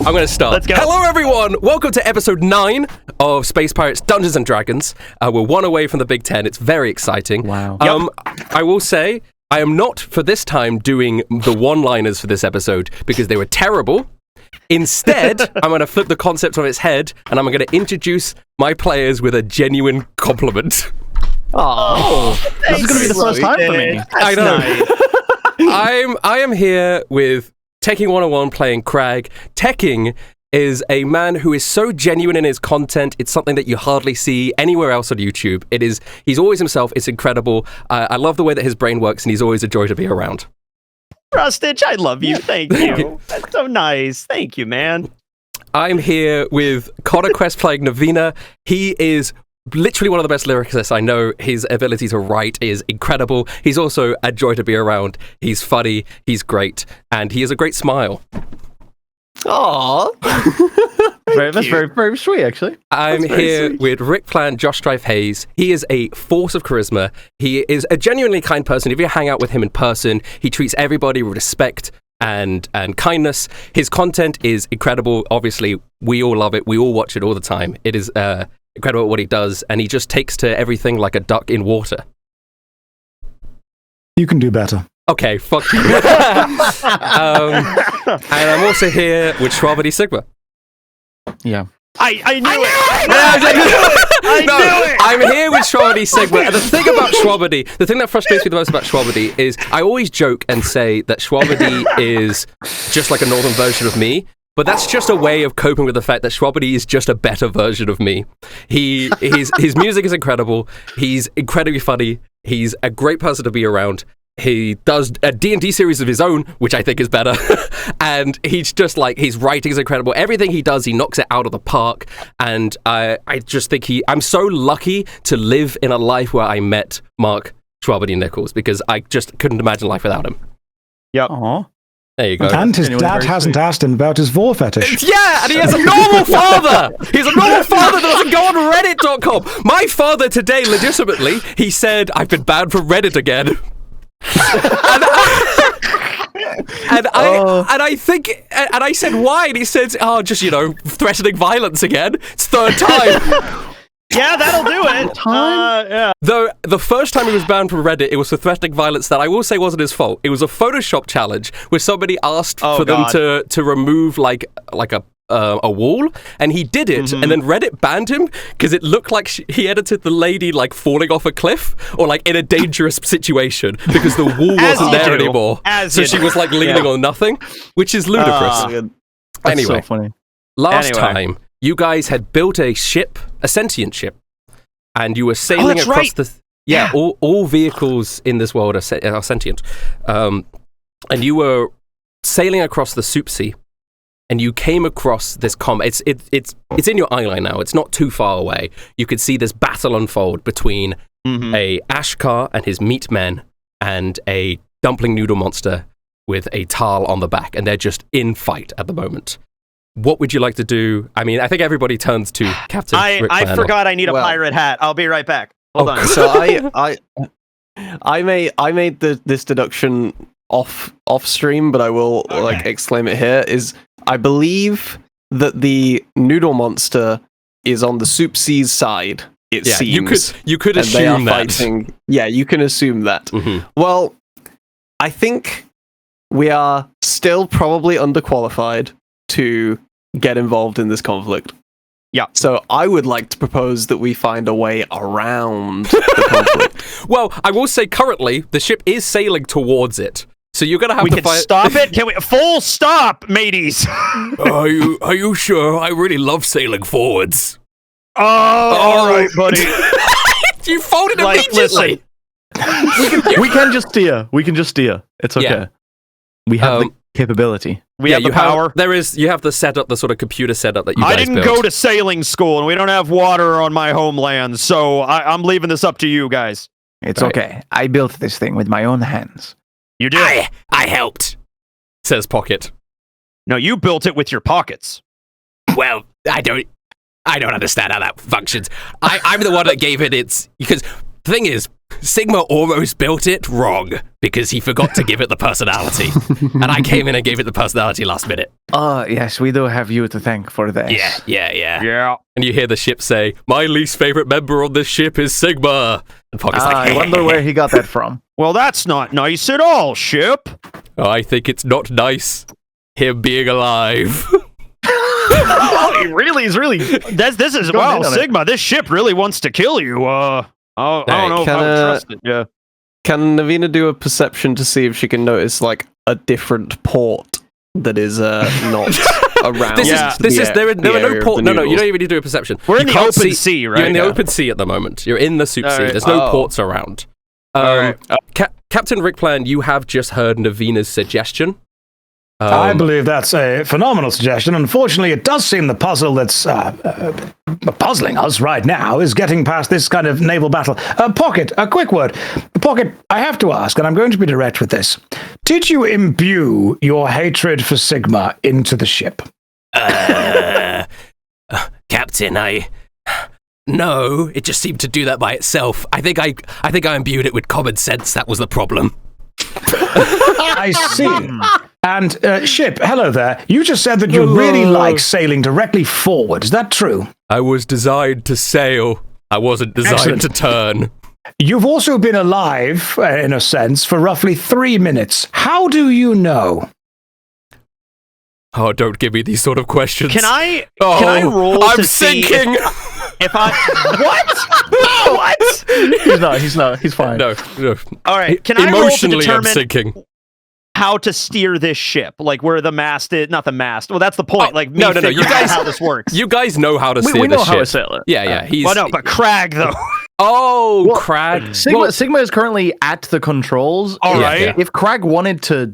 I'm going to start. Let's go. Hello, everyone. Welcome to episode 9 of Space Pirates Dungeons and Dragons. We're one away from the Big Ten. It's very exciting. Wow. I will say, I am not, for this time, doing the one-liners for this episode because they were terrible. Instead, I'm going to flip the concept on its head, and I'm going to introduce my players with a genuine compliment. Oh, this is going to be the first time for me. I know. Nice. I am here with Tekking101 playing Crag. Tekking is a man who is so genuine in his content. It's something that you hardly see anywhere else on YouTube. He's always himself. It's incredible. I love the way that his brain works, and he's always a joy to be around. Rustich, I love you. Thank you. That's so nice. Thank you, man. I'm here with Connor Quest playing Navina. He is literally one of the best lyricists I know. His ability to write is incredible. He's also a joy to be around. He's funny, he's great, and he has a great smile. Aww. That's very, very sweet, actually. I'm here with Rick Plan, JoshStrifeHayes. He is a force of charisma. He is a genuinely kind person. If you hang out with him in person, he treats everybody with respect and kindness. His content is incredible. Obviously, we all love it. We all watch it all the time. It is incredible what he does, and he just takes to everything like a duck in water. You can do better. Okay, fuck you. And I'm also here with Shwabadi Sigma. Yeah. I knew it. I knew it. I'm here with Shwabadi Sigma, and the thing about Shwabadi, the thing that frustrates me the most about Shwabadi is I always joke and say that Shwabadi is just like a northern version of me, but that's just a way of coping with the fact that Shwabadi is just a better version of me. His music is incredible. He's incredibly funny. He's a great person to be around. He does a D&D series of his own, which I think is better. And he's just like, his writing is incredible. Everything he does, he knocks it out of the park. And I just think I'm so lucky to live in a life where I met Mark Shwabadi Nichols, because I just couldn't imagine life without him. Yep. Aww. There you go. And his dad hasn't asked him about his vor fetish. Yeah, and he has a normal father. He has a normal father that doesn't go on Reddit.com. My father today, legitimately, he said, I've been banned from Reddit again. And I said why, and he said, just threatening violence again. It's third time. Yeah, that'll do it. Yeah. Though the first time he was banned from Reddit, it was for threatening violence that I will say wasn't his fault. It was a Photoshop challenge where somebody asked for them to remove like a wall, and he did it, and then Reddit banned him because it looked like he edited the lady like falling off a cliff or like in a dangerous situation because the wall wasn't there anymore. So she was like leaning on nothing, which is ludicrous. Anyway, so funny. Last time you guys had built a ship, a sentient ship, and you were sailing across all vehicles in this world are sentient, and you were sailing across the Soup Sea. And you came across this it's in your eye line now. It's not too far away. You could see this battle unfold between a Ashkar and his meat men and a dumpling noodle monster with a Tal on the back, and they're just in fight at the moment. What would you like to do? I mean, I think everybody turns to Captain Rick I forgot I need a pirate hat. I'll be right back. Hold on. So I made this deduction off stream, but I will exclaim it here. Is I believe that the noodle monster is on the Soup Sea's side. It seems you could assume that. Fighting. Yeah, you can assume that. Mm-hmm. Well, I think we are still probably underqualified to get involved in this conflict. Yeah. So I would like to propose that we find a way around the conflict. Well, I will say currently the ship is sailing towards it. So you're gonna have to fight. Stop it? Can we full stop, mateys? Are you sure? I really love sailing forwards. Oh, all right, buddy. You folded immediately. We can just steer. It's okay. Yeah. We have the capability. We have the power. You have the setup, the sort of computer setup that you guys I didn't built. go to sailing school, and we don't have water on my homeland, so I'm leaving this up to you guys. It's okay. I built this thing with my own hands. You did. I helped, says Pocket. No, you built it with your pockets. Well, I don't understand how that functions. I'm the one that gave it its... Because the thing is, Sigma almost built it wrong because he forgot to give it the personality. And I came in and gave it the personality last minute. Yes, we do have you to thank for this. Yeah. And you hear the ship say, my least favorite member on this ship is Sigma. And Pocket's like, I wonder where he got that from. Well, that's not nice at all, ship. I think it's not nice, him being alive. Oh, he really is really. This is Going in on it. Sigma. This ship really wants to kill you. I don't know if I would trust it. Yeah. Can Navina do a perception to see if she can notice like a different port that is not around? There are no port. No, you don't even need to do a perception. We're in You the can't open sea, right? You're in the Yeah. open sea at the moment. You're in the soup All sea. right. There's no ports around. All right. Captain Rickplan, you have just heard Navina's suggestion. I believe that's a phenomenal suggestion. Unfortunately, it does seem the puzzle that's puzzling us right now is getting past this kind of naval battle. Pocket, a quick word. Pocket, I have to ask, and I'm going to be direct with this. Did you imbue your hatred for Sigma into the ship? Captain, no, it just seemed to do that by itself. I think I imbued it with common sense. That was the problem. I see. And ship, hello there. You just said that you really like sailing directly forward. Is that true? I was designed to sail. I wasn't designed Excellent. to turn. You've also been alive, in a sense, for roughly 3 minutes. How do you know? Oh, don't give me these sort of questions. Can I roll I'm to sinking. see if I what? He's not. He's fine. No. All right. Can I roll to Emotionally, I'm determine sinking. how to steer this ship? Like where the mast is, not the mast. Well, that's the point. Oh, Like me no. You figuring out guys, how this works. You guys know how to steer We the know ship. how to sail it. Yeah. He's. Well, no, but Crag though. Oh, Well, Crag. Sigma is currently at the controls. All right. yeah. If Crag wanted to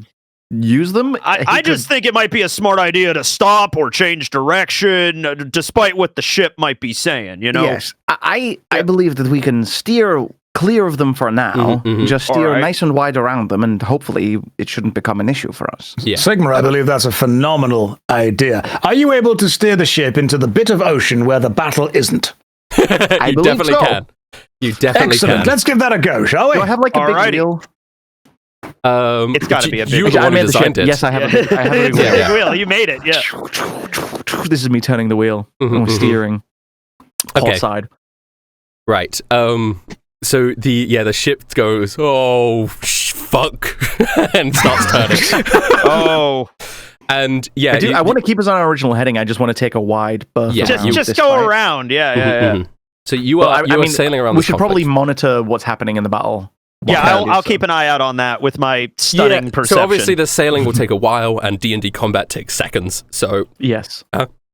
use them, I just think it might be a smart idea to stop or change direction, despite what the ship might be saying. You know. Yes, I believe that we can steer clear of them for now. Mhm. Just steer Alright. nice and wide around them, and hopefully it shouldn't become an issue for us. Yeah. Sigma, I believe that's a phenomenal idea. Are you able to steer the ship into the bit of ocean where the battle isn't? You believe definitely so. can. You definitely Excellent. can. Let's give that a go, shall we? Do I have like a Alrighty. big wheel? It's gotta be a big You wheel. the I one who made the ship. designed it. Yes, I have a big, I have a big It's wheel. a big Yeah. wheel. You made it. Yeah. This is me turning the wheel. Mhm, and mhm. steering. Port Okay. side. Right. So the ship goes, oh fuck, and starts turning. Oh. And yeah, I want to keep us on our original heading. I just want to take a wide berth. Yeah, around Just this go fight. around. Yeah. Mhm. So you Well, are I mean, sailing around. We this should probably conflict. monitor what's happening in the battle. Yeah, While I'll it is, keep an eye out on that with my stunning perception. So obviously the sailing will take a while, and D&D combat takes seconds. So Yes.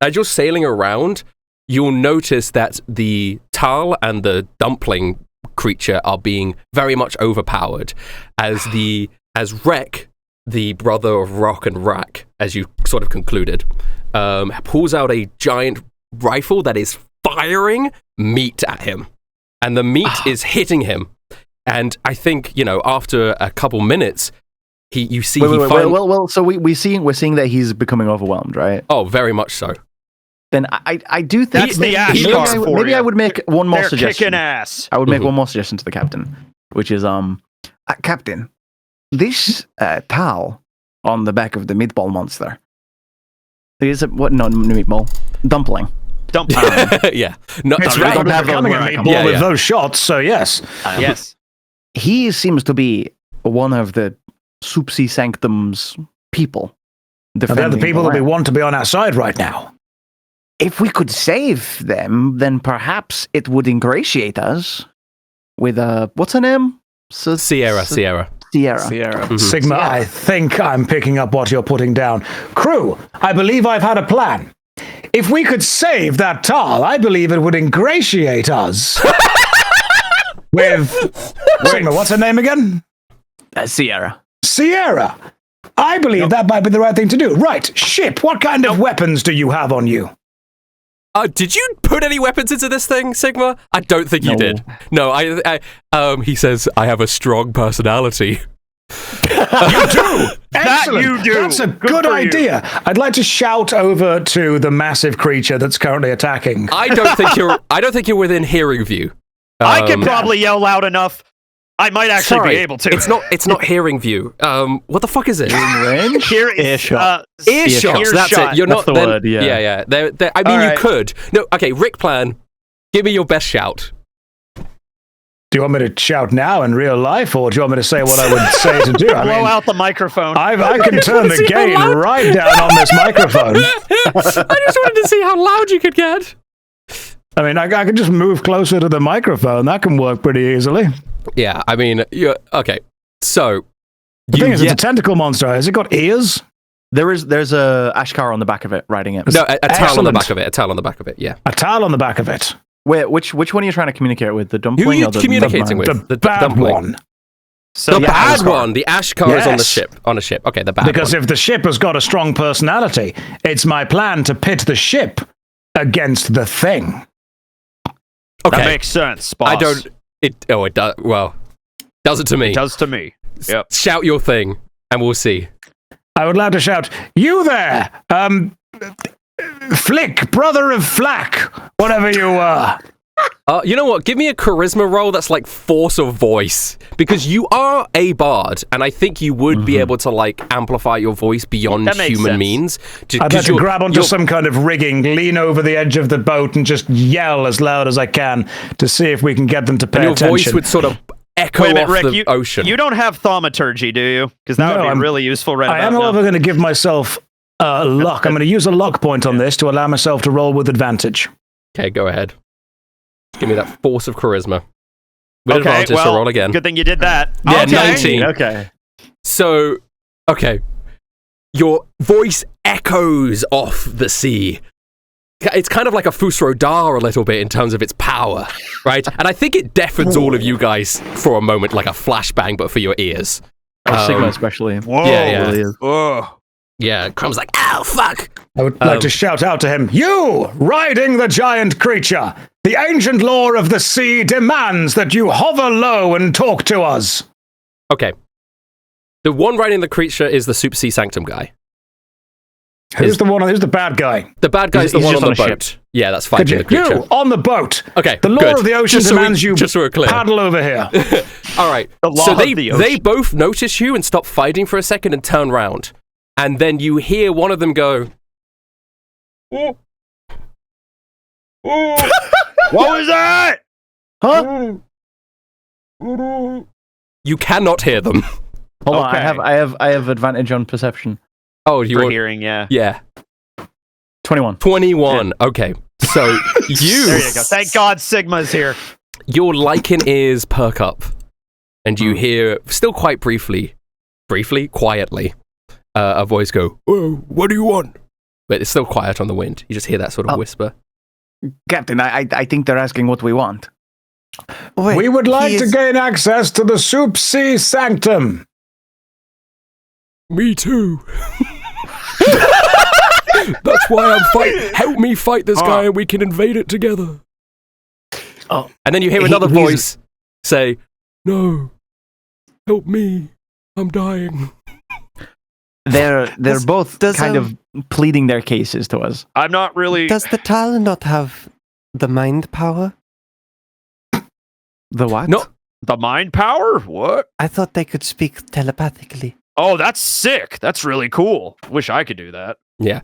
as you're sailing around, you'll notice that the Tal and the dumpling creature are being very much overpowered, as Rek, the brother of Rock and Rack, as you sort of concluded, pulls out a giant rifle that is firing meat at him, and the meat is hitting him. And I think, after a couple minutes, you see Well. So we're seeing that he's becoming overwhelmed, right? Oh, very much so. Then I do think That's the Ashtar for maybe you. I would make one more They're suggestion. kicking ass. I would make Mhm. one more suggestion to the captain, which is Captain, this towel on the back of the meatball monster. Is it what? No, meatball dumpling. Dump. Yeah. No, It's right. rapidly becoming a where I meatball Yeah, with yeah. those shots, so yes. Yes. He seems to be one of the Soupsy Sanctum's people. And they're the defending people that we land. want to be on our side right now. If we could save them, then perhaps it would ingratiate us with what's her name? Sierra. Sierra. Mhm. Sigma, I think I'm picking up what you're putting down. Crew, I believe I've had a plan. If we could save that Tal, I believe it would ingratiate us. With Sigma, what's her name again? Sierra. Sierra. I believe that might be the right thing to do. Right, ship, what kind of weapons do you have on you? Did you put any weapons into this thing, Sigma? I don't think you No. did. No, he says, I have a strong personality. You do! Excellent. you do. That's a Good good for you. idea. I'd like to shout over to the massive creature that's currently attacking. I don't think you're within hearing view. I can probably yell loud enough. I might actually Sorry, be able to. It's not hearing view. What the fuck is it? Range? Earshot. Earshots. That's Earshot. it. You're That's not. the Then, word, yeah. yeah. I mean, All you right. could. No. Okay. Rick Plan. Give me your best shout. Do you want me to shout now in real life, or do you want me to say what I would say to do? I Blow mean, out the microphone. I can turn the See how gain loud- right down on this microphone. I just wanted to see how loud you could get. I mean, I can just move closer to the microphone. That can work pretty easily. Yeah. I mean, okay. So The thing is, it's a tentacle monster. Has it got ears? There's a Ashkar on the back of it riding it. no, a towel on the Excellent. back of it. A towel on the back of it. Yeah. A towel on the back of it. Wait, which one are you trying to communicate with? The dumpling Who are you or the communicating with? The The bad dumpling. one. So The yeah, bad Ashkar. one. The Ashkar is on the Yes. ship. On a ship. Okay. The bad Because one. if the ship has got a strong personality, it's my plan to pit the ship against the thing. Okay. that makes sense. Boss. I don't. It does. Well, does it to me. It does to me. Yep. Shout your thing, and we'll see. I would like to shout, "You there! Flick, brother of Flack, whatever you are." You know what? Give me a charisma roll that's like force of voice, because you are a bard, and I think you would be able to like amplify your voice beyond That makes human sense. means. I'd like to grab onto some kind of rigging, lean over the edge of the boat, and just yell as loud as I can to see if we can get them to pay and your attention. voice would sort of echo Wait a minute, off Rick. the You, ocean. you don't have thaumaturgy, do you? Because that No, would be I'm- really useful right I about am, now. however, going to give myself a luck. I'm going to use a luck point on this to allow myself to roll with advantage. Okay, go ahead. Give me that force of charisma. With Okay, advantage, well, so roll again. Good thing you did that. Yeah, Okay. 19. Okay. So, okay. Your voice echoes off the sea. It's kind of like a Fusro Dar a little bit in terms of its power, right? And I think it deafens all of you guys for a moment, like a flashbang, but for your ears. Sigma especially. Whoa. Yeah. Really is. Whoa. Yeah, Crumb's like, ow, fuck! I would like to shout out to him, "You, riding the giant creature! The ancient law of the sea demands that you hover low and talk to us." Okay. The one riding the creature is the Super Sea Sanctum guy. Who's the bad guy? The bad guy's He's the one just on on the a boat. Yeah, that's Could fighting you, the creature. you on the boat. Okay, The law good. of the ocean Just so we- demands you just so we're clear. paddle over here. All right. The law So of they the they ocean. both notice you and stop fighting for a second and turn round. And then you hear one of them go, What was that? Huh? you cannot hear them. Hold on, Okay. I have advantage on perception. Oh, you For want, hearing, yeah. yeah. 21. 21. Okay. So you There you go. Thank God Sigma's here. your lichen ears perk up and Hmm. you hear still quite quietly, a voice go, "Oh, what do you want?" But it's still quiet on the wind. You just hear that sort of Oh. whisper. Captain, I think they're asking what we want. Wait, We would like he to is- gain access to the Soup Sea Sanctum. Me too. That's why I'm fighting. Help me fight this guy and we can invade it together. Oh. And then you hear He- another he's- voice say, "No, help me. I'm dying." They're Does- both does, kind of pleading their cases to us. I'm not really. Does the Tal not have the mind power? The what? No. The mind power? What? I thought they could speak telepathically. Oh, that's sick. That's really cool. Wish I could do that. Yeah.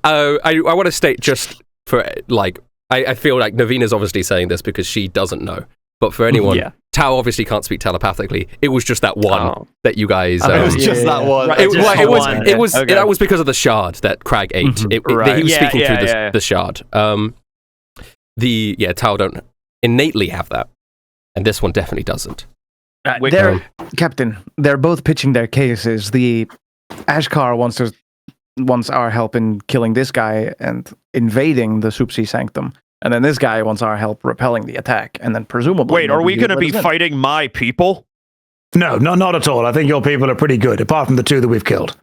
I want to state just for like, I feel like Navina's obviously saying this because she doesn't know. But for anyone, Yeah. Tao obviously can't speak telepathically. It was just that one Oh. that you guys. It was just that one. Right, It, just well, the one. it was Okay. that was because of the shard that Crag ate. Mhm. He was Yeah, speaking yeah, through yeah. the shard. Tau don't innately have that, and this one definitely doesn't. Wait, They're, Captain, they're both pitching their cases. The Ashkar wants our help in killing this guy and invading the Soup Sea Sanctum. And then this guy wants our help repelling the attack. And then presumably... Wait, are we going going to be fighting my people? No, not at all. I think your people are pretty good, apart from the two that we've killed.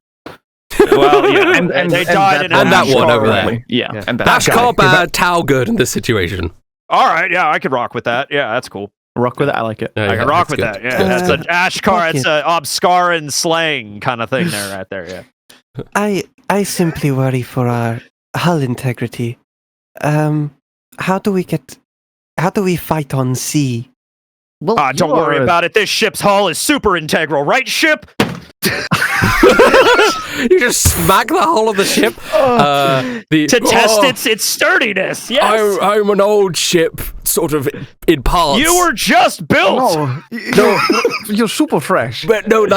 Well, yeah. And they died in and an that one Ashkar over there. rally. Yeah. And that Ashkar guy. bad, Tau good in this situation. All right, yeah, I could rock with that. Yeah, that's cool. rock with it. I like it. Yeah, I can rock that's with good. that. Yeah, that's an Ashkar. It's Pocket. a Obscaran slang kind of thing there, right there. Yeah. I simply worry for our hull integrity. How do we fight on sea Well, Don't worry about it. This ship's hull is super integral, right, ship? You just smack the hull of the ship To test its sturdiness. Yes. I'm an old ship, sort of in parts. You were just built. No, you're super fresh. But no,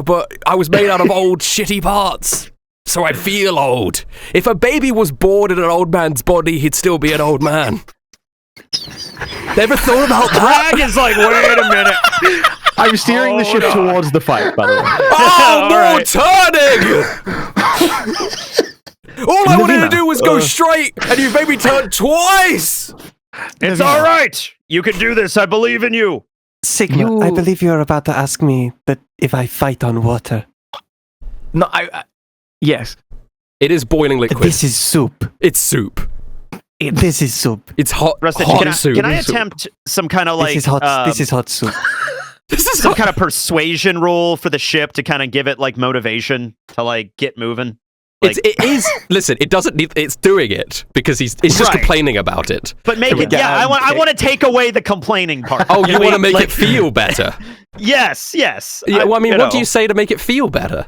but I was made out of old shitty parts, so I feel old. If a baby was born in an old man's body, he'd still be an old man. Never thought about that? Crag is like, wait a minute. I'm steering the ship towards the fight, by the way. Oh, more turning! All I wanted to do was go straight, and you made me turn twice! It's all right. You can do this. I believe in you. Sigma, I believe you're about to ask me that if I fight on water. No, yes. It is boiling liquid. This is soup. It's soup. This is soup. It's hot, Rustic, hot soup. Can I attempt some kind of like... This is hot. This is hot soup. This is some kind of persuasion rule for the ship to kind of give it like motivation to like get moving. Like, it is. Listen, it doesn't need. It's doing it because it's just complaining about it. But make it. Yeah, I want to take away the complaining part. Oh, you want to make it feel better? Yes. Yeah. Well, I mean, what do you say to make it feel better?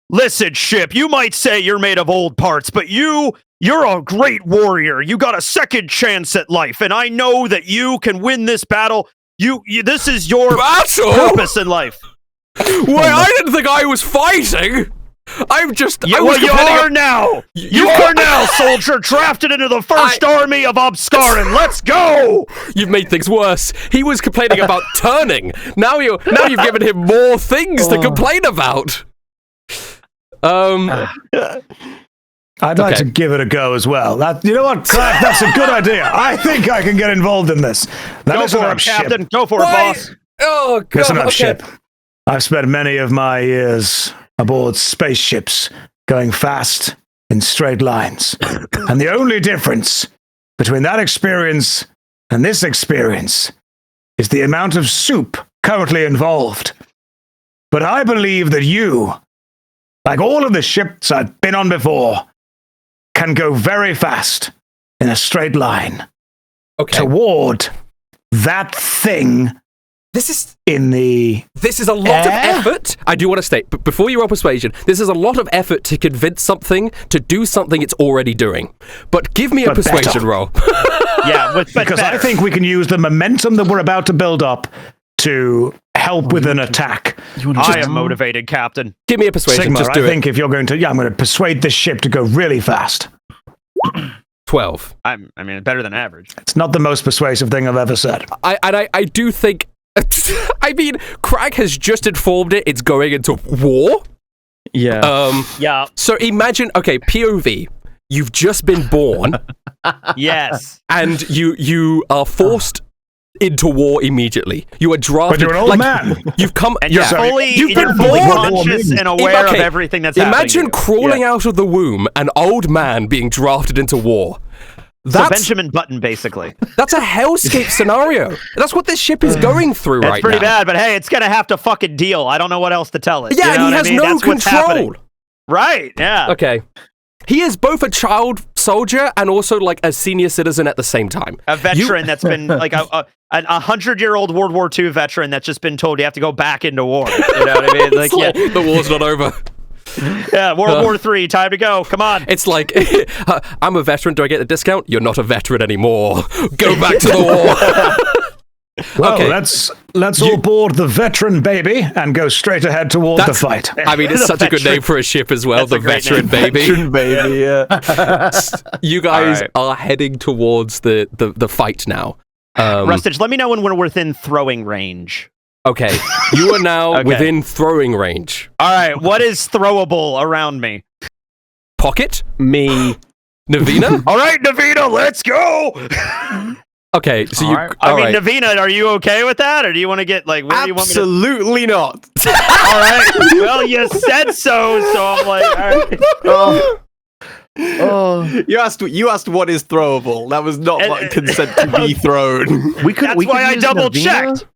Listen, ship. You might say you're made of old parts, but you're a great warrior. You got a second chance at life, and I know that you can win this battle. This is your battle purpose in life. Wait, I didn't think I was fighting. I'm just. You are now. You are now, soldier, drafted into the first army of Obscarin. Let's go. You've made things worse. He was complaining about turning. Now you've given him more things to complain about. I'd like to give it a go as well. You know what, Clark? That's a good idea. I think I can get involved in this. Go for it, Captain. Go for it, boss. Oh, God. Listen up, ship. I've spent many of my years aboard spaceships going fast in straight lines. And the only difference between that experience and this experience is the amount of soup currently involved. But I believe that you, like all of the ships I've been on before, can go very fast in a straight line toward that thing. This is a lot of effort. I do want to state, but before you roll persuasion, this is a lot of effort to convince something to do something it's already doing. But give me a persuasion roll. Yeah, because I think we can use the momentum that we're about to build up to help with an attack. I am motivated, Captain. Give me a persuasion. Sigma, just do I think if you're going to, I'm going to persuade this ship to go really fast. 12. I mean, better than average. It's not the most persuasive thing I've ever said. I do think. I mean, Crag has just informed it. It's going into war. Yeah. Yeah. So imagine, POV. You've just been born. Yes. And you are forced into war immediately. You are drafted. But you're an old man. You've come. And you're fully conscious and aware of everything that's happening. Imagine crawling out of the womb, an old man being drafted into war. So Benjamin Button, basically. That's a hellscape scenario. That's what this ship is going through right now. It's pretty bad, but hey, it's going to have to fucking deal. I don't know what else to tell it. Yeah, and he has no control. Right, yeah. Okay. He is both a child soldier and also like a senior citizen at the same time. A veteran that's been like a 100-year-old World War II veteran that's just been told you have to go back into war. You know what I mean? Like, yeah. The war's not over. Yeah, World War III, time to go. Come on. It's like, I'm a veteran. Do I get a discount? You're not a veteran anymore. Go back to the war. Well, let's all board the veteron baby and go straight ahead toward the fight. I mean, it's such a good name for a ship as well. The veteran baby. Veteran baby, yeah. You guys are heading towards the fight now. Rustage, let me know when we're within throwing range. Okay, you are now within throwing range. All right, what is throwable around me? Pocket? Me. Navina? All right, Navina, let's go! Okay, so Navina, are you okay with that? Or do you want to get, like, where do you want me to... Absolutely not. All right, well, you said so I'm like, all right. You asked what is throwable. That was not my consent to be thrown. That's why I double-checked.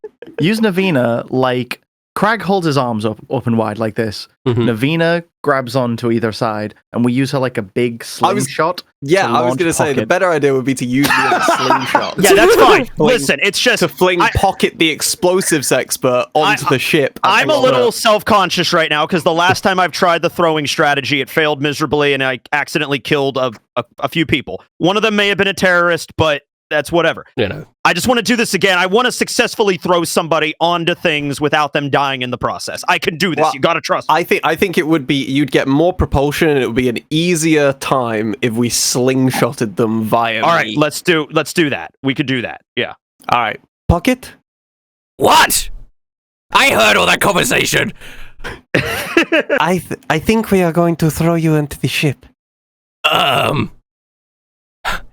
Use Navina like Crag holds his arms up open wide like this. Mhm. Navina grabs onto either side, and we use her like a big slingshot. Yeah, to I was launch going to say the Pocket. better idea would be to use me as a slingshot. Yeah, that's fine. Fling- Listen, it's just to fling I- Pocket the explosives expert onto the ship. I'm a And little self-conscious right now because the last time I've tried the throwing strategy, it failed miserably, and I accidentally killed a few people. One of them may have been a terrorist, but that's whatever. You know. I just want to do this again. I want to successfully throw somebody onto things without them dying in the process. I can do this. Well, You gotta trust me. I think it would be you'd get more propulsion and it would be an easier time if we slingshotted them via All right, me. let's do that. We could do that. Yeah. All right, Pocket. What? I heard all that conversation. I think we are going to throw you into the ship,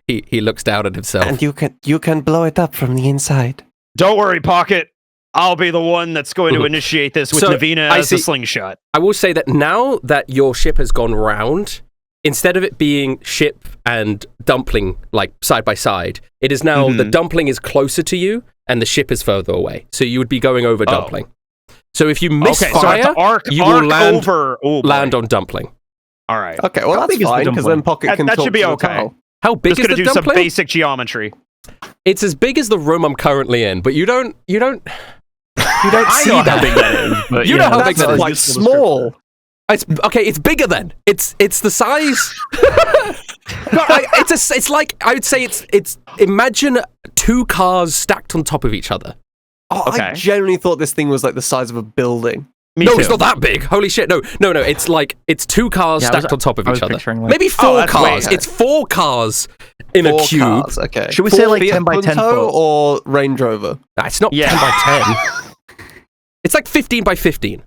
He looks down at himself. and you can blow it up from the inside. Don't worry, Pocket. I'll be the one that's going to Mhm. initiate this with So, Navina I as a see- slingshot. I will say that now that your ship has gone round, instead of it being ship and dumpling like side by side, it is now the dumpling is closer to you and the ship is further away. So you would be going over dumpling. So if you miss Okay, so I have fire, to arc you will land over. Oh, boy. land on dumpling. All right. Okay, well How that's big is the fine because dumpling? then Pocket can That talk should be to the okay. tunnel. How big Just is gonna the do some dumpling? basic geometry. It's as big as the room I'm currently in, but you don't see I know that. how big that is, but You know how big That's that is. like small. It's okay. It's bigger then. It's the size. It's like I would say it's imagine 2 cars stacked on top of each other. Oh, I Okay. genuinely thought this thing was like the size of a building. Me No, too. it's not that big. Holy shit! No. It's like it's 2 cars Yeah, I stacked was- on top of I was each other. picturing, like- Maybe 4 that's way cars. ahead. It's 4 cars in a 4 cube. cars, okay. Should we say, like, Fiat 10 by 10 Punto foot? or Range Rover? Nah, it's not Yeah. 10 by 10. It's like 15 by 15.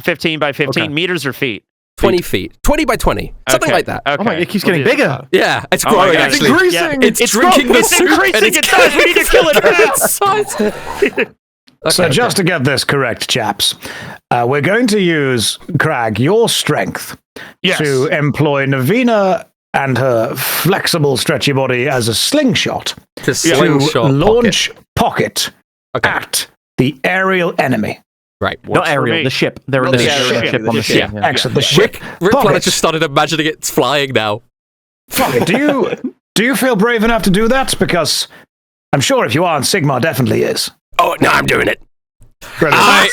15 by 15 Okay. meters or feet? 20 feet. 20 by 20. Something Okay, like that. Okay. Oh my, it keeps We'll getting do that. bigger. Yeah, it's Oh my growing God, actually. increasing. It's drinking the It's soup and increasing it's in size. We need to kill it now. So Okay, just to get this correct, chaps, we're going to use, Crag, your strength Yes. to employ Navina and her flexible, stretchy body as a slingshot to to slingshot launch Pocket Okay. at the aerial enemy. Right. Not for Ariel, me. the ship. They're in Not the the ship, ship, on the the ship. ship. Yeah. Excellent. The ship. Rick Pocket. Planet just started imagining it's flying now. Pocket, do you feel brave enough to do that? Because I'm sure if you aren't, Sigmar definitely is. Oh, no, I'm doing it. Brilliant.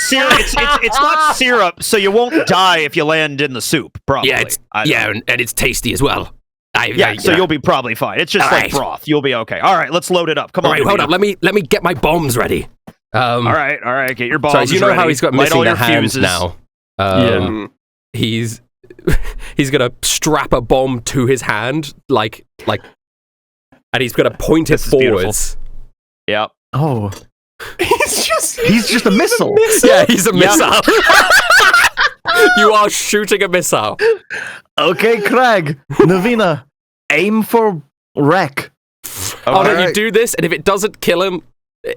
It's not syrup, so you won't die if you land in the soup. Probably. Yeah, I don't know. and it's tasty as well. So you'll be probably fine. It's just All like right. broth. You'll be okay. All right, let's load it up. Come All on. right, hold Navina. up. Let me get my bombs ready. All right. Get your balls. So you know how ready. he's got Light missing all the your hands fuses. now. Mm. He's gonna strap a bomb to his hand, like, and he's gonna point it This is beautiful. forwards. Yep. Oh, He's just he's a missile. Yeah, he's a missile. You are shooting a missile. Okay, Crag, Navina, aim for wreck. Oh no, you Alright. do this, and if it doesn't kill him,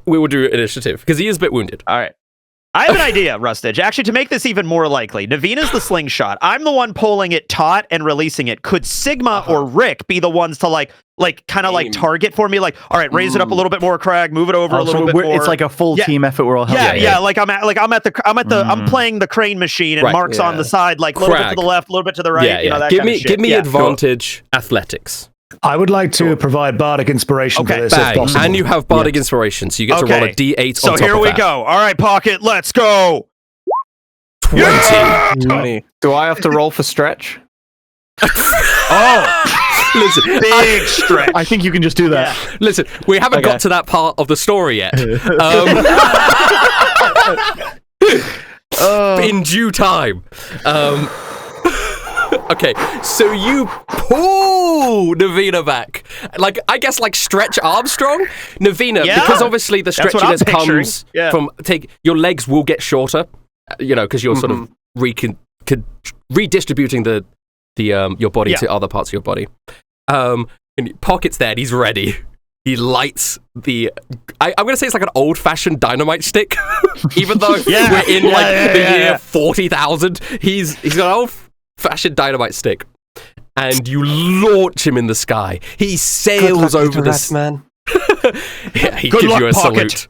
we will do initiative because he is a bit wounded. All right. I have an idea, Rustage. Actually, to make this even more likely, Navina's the slingshot. I'm the one pulling it taut and releasing it. Could Sigma or Rick be the ones to kind of Aim. target for me? Like, all right, raise it up a little bit more, Crag. Move it over a Oh, little so bit more. it's like a full Yeah. team effort. We're all helping. yeah. I'm playing the crane machine, and Right, Mark's on the side, like a little bit to Crag. the left, a little bit to the right. Yeah, You know, yeah. that Give kind me of shit. give me Yeah. advantage athletics. I would like to provide bardic inspiration Okay. for this if Bang, possible. and you have bardic inspiration, so you get to roll a Okay. d8 So on top here of we that. go. All right, Pocket, let's go. 20. 20. Do I have to roll for stretch? Listen, Big stretch. I think you can just do that. listen, we haven't Okay. got to that part of the story yet. In due time. Okay, so you pull Navina back. Like, I guess like Stretch Armstrong. Navina, Yeah. because obviously the That's what I'm stretchiness picturing. comes Yeah. from your legs will get shorter, because you're sort of redistributing the your body Yeah. to other parts of your body. And Pocket's there and he's ready. He lights the I'm gonna say it's like an old-fashioned dynamite stick. Even though Yeah. we're in Yeah, the yeah, year yeah. 40,000, he's got an old-fashioned dynamite stick. And you launch him in the sky. He sails over the man. Yeah, he Good gives luck, you a Pocket. salute.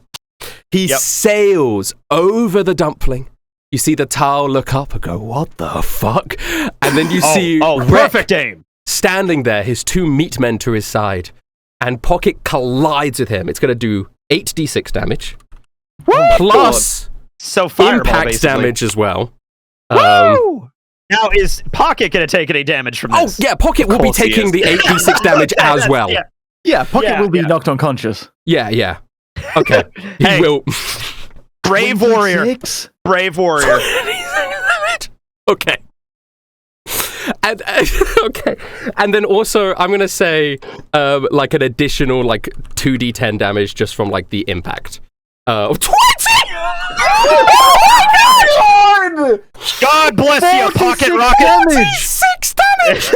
He sails over the dumpling. You see the Tal look up and go, what the fuck? And then you see perfect aim. Standing there, his 2 meat men to his side. And Pocket collides with him. It's going to do 8d6 damage. Woo! Plus so fireball, impact basically. damage as well. Woo! Now, is Pocket going to take any damage from this? Oh, yeah, Pocket will be taking the 8d6 damage as well. Yeah, Pocket will be knocked unconscious. Yeah. Okay. He will. Brave warrior. Brave warrior. Okay. And okay. And then also, I'm going to say like an additional like 2d10 damage just from like the impact. 20! Oh my God! God bless you, Pocket Rocket! 6 damage!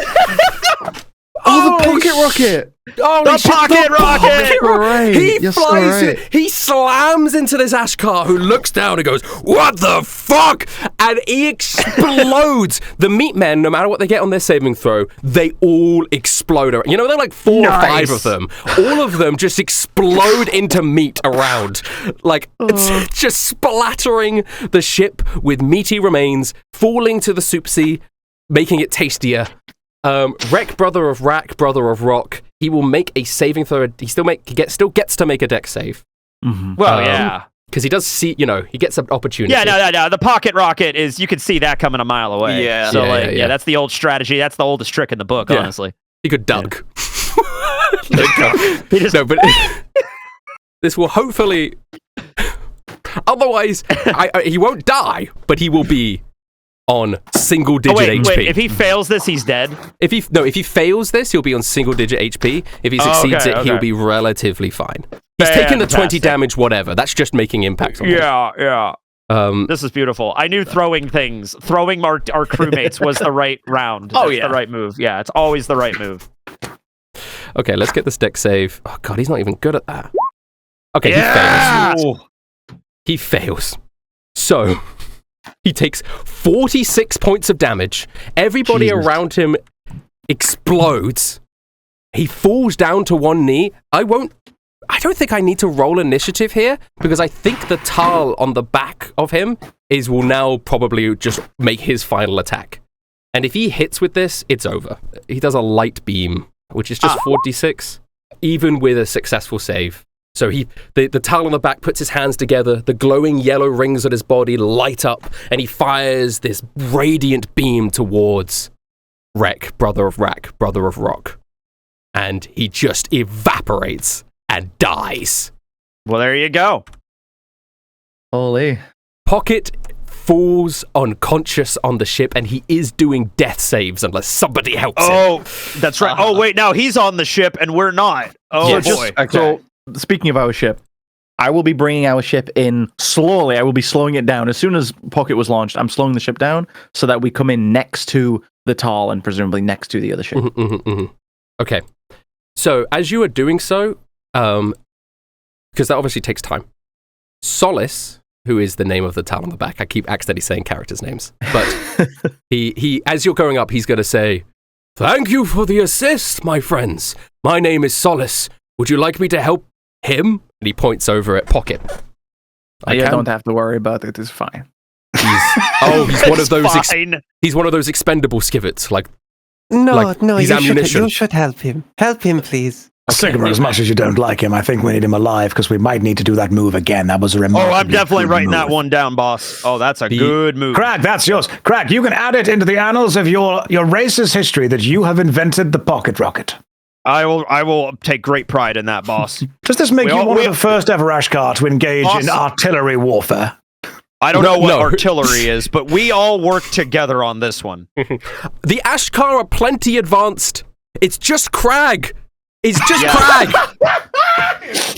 Oh, the Pocket Rocket! Oh, the Pocket Rocket! Right. He Yes, flies, right. he slams into this Ashkar who looks down and goes, what the fuck? And he explodes. The meat men, no matter what they get on their saving throw, they all explode. You know, they're like 4 or 5 of them. All of them just explode into meat around. Like, it's just splattering the ship with meaty remains, falling to the soup sea, making it tastier. Wreck, brother of Rack, brother of Rock. He will make a saving throw. He still gets to make a dex save. Mm-hmm. Well, yeah. Because he does see, he gets an opportunity. Yeah, no. The Pocket Rocket is, you can see that coming a mile away. Yeah. So, Yeah. that's the old strategy. That's the oldest trick in the book, honestly. He could duck. He just, No, but this will hopefully... Otherwise, he won't die, but he will be on single-digit HP. Wait, if he fails this, he's dead? If he fails this, he'll be on single-digit HP. If he succeeds he'll be relatively fine. He's taking the 20 damage, whatever. That's just making impact on him. Yeah. This is beautiful. I knew throwing our crewmates was the right round. That's the right move. Yeah, it's always the right move. Okay, let's get this deck save. Oh god, he's not even good at that. Okay, he fails. He fails. So, he takes 46 points of damage. Everybody around him explodes. He falls down to one knee. I don't think I need to roll initiative here, because I think the Tal on the back of him will now probably just make his final attack. And if he hits with this, it's over. He does a light beam, which is just 46, even with a successful save. So the Tal on the back puts his hands together, the glowing yellow rings on his body light up, and he fires this radiant beam towards Wreck, brother of Rack, brother of Rock. And he just evaporates and dies. Well, there you go. Holy. Pocket falls unconscious on the ship, and he is doing death saves unless somebody helps him. Oh, that's right. Oh, wait, now he's on the ship and we're not. Oh, Yes. boy. So, speaking of our ship, I will be bringing our ship in slowly. I will be slowing it down. As soon as Pocket was launched, I'm slowing the ship down so that we come in next to the Tal and presumably next to the other ship. Okay. So, as you are doing so, because that obviously takes time, Solace, who is the name of the Tal on the back, I keep accidentally saying characters' names, but he as you're going up, he's going to say, "Thank you for the assist, my friends. My name is Solace. Would you like me to help him?" And he points over at Pocket. You don't have to worry about it. It's fine. He's one of those. Fine. He's one of those expendable skivets. Like No, he's ammunition. You should help him. Help him, please. Sigmar, as much as you don't like him, I think we need him alive because we might need to do that move again. That was a remarkable. Oh, I'm definitely good writing move. that one down, boss. Oh, that's a good move. Craig, that's yours. Craig, you can add it into the annals of your race's history that you have invented the pocket rocket. I will take great pride in that, boss. Does this make you one of the first ever Ashkar to engage in artillery warfare? I don't know what artillery is, but we all work together on this one. The Ashkar are plenty advanced. It's just Crag. It's just Crag.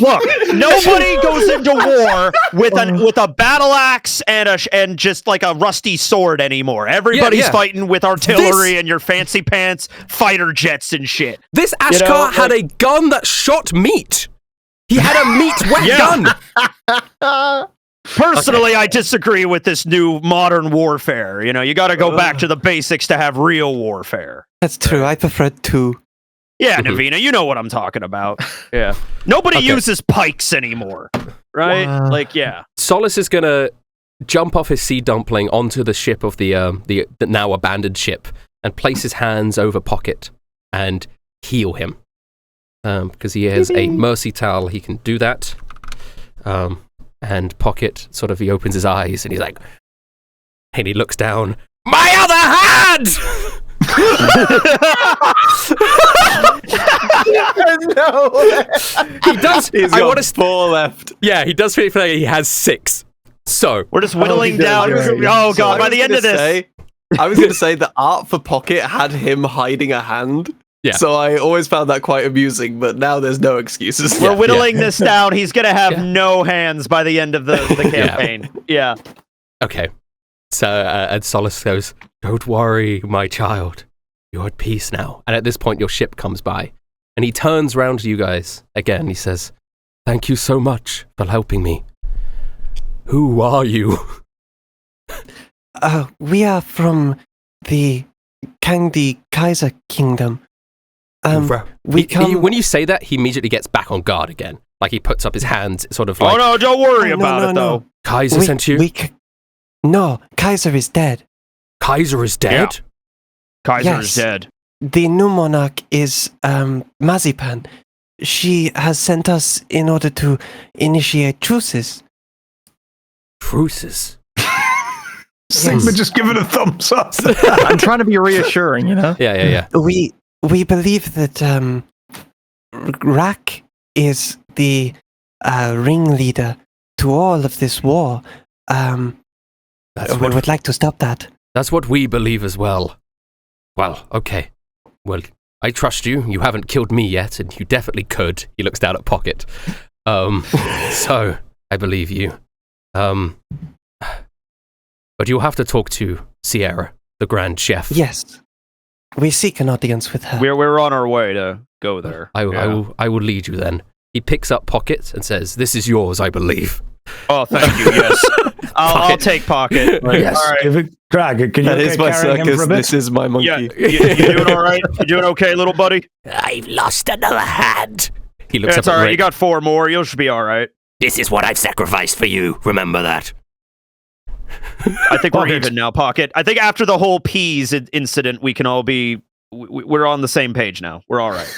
Look, nobody goes into war with a battle axe and just like a rusty sword anymore. Everybody's fighting with artillery and your fancy pants fighter jets and shit. This Ashkar had a gun that shot meat. He had a meat wet gun. Personally, I disagree with this new modern warfare. You got to go back to the basics to have real warfare. That's true. I prefer it too. Yeah, Navina, you know what I'm talking about. Yeah. Nobody uses pikes anymore. right? Like, yeah. Solace is gonna jump off his sea dumpling onto the ship of the now abandoned ship and place his hands over Pocket and heal him. Because he has a mercy towel, he can do that. And Pocket he opens his eyes and he's like, and he looks down. My other hand! No. He does. He's got 4 left. Yeah, he does feel like he has 6. So We're just whittling down. Oh, God, by the end of this. I was going to say the art for Pocket had him hiding a hand. Yeah. So I always found that quite amusing, but now there's no excuses. We're whittling this down. He's going to have no hands by the end of the campaign. Yeah. okay. So and Solace goes, "Don't worry, my child. You're at peace now." And at this point, your ship comes by, and he turns round to you guys again. He says, "Thank you so much for helping me. Who are you?" We are from the Kangdi Kaiser Kingdom. When you say that, he immediately gets back on guard again. Like he puts up his hands, sort of like, "Oh no, don't worry about it, though." Kaiser sent you? No, Kaiser is dead. Kaiser is dead? Yeah. Kaiser is dead. The new monarch is Mazipan. She has sent us in order to initiate truces. Truces? Sigma just give it a thumbs up. I'm trying to be reassuring, you know? Yeah. We believe that Rak is the ringleader to all of this war. We would like to stop that. That's what we believe as well. Well, okay. Well, I trust you. You haven't killed me yet, and you definitely could. He looks down at Pocket. So, I believe you. But you'll have to talk to Sierra, the Grand Chef. Yes. We seek an audience with her. We're on our way to go there. I will lead you then. He picks up Pocket and says, "This is yours, I believe." Oh, thank you. Yes, I'll take Pocket. Yes. All right. Give it, Crag, can you That is my carrying him circus. for a bit? This is my monkey. Yeah, you doing all right? You doing okay, little buddy? I've lost another hand. He looks That's up at all right. Rick. You got 4 more. You should be all right. This is what I've sacrificed for you. Remember that. I think we're Pocket. even now, Pocket. I think after the whole peas incident, we can all be. We're on the same page now. We're all right.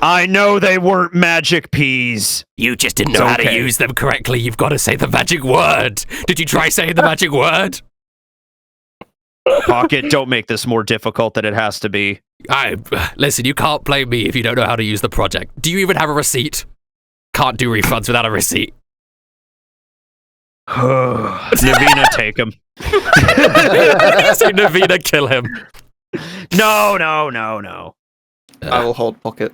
I know they weren't magic peas. You just didn't know how to use them correctly. You've got to say the magic word. Did you try saying the magic word? Pocket, don't make this more difficult than it has to be. Listen, you can't blame me if you don't know how to use the project. Do you even have a receipt? Can't do refunds without a receipt. Navina, take him. See Navina kill him. No. I will hold Pocket.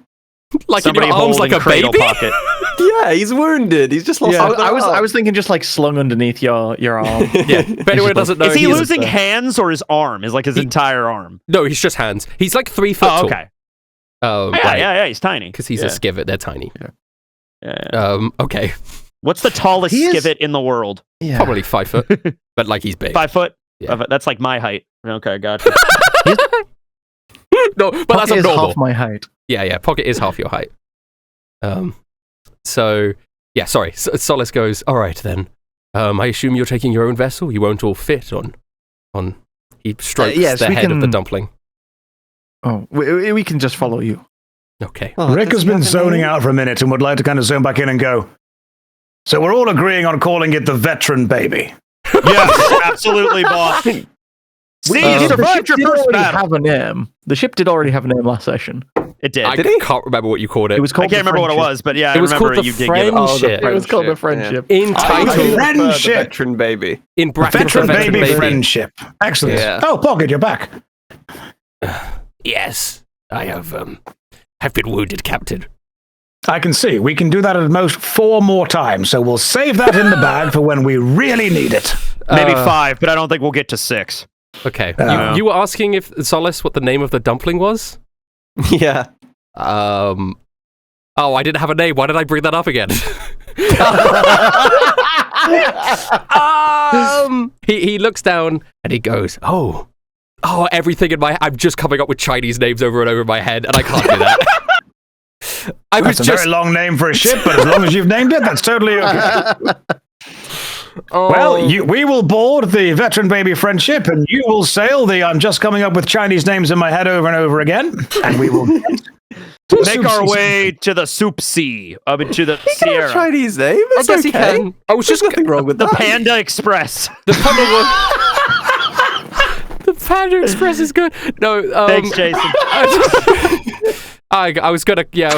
Like Somebody in your arms, like a cradle baby? Pocket. Yeah, he's wounded. He's just lost. Yeah, half an arm. I was thinking just like slung underneath your arm. Yeah, if anyone doesn't know, Is he is losing hands or his arm? Is like his entire arm? No, he's just hands. He's like 3 foot tall. Okay. Yeah, he's tiny. Because he's a skivet. They're tiny. Yeah. Okay. What's the tallest He is- skivet in the world? Yeah. Probably 5 foot. But like he's big. 5 foot? Yeah. That's like my height. Okay, gotcha. No, but Pocket that's is abnormal. half my height. Yeah. Pocket is half your height. So, yeah, sorry. Solace goes, all right then. I assume you're taking your own vessel? You won't all fit on... He strokes yes, the we head of the can- dumpling. Oh, we can just follow you. Okay. Oh, Rick does has he been have a zoning name? out for a minute and would like to kind of zone back in and go. So we're all agreeing on calling it the veteran baby. Yes, absolutely, boss. See, you survived your first battle. Have a name. The ship did already have a name last session. It did. I can't remember what you called it. It was I called. can't remember what it was, but yeah, It was I remember called the you did give it. Friendship. It was called the Friendship, friendship. in title. Friendship. Veteran baby. In brackets, Veteran veteran baby friendship. Excellent. Yeah. Oh, Pocket, you're back. Yes, I have been wounded, Captain. I can see. We can do that at most 4 more times, so we'll save that in the bag for when we really need it. Maybe 5, but I don't think we'll get to 6. Okay. Uh, You were asking if Solace what the name of the dumpling was? Yeah. Oh, I didn't have a name. Why did I bring that up again? He looks down and he goes, oh, everything in my... I'm just coming up with Chinese names over and over in my head, and I can't do that. I was That's a just very long name for a ship, but as long as you've named it, that's totally okay. oh, Well, we will board the veteran baby friend ship, and you will sail the I'm just coming up with Chinese names in my head over and over again, and we will Make our way to the Soup Sea, to the Sierra. Chinese name. I It's guess he okay. can. I was just Nothing wrong with The that. Panda Express. the Panda Express is good. No, Thanks, Jason. I was gonna, yeah,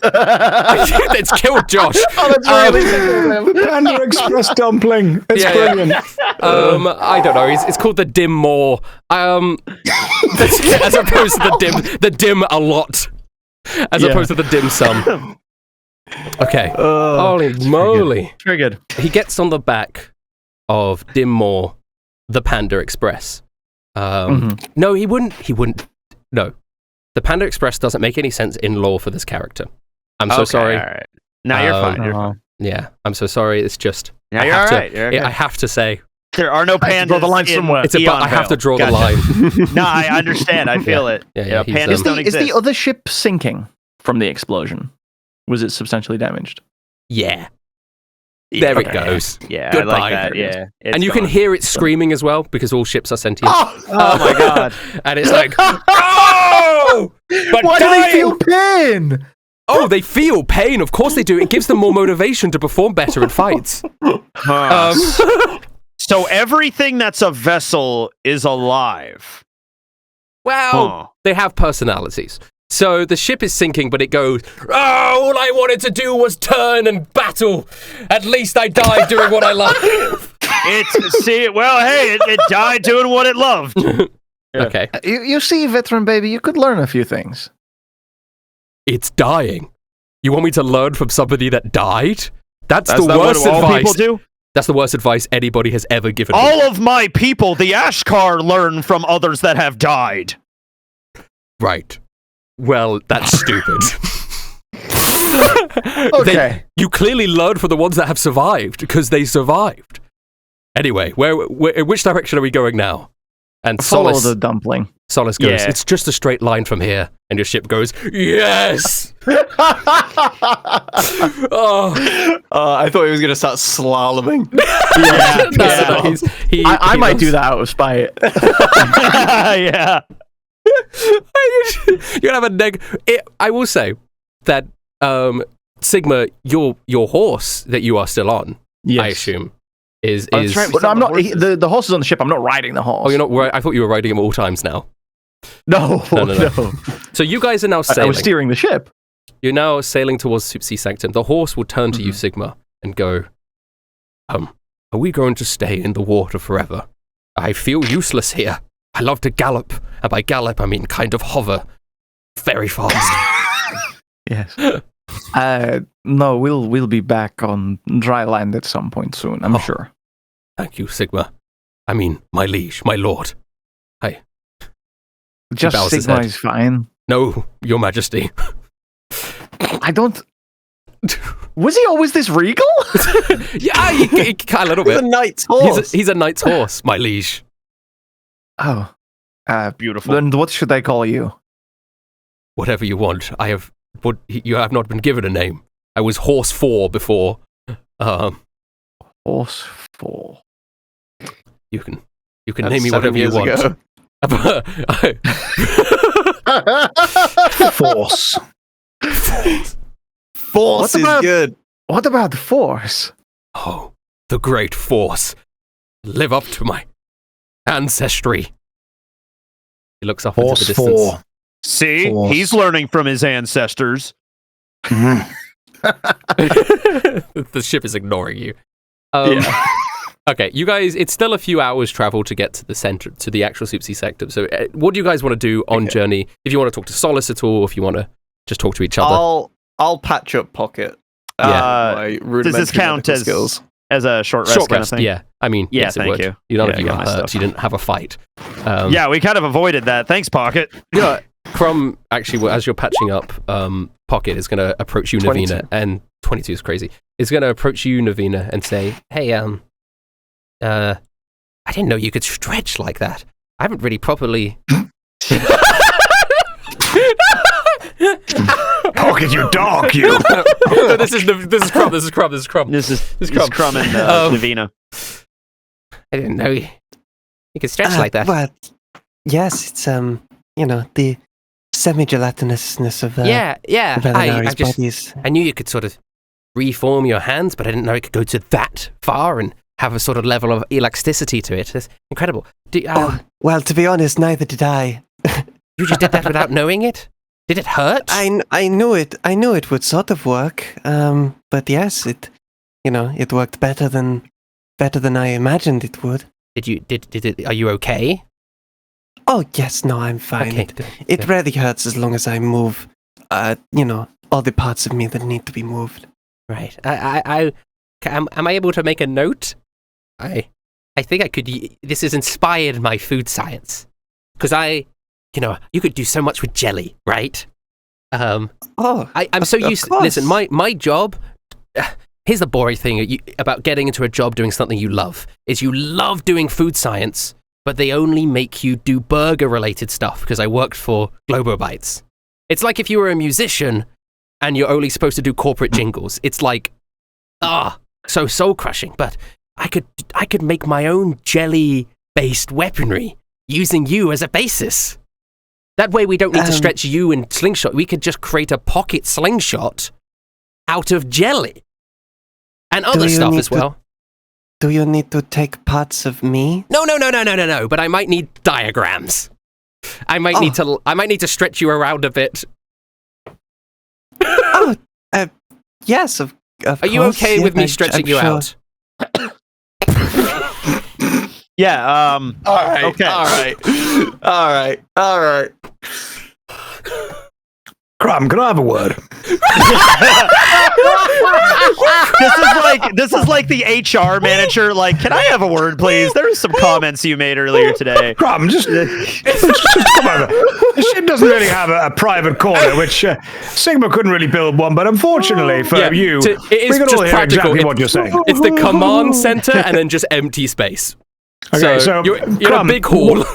it's killed Josh. Panda Express dumpling. It's brilliant. I don't know. It's called the Dim More. As opposed to the dim a lot, as opposed to the dim sum. Okay. Holy moly! Very good. He gets on the back of Dim More, the Panda Express. No, he wouldn't. No, the Panda Express doesn't make any sense in lore for this character. I'm so sorry. All right. Now you're fine. You're fine. Yeah, I'm so sorry. It's just Now you're all right. You're okay. I have to say There are no pandas. draw the line somewhere. it's I have to draw the line. No, I understand. I feel it. Yeah, he's, pandas don't Is exist. the other ship sinking from the explosion? Was it substantially damaged? Yeah, there it goes. Yeah, Goodbye. I like that. Yeah, And you can hear it screaming as well because all ships are sentient. Oh my god! And it's like, oh, but Why do they dying! feel pain? Oh, they feel pain. Of course they do. It gives them more motivation to perform better in fights. So everything that's a vessel is alive. Well, they have personalities. So the ship is sinking, but it goes, oh, all I wanted to do was turn and battle. At least I died doing what I love. It died doing what it loved. Okay. You see, veteran baby, you could learn a few things. It's dying. You want me to learn from somebody that died? That's the that worst what all advice. people do? That's the worst advice anybody has ever given me. All of my people, the Ashkar, learn from others that have died. Right. Well, that's stupid. Okay. You clearly learned from the ones that have survived because they survived. Anyway, in which direction are we going now? And Follow Solace, the dumpling. Solace goes, Yeah. it's just a straight line from here. And your ship goes, yes! Oh, I thought he was going to start slaloming. no, he I might loves- do that out of spite. Yeah. You're gonna have I will say that Sigma, your horse that you are still on, Yes. I assume, is That's right. But no, I'm not. The horse is on the ship. I'm not riding the horse. Oh, you're not. I thought you were riding him all times now. No, No. So you guys are now I sailing. was steering the ship. You're now sailing towards Sea Sanctum. The horse will turn to you, Sigma, and go, are we going to stay in the water forever? I feel useless here. I love to gallop, and by gallop I mean kind of hover very fast. Yes. No, we'll be back on dry land at some point soon. I'm sure. Thank you, Sigma. I mean, my liege, my lord. Just bows his Sigma head. is fine. No, your majesty. I don't. Was he always this regal? Yeah, he a little He's bit. a knight's horse. He's a knight's horse, my liege. Oh, Beautiful. then what should I call you? Whatever you want. You have not been given a name. I was Horse 4 before. Horse 4. You can That's name me 7 whatever you years want. ago. Force. Force is about- good. What about the Force? Oh, the great force. Live up to my ancestry. He looks up into the Force distance. 4. See, Force. he's learning from his ancestors. The ship is ignoring you. Okay, you guys, it's still a few hours travel to get to the center, to the actual Sea sector. So what do you guys want to do on journey? If you want to talk to Solace at all, if you want to just talk to each other. I'll patch up Pocket. Does My this rudimentary count medical as skills? as a short rest Short kind rest, of thing? yeah. I mean, Yeah, yes, it thank would. you. None Yeah, of you I got got my hurt. stuff. You didn't have a fight. Yeah, we kind of avoided that. Thanks, Pocket. You know, Crumb, actually, as you're patching up, Pocket is going to approach you, 22. Navina, and 22 is crazy. Is going to approach you, Navina, and say, hey, I didn't know you could stretch like that. I haven't really properly... Pocket, you dog, you. No, this is Crumb. This is Crumb. This is Crumb and Navina. I didn't know you could stretch like that. Well, yes, it's the semi-gelatinousness of Yeah. Velinari's bodies. I knew you could sort of reform your hands, but I didn't know it could go to that far and have a sort of level of elasticity to it. It's incredible. Well, to be honest, neither did I. You just did that without knowing it? Did it hurt? I knew it. I knew it would sort of work. But yes, it worked better than I imagined it would. Are you okay? Oh yes, no, I'm fine. Okay, It rarely hurts as long as I move. All the parts of me that need to be moved. Right. Am I able to make a note? I think I could. This has inspired my food science because you could do so much with jelly, right? I'm so used. Listen, my job. Here's the boring thing about getting into a job doing something you love is you love doing food science, but they only make you do burger-related stuff because I worked for Globobites. It's like if you were a musician and you're only supposed to do corporate jingles. It's like, so soul-crushing. But I could make my own jelly-based weaponry using you as a basis. That way we don't need to stretch you in slingshot. We could just create a pocket slingshot out of jelly. And other stuff as well. Do you need to take parts of me? No. But I might need diagrams. I might need to stretch you around a bit. Yes. Of Are you okay with me stretching you out? Yeah. All right. Okay. All right. Crumb, can I have a word? This is like the HR manager. Like, can I have a word, please? There are some comments you made earlier today. Crumb, just come over. The ship doesn't really have a private corner, which Sigma couldn't really build one, but unfortunately for you, it is we can just all hear practical. exactly what you're saying. It's the command center and then just empty space. Okay, so you're in Crumb, a big hall.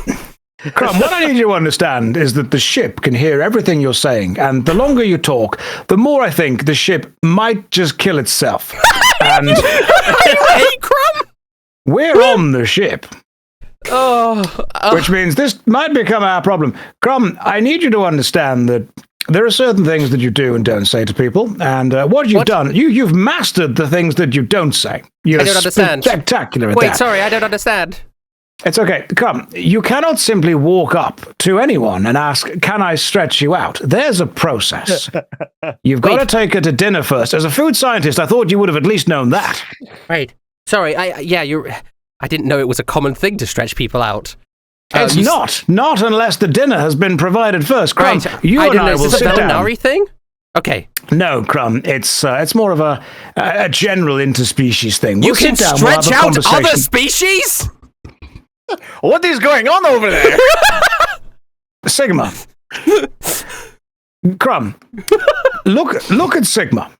Crumb, what I need you to understand is that the ship can hear everything you're saying, and the longer you talk, the more I think the ship might just kill itself. And Hey, Crumb! we're on the ship, which means this might become our problem. Crumb, I need you to understand that there are certain things that you do and don't say to people, and what you've done, you've mastered the things that you don't say. You're I don't understand. Spectacular at Wait, that. sorry, I don't understand. It's okay. Come, you cannot simply walk up to anyone and ask, can I stretch you out? There's a process. You've got to take her to dinner first. As a food scientist, I thought you would have at least known that. Right. Sorry, I didn't know it was a common thing to stretch people out. It's not unless the dinner has been provided first. Crumb, Right. you and I will Is this sit a down. Velinari thing? Okay. No, Crumb, it's more of a general interspecies thing. You We'll can sit down, we'll have stretch a out conversation. other species? What is going on over there? Sigma. Crumb, look at Sigma.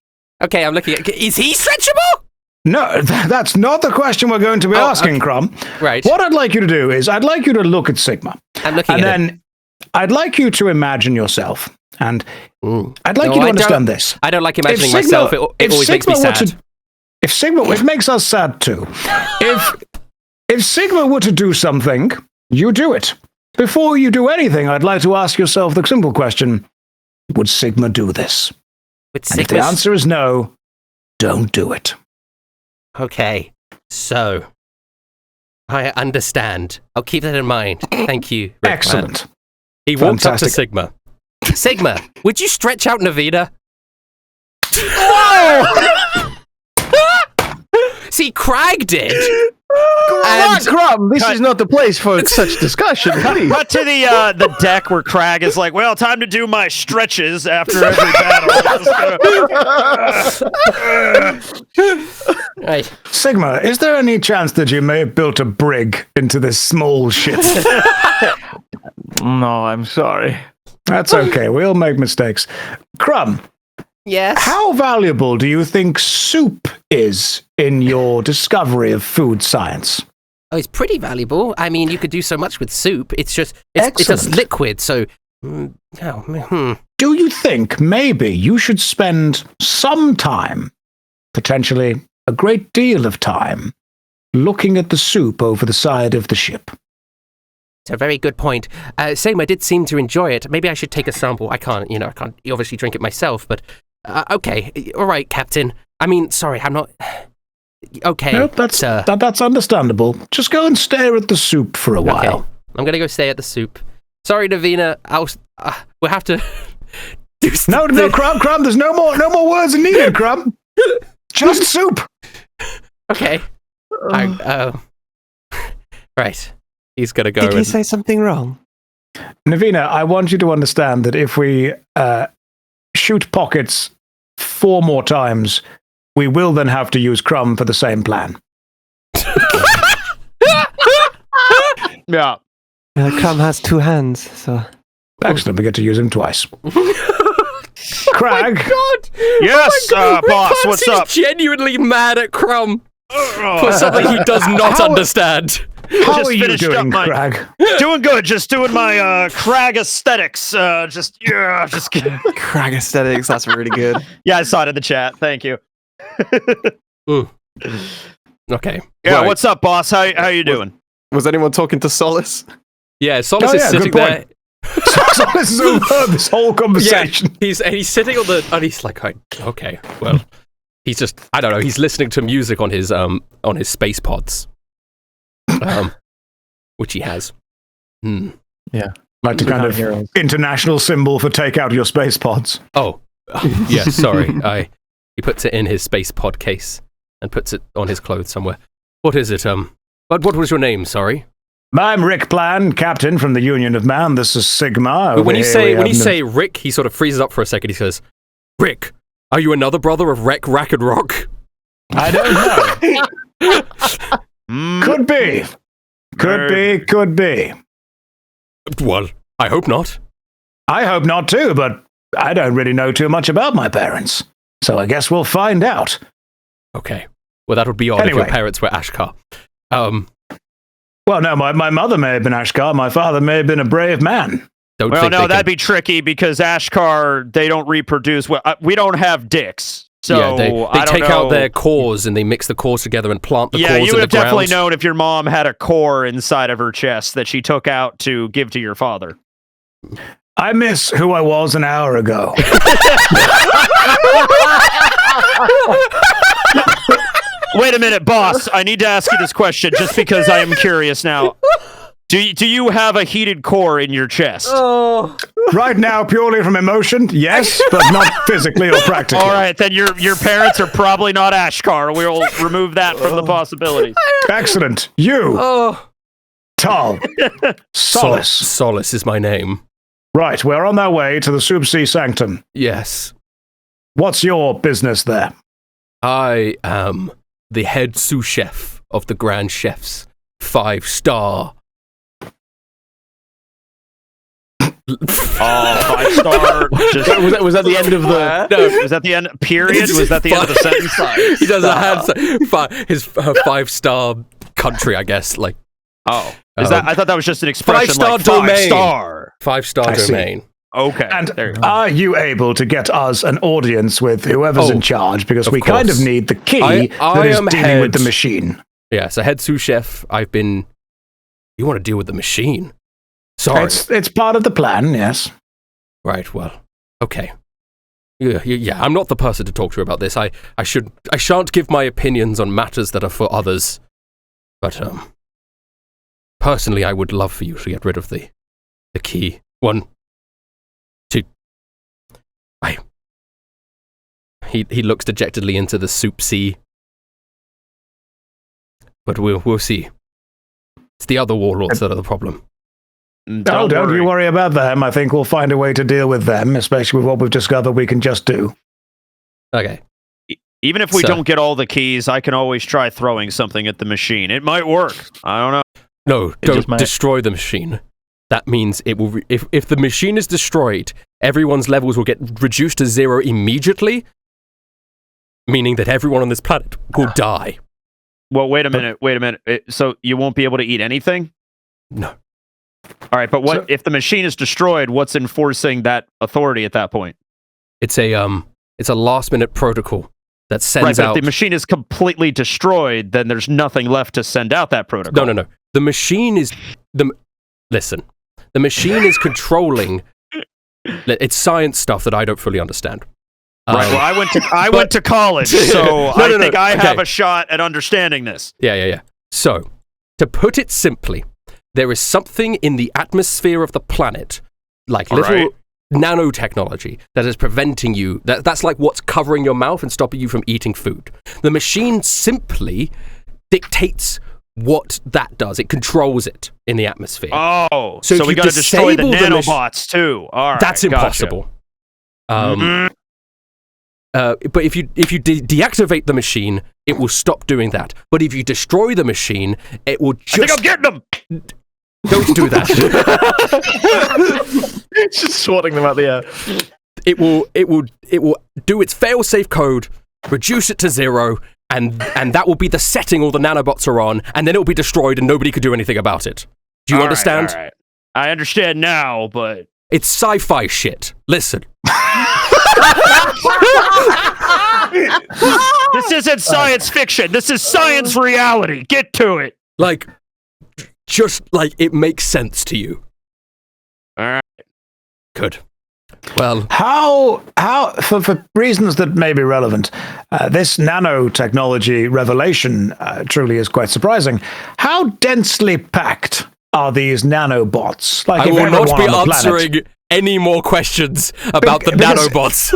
Okay, I'm looking at... Is he stretchable? No, that's not the question we're going to be asking, okay. Crumb. Right. What I'd like you to do is I'd like you to look at Sigma. I'm looking and at then I'd like you to imagine yourself. And I'd like you to understand this. I don't like imagining myself. It always makes me sad. If Sigma, it makes us sad too. If Sigma were to do something, you do it. Before you do anything, I'd like to ask yourself the simple question, would Sigma do this? And if the answer is no, don't do it. Okay, so I understand. I'll keep that in mind. Thank you, Rickman. Excellent. He walked up to Fantastic. Sigma. Sigma, would you stretch out Navina? See, Crag did. Crumb, this is not the place for such discussion, please. Cut to the deck where Crag is like, well, time to do my stretches after every battle. Right. Sigma, is there any chance that you may have built a brig into this small ship? No, I'm sorry. That's okay. We all make mistakes. Crumb, Yes. how valuable do you think soup is in your discovery of food science? Oh, it's pretty valuable. I mean, you could do so much with soup. It's a Excellent. liquid, so Do you think maybe you should spend some time, potentially a great deal of time, looking at the soup over the side of the ship? It's a very good point. Same, I did seem to enjoy it. Maybe I should take a sample. I can't obviously drink it myself, but okay. All right, Captain. I mean, sorry, I'm not... Okay, Nope, that's understandable. Just go and stare at the soup for a while. Okay. I'm going to go stay at the soup. Sorry, Navina. We'll have to do something. No, Crumb, there's no more words needed, Crumb. Just soup. Okay. Right. He's going to go. Did he say something wrong? Navina, I want you to understand that if we shoot pockets 4 more times, we will then have to use Crumb for the same plan. Yeah. Crumb has 2 hands, so... Excellent, we get to use him twice. Crag. Oh my God! Yes, boss, Clancy's what's up? Genuinely mad at Crumb for something he does not understand. How Just are you finished up doing, my- Crag? Doing good, just doing my Crag aesthetics. Just kidding. Crag aesthetics, that's really good. Yeah, I saw it in the chat. Thank you. Okay. Yeah, Right. what's up, boss? How you doing? Was anyone talking to Solace? Yeah, Solace Oh, is yeah, sitting good there. point. So this is overheard this whole conversation. Yeah, he's sitting on the, and he's like, okay, well, he's just, I don't know, he's listening to music on his space pods, which he has. Yeah. Like the kind of heroes. international symbol for take out your space pods. Oh, yeah, sorry, he puts it in his space pod case and puts it on his clothes somewhere. What is it? What was your name? Sorry. I'm Rick Plan, captain from the Union of Man. This is Sigma. When you say Rick, he sort of freezes up for a second. He says, "Rick, are you another brother of Wreck, Rack, and Rock?" I don't know. Could be. Could be. Well, I hope not. I hope not too, but I don't really know too much about my parents. So I guess we'll find out. Okay. Well, that would be odd if Anyway. your parents were Ashkar. Well, no, my mother may have been Ashkar. My father may have been a brave man. Don't Well, think no, they that'd can- be tricky because Ashkar, they don't reproduce. Well, we don't have dicks. So yeah, they I don't take know. out their cores and they mix the cores together and plant the Yeah, cores you in would the have definitely ground. known if your mom had a core inside of her chest that she took out to give to your father. I miss who I was an hour ago. Wait a minute, boss. I need to ask you this question just because I am curious now. Do you have a heated core in your chest? Right now, purely from emotion, yes, but not physically or practically. All right, then your parents are probably not Ashkar. We'll remove that from the possibilities. Excellent. You, Oh, Tal, Solace. Solace is my name. Right, we're on our way to the Subsea Sanctum. Yes, What's your business there? I am the head sous chef of the Grand Chefs 5-star. Oh, 5-star. Was that the end of the? No, Was that the end? Period. Was that the end of the sentence? he does a hand his 5-star country, I guess, like Oh, is that? I thought that was just an expression 5-star like domain. 5-star. 5-star I see. domain. Okay. And there you go. are you able to get us an audience with whoever's in charge? Because of we kind of course. need the key I that is am dealing with head. the machine. Yeah, so head sous chef. You want to deal with the machine? Sorry. It's part of the plan, yes. Right, well, okay. Yeah, I'm not the person to talk to about this. I shan't give my opinions on matters that are for others. But, personally, I would love for you to get rid of the key. 1, 2. He looks dejectedly into the soup sea. But we'll see. It's the other warlords that are the problem. Don't you worry about them. I think we'll find a way to deal with them, especially with what we've discovered we can just do. Okay. Even if we So- don't get all the keys, I can always try throwing something at the machine. It might work. I don't know. No, It just don't might- destroy the machine. That means it will. If the machine is destroyed, everyone's levels will get reduced to 0 immediately, meaning that everyone on this planet will die. Well, wait a minute. So you won't be able to eat anything? No. All right, but what if the machine is destroyed? What's enforcing that authority at that point? It's a last minute protocol that sends out. If the machine is completely destroyed, then there's nothing left to send out that protocol. No. The machine is listen. The machine is controlling. It's science stuff that I don't fully understand. Right. Well, I went to college, so I think I have a shot at understanding this. Yeah. So, to put it simply, there is something in the atmosphere of the planet, like little nanotechnology, that is preventing you. That's like what's covering your mouth and stopping you from eating food. The machine simply dictates what that does. It controls it in the atmosphere. Oh, so we got to destroy the nanobots too. All right, that's impossible. But if you deactivate the machine, it will stop doing that. But if you destroy the machine, it will just. I think I'm getting them. Don't do that. It's just swatting them out the air. It will do its fail-safe code, reduce it to 0, and that will be the setting all the nanobots are on, and then it will be destroyed and nobody could do anything about it. Do you understand? All right. I understand now, but it's sci-fi shit. Listen. This isn't science fiction. This is science reality. Get to it. Just it makes sense to you. All right. Good. Well, how for reasons that may be relevant, this nanotechnology revelation truly is quite surprising. How densely packed are these nanobots? I will not be answering any more questions about the nanobots.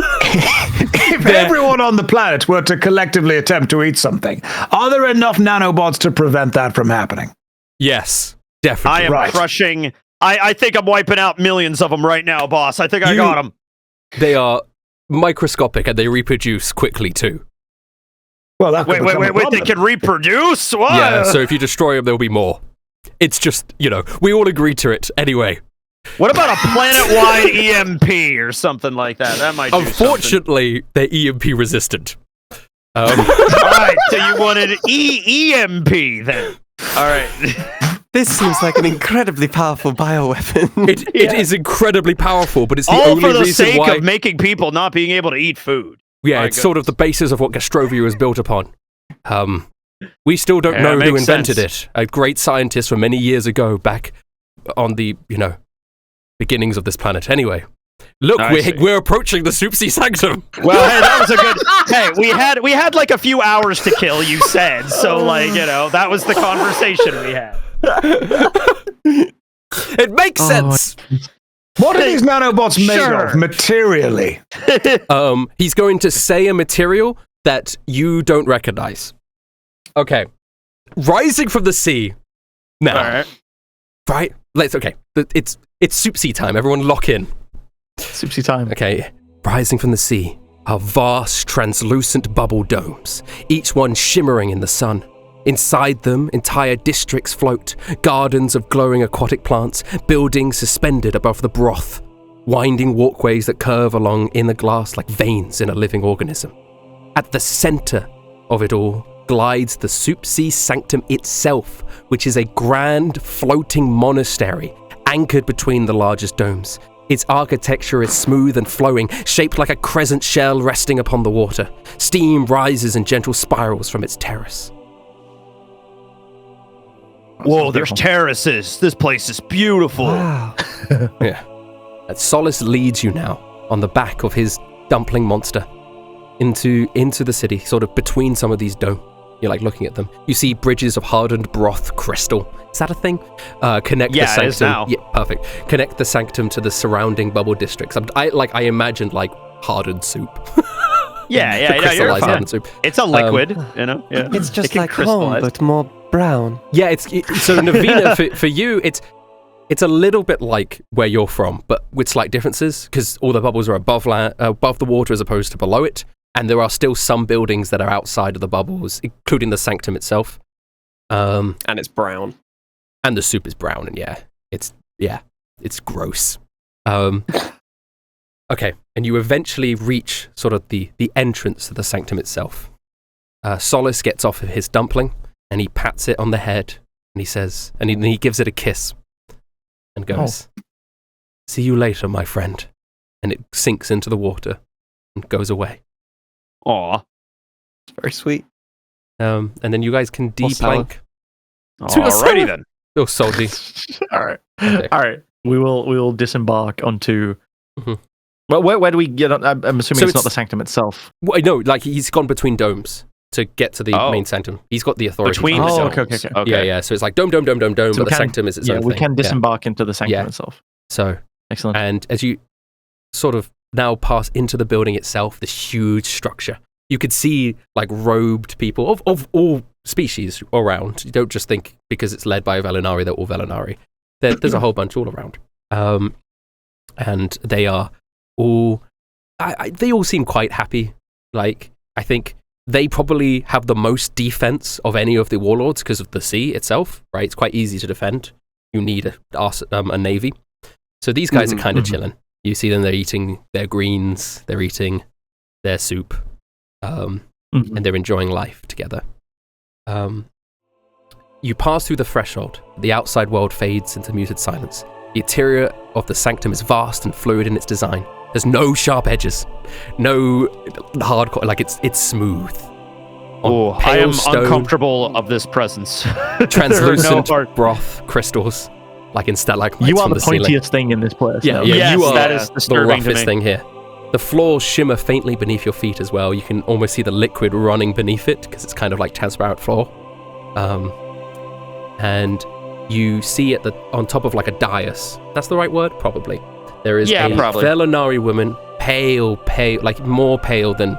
If everyone on the planet were to collectively attempt to eat something, are there enough nanobots to prevent that from happening? Yes, definitely. I am crushing. I think I'm wiping out millions of them right now, boss. I think I got them. They are microscopic and they reproduce quickly too. Well, that wait, they can reproduce? What? Yeah, so if you destroy them, there'll be more. It's just, we all agree to it anyway. What about a planet-wide EMP or something like that? That might do Unfortunately, they're EMP resistant. All right, so you wanted EMP then. All right. This seems like an incredibly powerful bioweapon. It is incredibly powerful, but it's the all only for the reason sake why... of making people not being able to eat food. Yeah, it's sort of the basis of what Gastrovia is built upon. We still don't know who invented it. A great scientist from many years ago, back on the, beginnings of this planet. Anyway, look, we're approaching the Soupsy Sanctum. Well, hey, that was a good. Hey, we had like a few hours to kill. You said so. That was the conversation we had. It makes sense. What are these nanobots made of materially? He's going to say a material that you don't recognize. Okay. Rising from the sea. Now. All right. Right? It's Soupsy time. Everyone lock in. Soupsy time. Okay. Rising from the sea are vast, translucent bubble domes, each one shimmering in the sun. Inside them, entire districts float, gardens of glowing aquatic plants, buildings suspended above the broth, winding walkways that curve along in the glass like veins in a living organism. At the center of it all glides the Soupsy Sanctum itself, which is a grand floating monastery anchored between the largest domes. Its architecture is smooth and flowing, shaped like a crescent shell resting upon the water. Steam rises in gentle spirals from its terrace. Whoa, there's terraces. This place is beautiful. Wow. Yeah. And Solace leads you now on the back of his dumpling monster into the city, sort of between some of these domes. You're looking at them. You see bridges of hardened broth crystal. Is that a thing? Connect the sanctum. It is now. Yeah, perfect. Connect the sanctum to the surrounding bubble districts. I imagined hardened soup. Yeah, you're fine. Hardened soup. It's a liquid, Yeah. It's just like home, crystallize. but more brown. Yeah, so Navina, for you, it's a little bit like where you're from, but with slight differences, because all the bubbles are above the water as opposed to below it, and there are still some buildings that are outside of the bubbles, including the sanctum itself. And it's brown. And the soup is brown, and it's gross. Okay, and you eventually reach sort of the entrance to the sanctum itself. Solace gets off of his dumpling, and he pats it on the head, and he says, and he gives it a kiss. and goes, "See you later, my friend." And it sinks into the water and goes away. Aw. Very sweet. And then you guys can Or sour. deplank. Alrighty then. Oh, salty. All right. Okay. All right. We will disembark onto. Mhm. Well, where do we get on? I'm assuming So it's not it's- the sanctum itself. Well, no, like he's gone between domes to get to the Oh. main sanctum. He's got the authority. Between to the do so. okay. Yeah, yeah. So it's like dome, So but we the can- sanctum is its Yeah, own we thing. can disembark into the sanctum Yeah. itself. So, Excellent. and as you sort of now pass into the building itself, this huge structure, you could see like robed people of all species around. You don't just think because it's led by a Velinari, they're all Velinari. There's a whole bunch all around. And they are all, they all seem quite happy. Like, I think they probably have the most defense of any of the warlords because of the sea itself, right? It's quite easy to defend. You need a navy. So these guys are kind of chilling. You see them, they're eating their greens, they're eating their soup, and they're enjoying life together. You pass through the threshold. The outside world fades into muted silence. The interior of the sanctum is vast and fluid in its design. There's no sharp edges, no hardcore, like it's smooth. Oh, I pale am stone, uncomfortable of this presence. translucent There are no broth crystals, like in stalagmites You are from the the ceiling. pointiest thing in this place. Yeah, no? yeah, Yes, you are that is the disturbing to roughest me. thing here. The floors shimmer faintly beneath your feet as well. You can almost see the liquid running beneath it because it's kind of like transparent floor. And you see on top of like a dais. That's the right word? Probably. There is a probably. Velinari woman, pale, like more pale than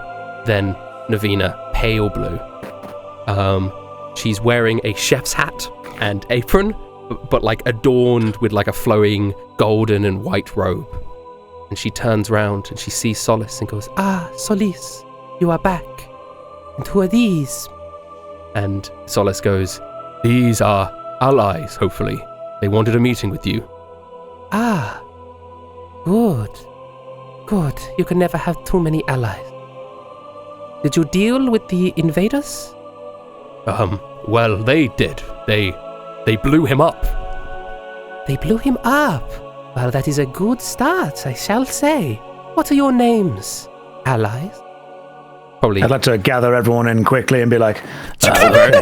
Navina, pale blue. She's wearing a chef's hat and apron, but like adorned with like a flowing golden and white robe. And she turns round and she sees Solace and goes, "Ah, Solis, you are back. And who are these?" And Solace goes, "These are allies, hopefully. They wanted a meeting with you." "Ah, good. Good. You can never have too many allies. Did you deal with the invaders?" Well, they did. They blew him up." "They blew him up? Well, that is a good start, I shall say. What are your names, allies?" Probably. I'd like to gather everyone in quickly and be like, Every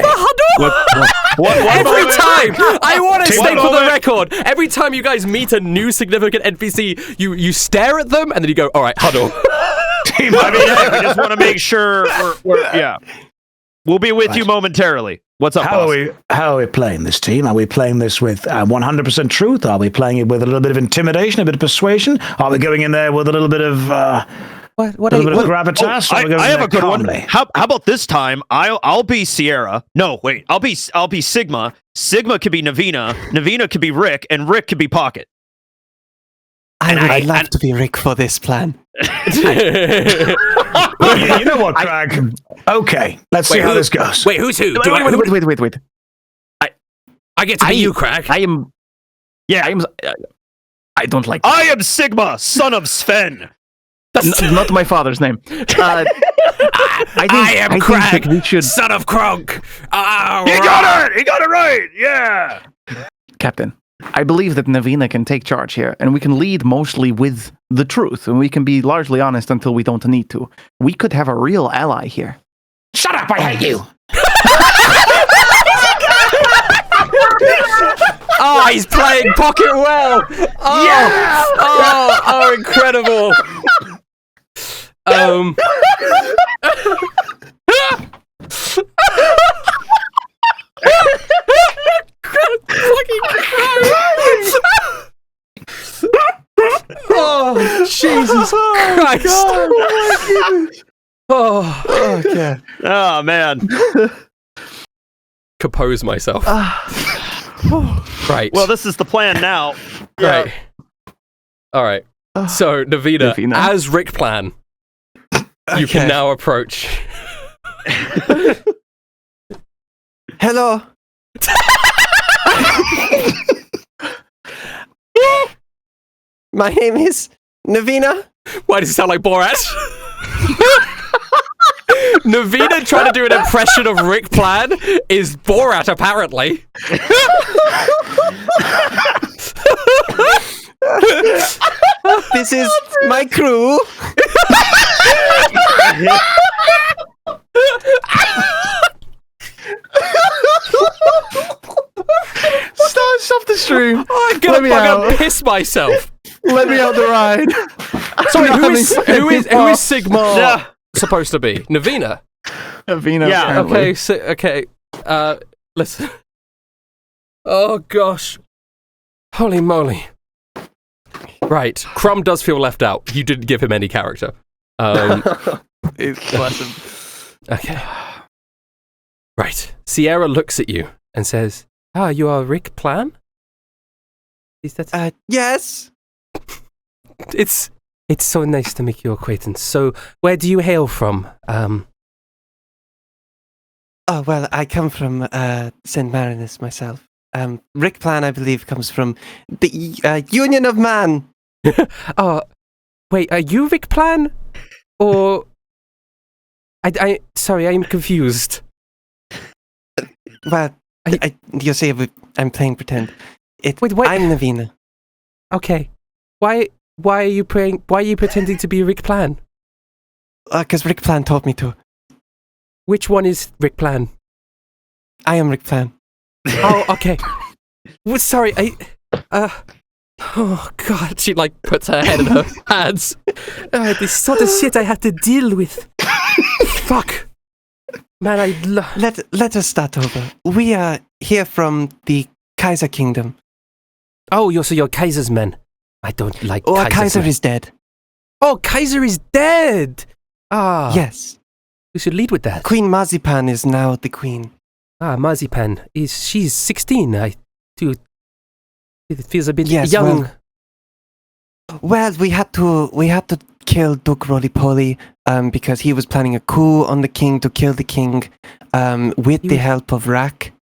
time! I want to Take state that for the moment. record, every time you guys meet a new significant NPC, you stare at them and then you go, "All right, huddle." I mean, hey, we just want to make sure we're yeah. We'll be with you momentarily. What's up, how boss? are we playing this team? Are we playing this with 100% truth? Are we playing it with a little bit of intimidation, a bit of persuasion? Are we going in there with a little bit of gravitas? Are we going I in have there a good calmly? one. How about this time? I'll be Sierra. No, wait. I'll be Sigma. Sigma could be Navina. Navina could be Rick, and Rick could be Pocket. I'd love to be Rick for this plan. You know what, Craig? Okay, let's see how this goes. Wait, who's who? Wait. I get to be you, Craig. I am. Yeah. I don't like. I am Sigma, son of Sven. Not my father's name. I am think Craig, that we should, son of Kronk. He got it. He got it right. Yeah. Captain. I believe that Navina can take charge here, and we can lead mostly with the truth, and we can be largely honest until we don't need to. We could have a real ally here. Shut up! I hate you. Oh, he's playing Pocket well. Oh, yeah! Oh, incredible. Oh, Jesus Christ. Oh, Okay. Oh man. compose myself. Right. Well, this is the plan now. Right. All right. So, Navina, Navina. as Rick Plan, you can now approach. Hello. My name is Navina. Why does it sound like Borat? Navina trying to do an impression of Rick Plan is Borat, apparently. This is my crew. Stop the stream. I'm Let me gonna out. piss myself. Let me out the ride. Sorry, I'm who is Sigmar Yeah. supposed to be? Navina. Avina, Yeah, apparently. Okay. Listen. Oh gosh. Holy moly. Right. Crumb does feel left out. You didn't give him any character. Bless him. Okay. Right. Sierra looks at you and says, you are Rick Plan? Is that... Yes. It's so nice to make your acquaintance. So, where do you hail from? Oh, well, I come from St. Marinus myself. Rick Plan, I believe, comes from the Union of Man. Wait, are you Rick Plan? Or... Sorry, I'm confused. Well, you say I'm playing pretend. Wait. I'm Navina. Okay. Why are you pretending to be Rick Plan? Because Rick Plan taught me to. Which one is Rick Plan? I am Rick Plan. Oh, okay. Well, sorry, oh god, she puts her head in her hands. This sort of shit I have to deal with. Fuck. Man, Let us start over. We are here from the Kaiser Kingdom. Oh, you're Kaiser's men. I don't like Kaiser's Kaiser men. is dead. Oh, Kaiser is dead! Yes. We should lead with that. Queen Marzipan is now the queen. Marzipan. She's 16. It feels a bit Yes, young. Well, we had to kill Duke Roly-Poly because he was planning a coup on the king to kill the king with the help of Rack.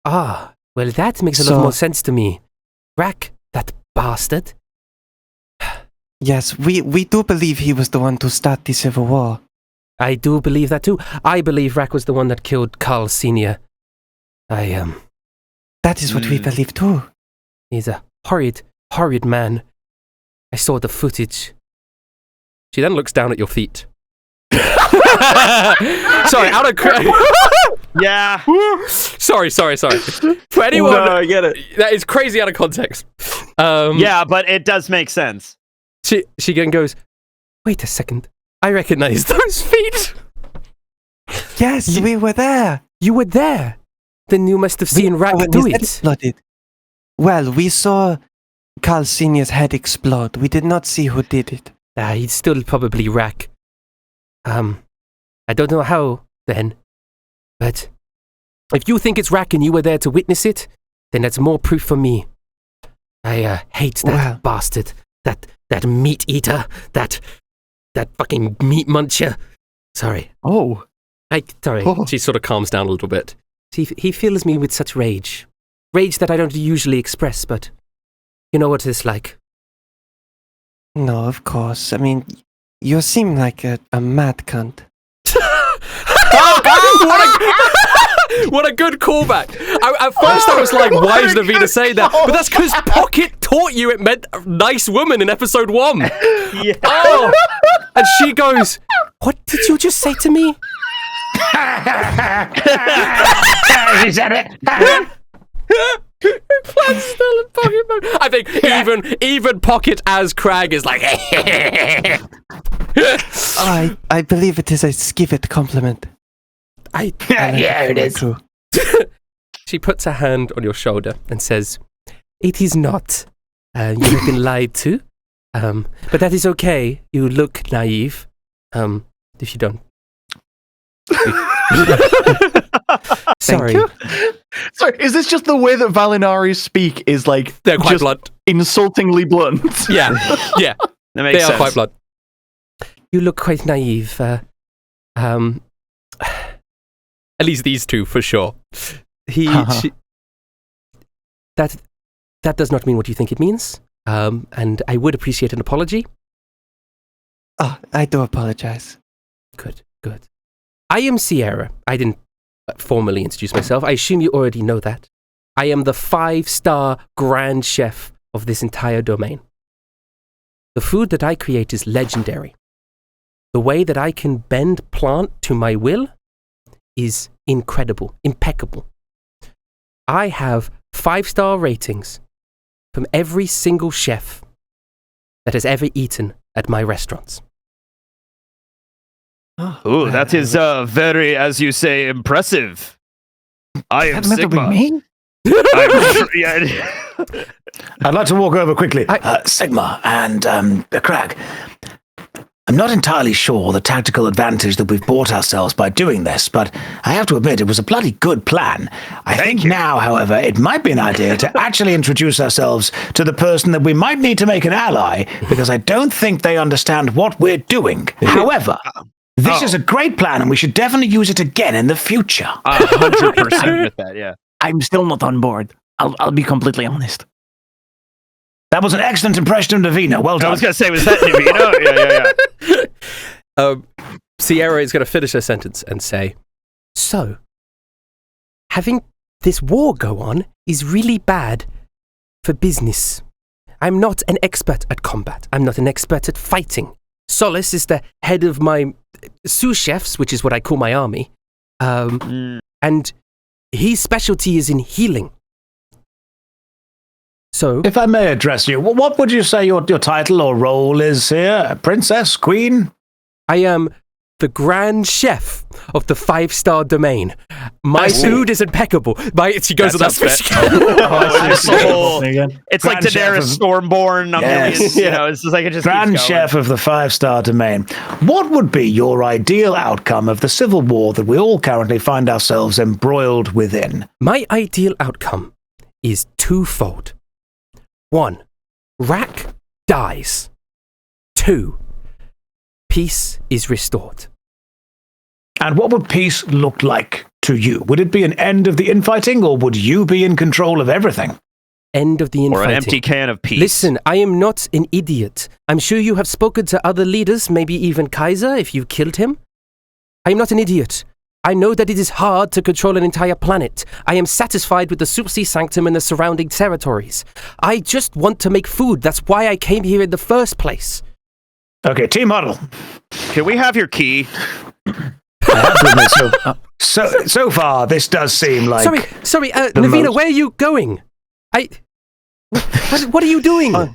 Well, that makes a lot more sense to me. Rack, that bastard. Yes, we do believe he was the one to start the civil war. I do believe that too. I believe Rack was the one that killed Carl Sr. That is what we believe too. He's a horrid man. I saw the footage. She then looks down at your feet. Sorry, out of Yeah. Sorry. For anyone, No, I get it. that is crazy out of context. Yeah, but it does make sense. She then goes, wait a second. I recognize those feet. Yes, we were there. You were there. Then you must have seen Rack do it. Exploded. Well, we saw Carl Sr.'s head explode. We did not see who did it. He'd still probably Rack. I don't know how, then. But if you think it's Rack and you were there to witness it, then that's more proof for me. I hate that bastard. That meat eater. That fucking meat muncher. Sorry. Oh. Sorry. Oh. She sort of calms down a little bit. He fills me with such rage. Rage that I don't usually express, but you know what it's like. No, of course. I mean, you seem like a mad cunt. What a good callback. At first I was like, why is Navina saying that? But that's because Pocket taught you it meant nice woman in episode 1. Yeah. Oh! And she goes, what did you just say to me? He said it. Plan's still in Pocket mode. I think even Pocket as Crag is like, I believe it is a skivet compliment. Yeah, it is. True. She puts her hand on your shoulder and says, it is not. You have been lied to. But that is okay. You look naive. If you don't. Sorry. Sorry, is this just the way that Valinari speak is like They're quite just blunt. insultingly blunt? Yeah. That They makes are sense. quite blunt. You look quite naive. At least these two, for sure. That does not mean what you think it means. And I would appreciate an apology. Oh, I do apologize. Good. I am Sierra. I didn't formally introduce myself. I assume you already know that. I am the 5-star Grand Chef of this entire domain. The food that I create is legendary. The way that I can bend plant to my will is incredible, impeccable. I have 5-star ratings from every single chef that has ever eaten at my restaurants. Ooh, that is very, as you say, impressive. I am Sigma. I'd like to walk over quickly. Sigma and Crag. I'm not entirely sure the tactical advantage that we've bought ourselves by doing this, but I have to admit it was a bloody good plan. I think now, however, it might be an idea to actually introduce ourselves to the person that we might need to make an ally, because I don't think they understand what we're doing. However, this is a great plan, and we should definitely use it again in the future. 100% with that, yeah. I'm still not on board. I'll be completely honest. That was an excellent impression of Navina. Well done. I was going to say, was that Navina? Yeah. Sierra is going to finish her sentence and say, so, having this war go on is really bad for business. I'm not an expert at combat. I'm not an expert at fighting. Solace is the head of my sous chefs, which is what I call my army. And his specialty is in healing. So, if I may address you, what would you say your title or role is here? Princess? Queen? I am the Grand Chef of the 5-star domain. My food is impeccable. She goes on that switch. It's like Daenerys Stormborn. It's just like it just Grand keeps going. Chef of the 5-star domain. What would be your ideal outcome of the civil war that we all currently find ourselves embroiled within? My ideal outcome is twofold. 1, Rak dies. 2, peace is restored. And what would peace look like to you? Would it be an end of the infighting, or would you be in control of everything? End of the infighting. Or an empty can of peace. Listen, I am not an idiot. I'm sure you have spoken to other leaders, maybe even Kaiser, if you killed him. I am not an idiot. I know that it is hard to control an entire planet. I am satisfied with the Subsea Sanctum and the surrounding territories. I just want to make food. That's why I came here in the first place. Okay, team huddle. Can we have your key? I have to admit, so far, this does seem like... Sorry, Navina, where are you going? What are you doing? I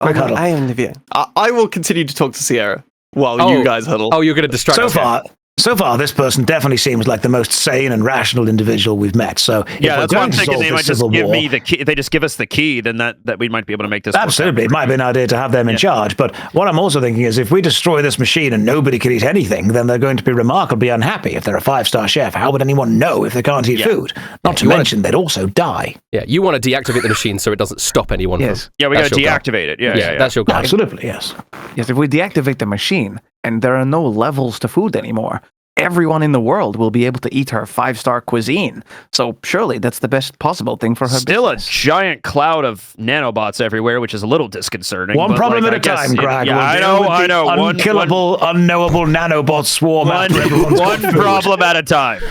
am Navina. I will continue to talk to Sierra while you guys huddle. Oh, you're going to distract us. So far, this person definitely seems like the most sane and rational individual we've met. So, yeah, that's why I'm thinking they might just give me the key. If they just give us the key, then that we might be able to make this. Absolutely, it might be an idea to have them in charge. But what I'm also thinking is, if we destroy this machine and nobody can eat anything, then they're going to be remarkably unhappy. If they're a 5-star chef, how would anyone know if they can't eat food? Not to mention, they'd also die. Yeah, you want to deactivate the machine so it doesn't stop anyone. Yes. Yeah, we got to deactivate it. Yeah, that's your goal. Absolutely, yes. Yes, if we deactivate the machine and there are no levels to food anymore, everyone in the world will be able to eat her 5-star cuisine. So surely that's the best possible thing for her Still business. a giant cloud of nanobots everywhere, which is a little disconcerting. One problem at a time, Greg. Yeah, I know. Unkillable, unknowable nanobots swarm after everyone's one problem at a time.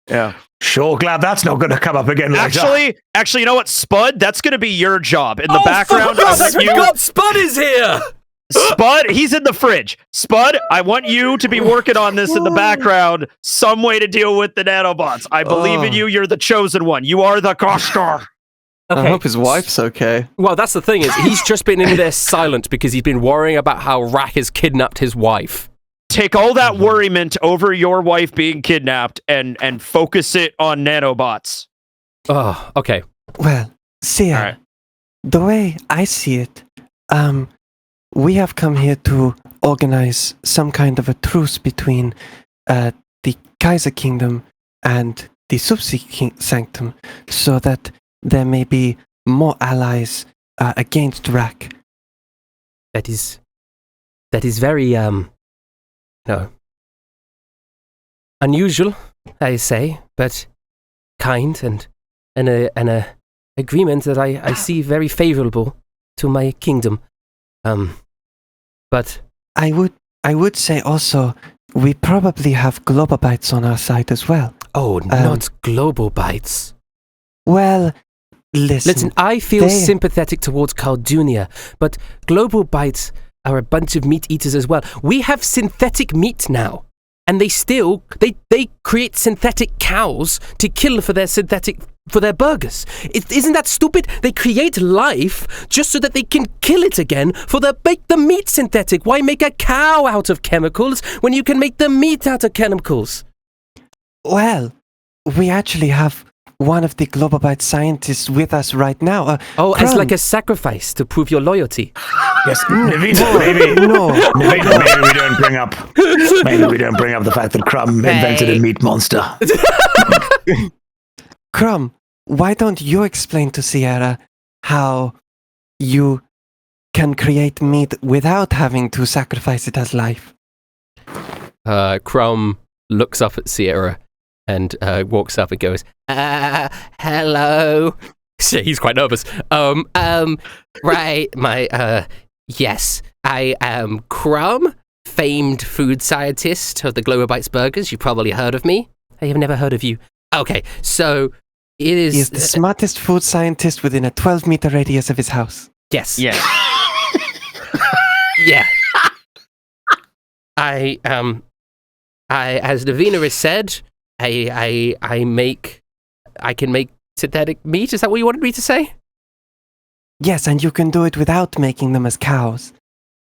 Yeah. Sure, glad that's not going to come up again later. Actually, you know what, Spud? That's going to be your job. In the background, I want you... Spud is here! Spud, he's in the fridge. Spud, I want you to be working on this in the background. Some way to deal with the nanobots. I believe in you. You're the chosen one. You are the Koshtar. I hope his wife's okay. Well, that's the thing is he's just been in there silent because he's been worrying about how Rak has kidnapped his wife. Take all that worriment over your wife being kidnapped and focus it on nanobots. Oh, okay. Well, Sierra, the way I see it, we have come here to organize some kind of a truce between the Kaiser Kingdom and the Subsea Sanctum so that there may be more allies against Rak. That is very, unusual, I say, but kind and an agreement that I see very favorable to my kingdom. But I would say also we probably have Globobites on our side as well. Oh, not Globobites. Well, Listen, I feel they- sympathetic towards Caldunia, but global bites are a bunch of meat eaters as well. We have synthetic meat now, and they create synthetic cows to kill for their burgers. Isn't that stupid? They create life just so that they can kill it again make the meat synthetic. Why make a cow out of chemicals when you can make the meat out of chemicals? Well, we actually have one of the Globobite scientists with us right now. As like a sacrifice to prove your loyalty. Yes, Navina, maybe. No. Maybe we don't bring up. Maybe we don't bring up the fact that Crumb invented a meat monster. Crumb, why don't you explain to Sierra how you can create meat without having to sacrifice it as life? Crumb looks up at Sierra and walks up and goes, hello. Shit, he's quite nervous. Right, yes, I am Crumb, famed food scientist of the Globobites Burgers. You've probably heard of me. I have never heard of you. Okay, so it is... He is the smartest food scientist within a 12-meter radius of his house. Yes. Yeah. Yeah. I as Navina has said, I can make synthetic meat. Is that what you wanted me to say? Yes, and you can do it without making them as cows.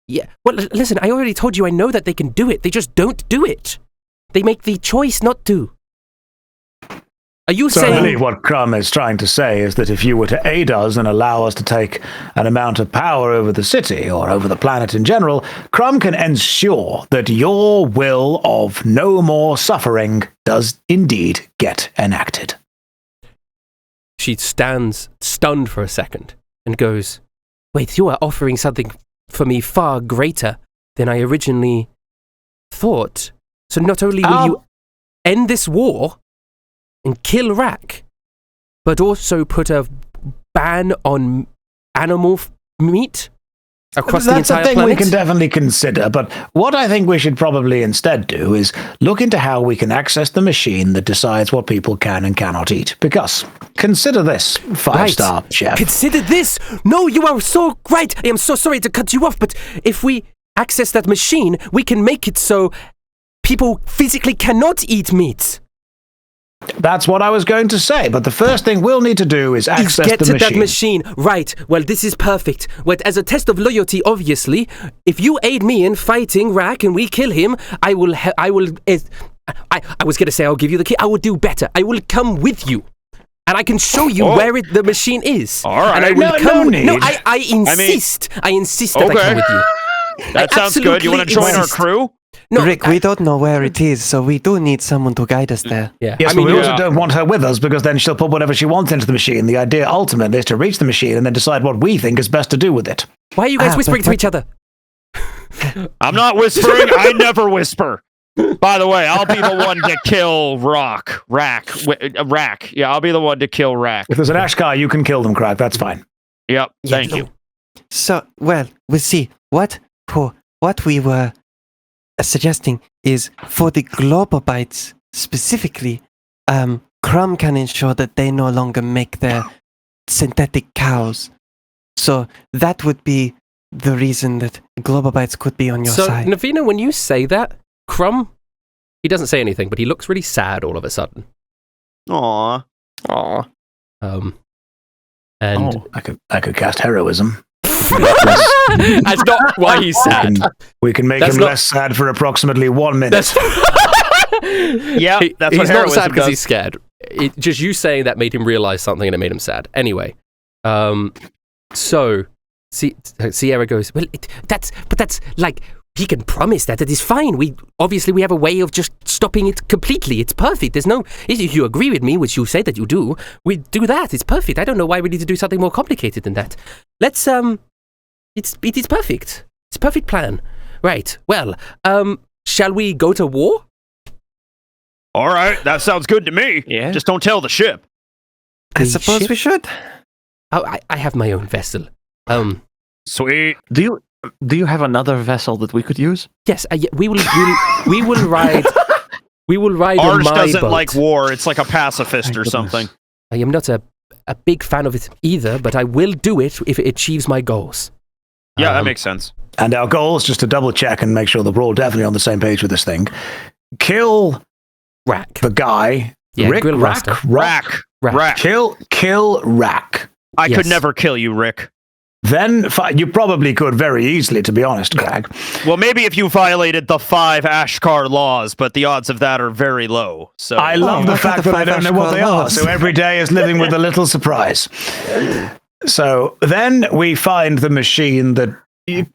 Yeah. Well, listen, I already told you I know that they can do it. They just don't do it. They make the choice not to. Are you So I saying... believe what Crumb is trying to say is that if you were to aid us and allow us to take an amount of power over the city or over the planet in general, Crumb can ensure that your will of no more suffering does indeed get enacted. She stands stunned for a second and goes, wait, you are offering something for me far greater than I originally thought. So not only will you end this war and kill Rak, but also put a ban on animal meat across the That's entire a thing planet? we can definitely consider, but what I think we should probably instead do is look into how we can access the machine that decides what people can and cannot eat. Because, consider this, five-star chef. Consider this! No, you are so right! I am so sorry to cut you off, but if we access that machine, we can make it so people physically cannot eat meat. That's what I was going to say, but the first thing we'll need to do is access Get the to machine. that machine. Right. Well, this is perfect. Well, as a test of loyalty, obviously, if you aid me in fighting Rak and we kill him, I was going to say I'll give you the key. I will do better. I will come with you. And I can show you where the machine is. All right. And I will No need. No, I insist. I insist that I come with you. That sounds good. You want to join our crew? No, Rick, we don't know where it is, so we do need someone to guide us there. Yeah. Yes, I mean, but we also yeah. don't want her with us because then she'll put whatever she wants into the machine. The idea ultimately is to reach the machine and then decide what we think is best to do with it. why are you guys whispering to each other? I'm not whispering. I never whisper. By the way, I'll be the one to kill Rak. Yeah, I'll be the one to kill Rak. If there's an Ashkar, you can kill them, Crack. That's fine. Yep. Thank you. So, well, we'll see. What we were suggesting is for the Globobites specifically, Crumb can ensure that they no longer make their synthetic cows. So that would be the reason that Globobites could be on your So, side. Navina, when you say that, Crumb, he doesn't say anything, but he looks really sad all of a sudden. Aw. And I could cast heroism. that's not why he's sad. We can make That's him not- less sad for approximately 1 minute. That's Yeah, that's what he's not heroism sad because does. he's scared. Just you saying that made him realize something, and it made him sad. Anyway, so Sierra goes, well, that's like he can promise that it is fine. We have a way of just stopping it completely. It's perfect. There's no. If you agree with me, which you say that you do, we do that. It's perfect. I don't know why we need to do something more complicated than that. Let's it is perfect. It's a perfect plan. Right. Well, shall we go to war? All right, that sounds good to me. Yeah. Just don't tell the ship. I suppose we should. Oh, I have my own vessel. Sweet. Do you have another vessel that we could use? Yes, we will ride. We will ride on Arch my doesn't boat. like war. It's like a pacifist or something. I am not a a big fan of it either, but I will do it if it achieves my goals. Yeah, that makes sense. And our goals, just to double check and make sure that we're all definitely on the same page with this thing, kill Rack. the guy. Yeah, Rick, Grill Rack, Master. Rack. Rack. Kill Rack. I Yes. could never kill you, Rick. Then you probably could very easily, to be honest, Greg. Well, maybe if you violated the 5 Ashkar laws, but the odds of that are very low. So I love the look at fact the that I don't know 5 what they are, laws. so every day is living with a little surprise. So then we find the machine that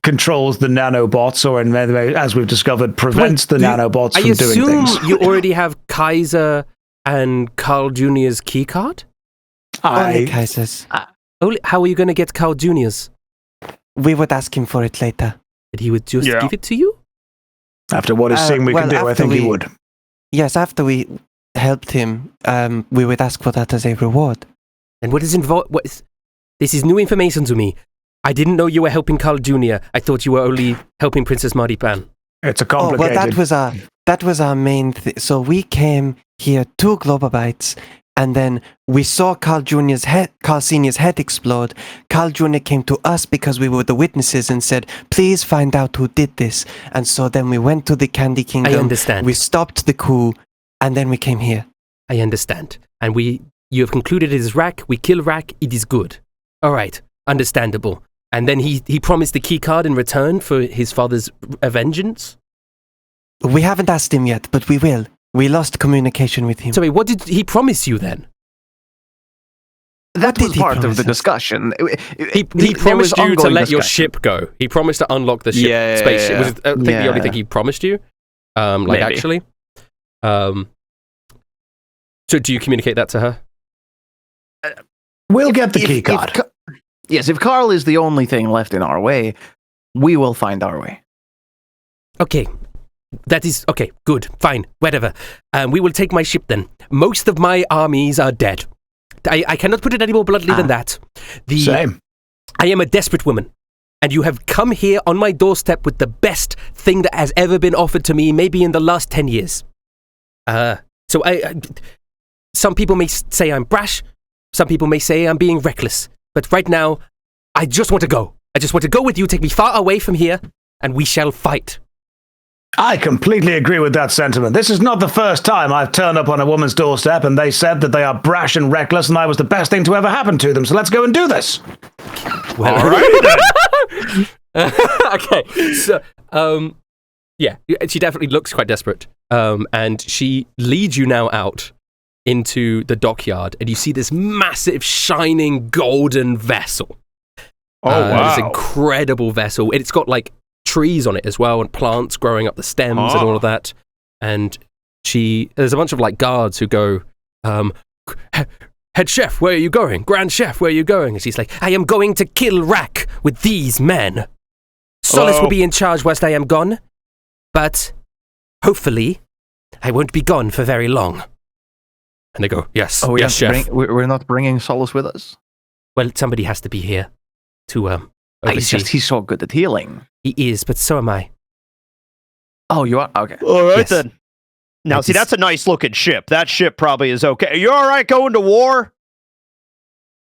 controls the nanobots, or in many ways, as we've discovered, prevents the nanobots I from doing assume things. you already have Kaiser and Carl Jr.'s keycard? Only Kaiser's. How are you going to get Carl Jr.'s? We would ask him for it later. That he would just Yeah. give it to you? After what he's seen we can do, I after think he we- would. Yes, after we helped him, we would ask for that as a reward. And what is involved? This is new information to me. I didn't know you were helping Carl Jr. I thought you were only helping Princess Marzipan. It's a Oh, well, complicated... that was our main thing. So we came here to Globobites, and then we saw Carl Senior's head explode. Carl Jr. came to us because we were the witnesses and said, "Please find out who did this." And so then we went to the Candy Kingdom. I understand. We stopped the coup, and then we came here. I understand. And you have concluded it is Rack. We kill Rack. It is good. All right. Understandable. And then he promised the key card in return for his father's vengeance. We haven't asked him yet, but we will. We lost communication with him. Sorry, what did he promise you then? That did was he part of promise the us? discussion. He promised you to let your ship go. He promised to unlock the ship Yeah, spaceship. yeah. Was it, I think the only Yeah. thing he promised you. Maybe. Actually. So do you communicate that to her? We'll get the key card. Yes, if Carl is the only thing left in our way, we will find our way. Okay. That is okay. Good. Fine. Whatever. We will take my ship then. Most of my armies are dead. I cannot put it any more bluntly than that. Same. I am a desperate woman, and you have come here on my doorstep with the best thing that has ever been offered to me, maybe in the last 10 years. So some people may say I'm brash. Some people may say I'm being reckless. But right now, I just want to go. I just want to go with you, take me far away from here, and we shall fight. I completely agree with that sentiment. This is not the first time I've turned up on a woman's doorstep and they said that they are brash and reckless and I was the best thing to ever happen to them. So let's go and do this. Well, All right then. Okay, so yeah, she definitely looks quite desperate, and she leads you now out into the dockyard, and you see this massive, shining, golden vessel. Oh, wow. This incredible vessel. It's got like trees on it as well, and plants growing up the stems and all of that. And there's a bunch of like guards who go, head chef, where are you going? Grand chef, where are you going? And she's like, I am going to kill Rack with these men. Solace will be in charge whilst I am gone, but hopefully I won't be gone for very long. And they go, yes, yes, chef. We're not bringing Solace with us. Well, somebody has to be here to oversee. He's so good at healing. He is, but so am I. Oh, you are? Okay. All right Yes. then. Now, I see, just- that's a nice looking ship. That ship probably is okay. Are you all right going to war?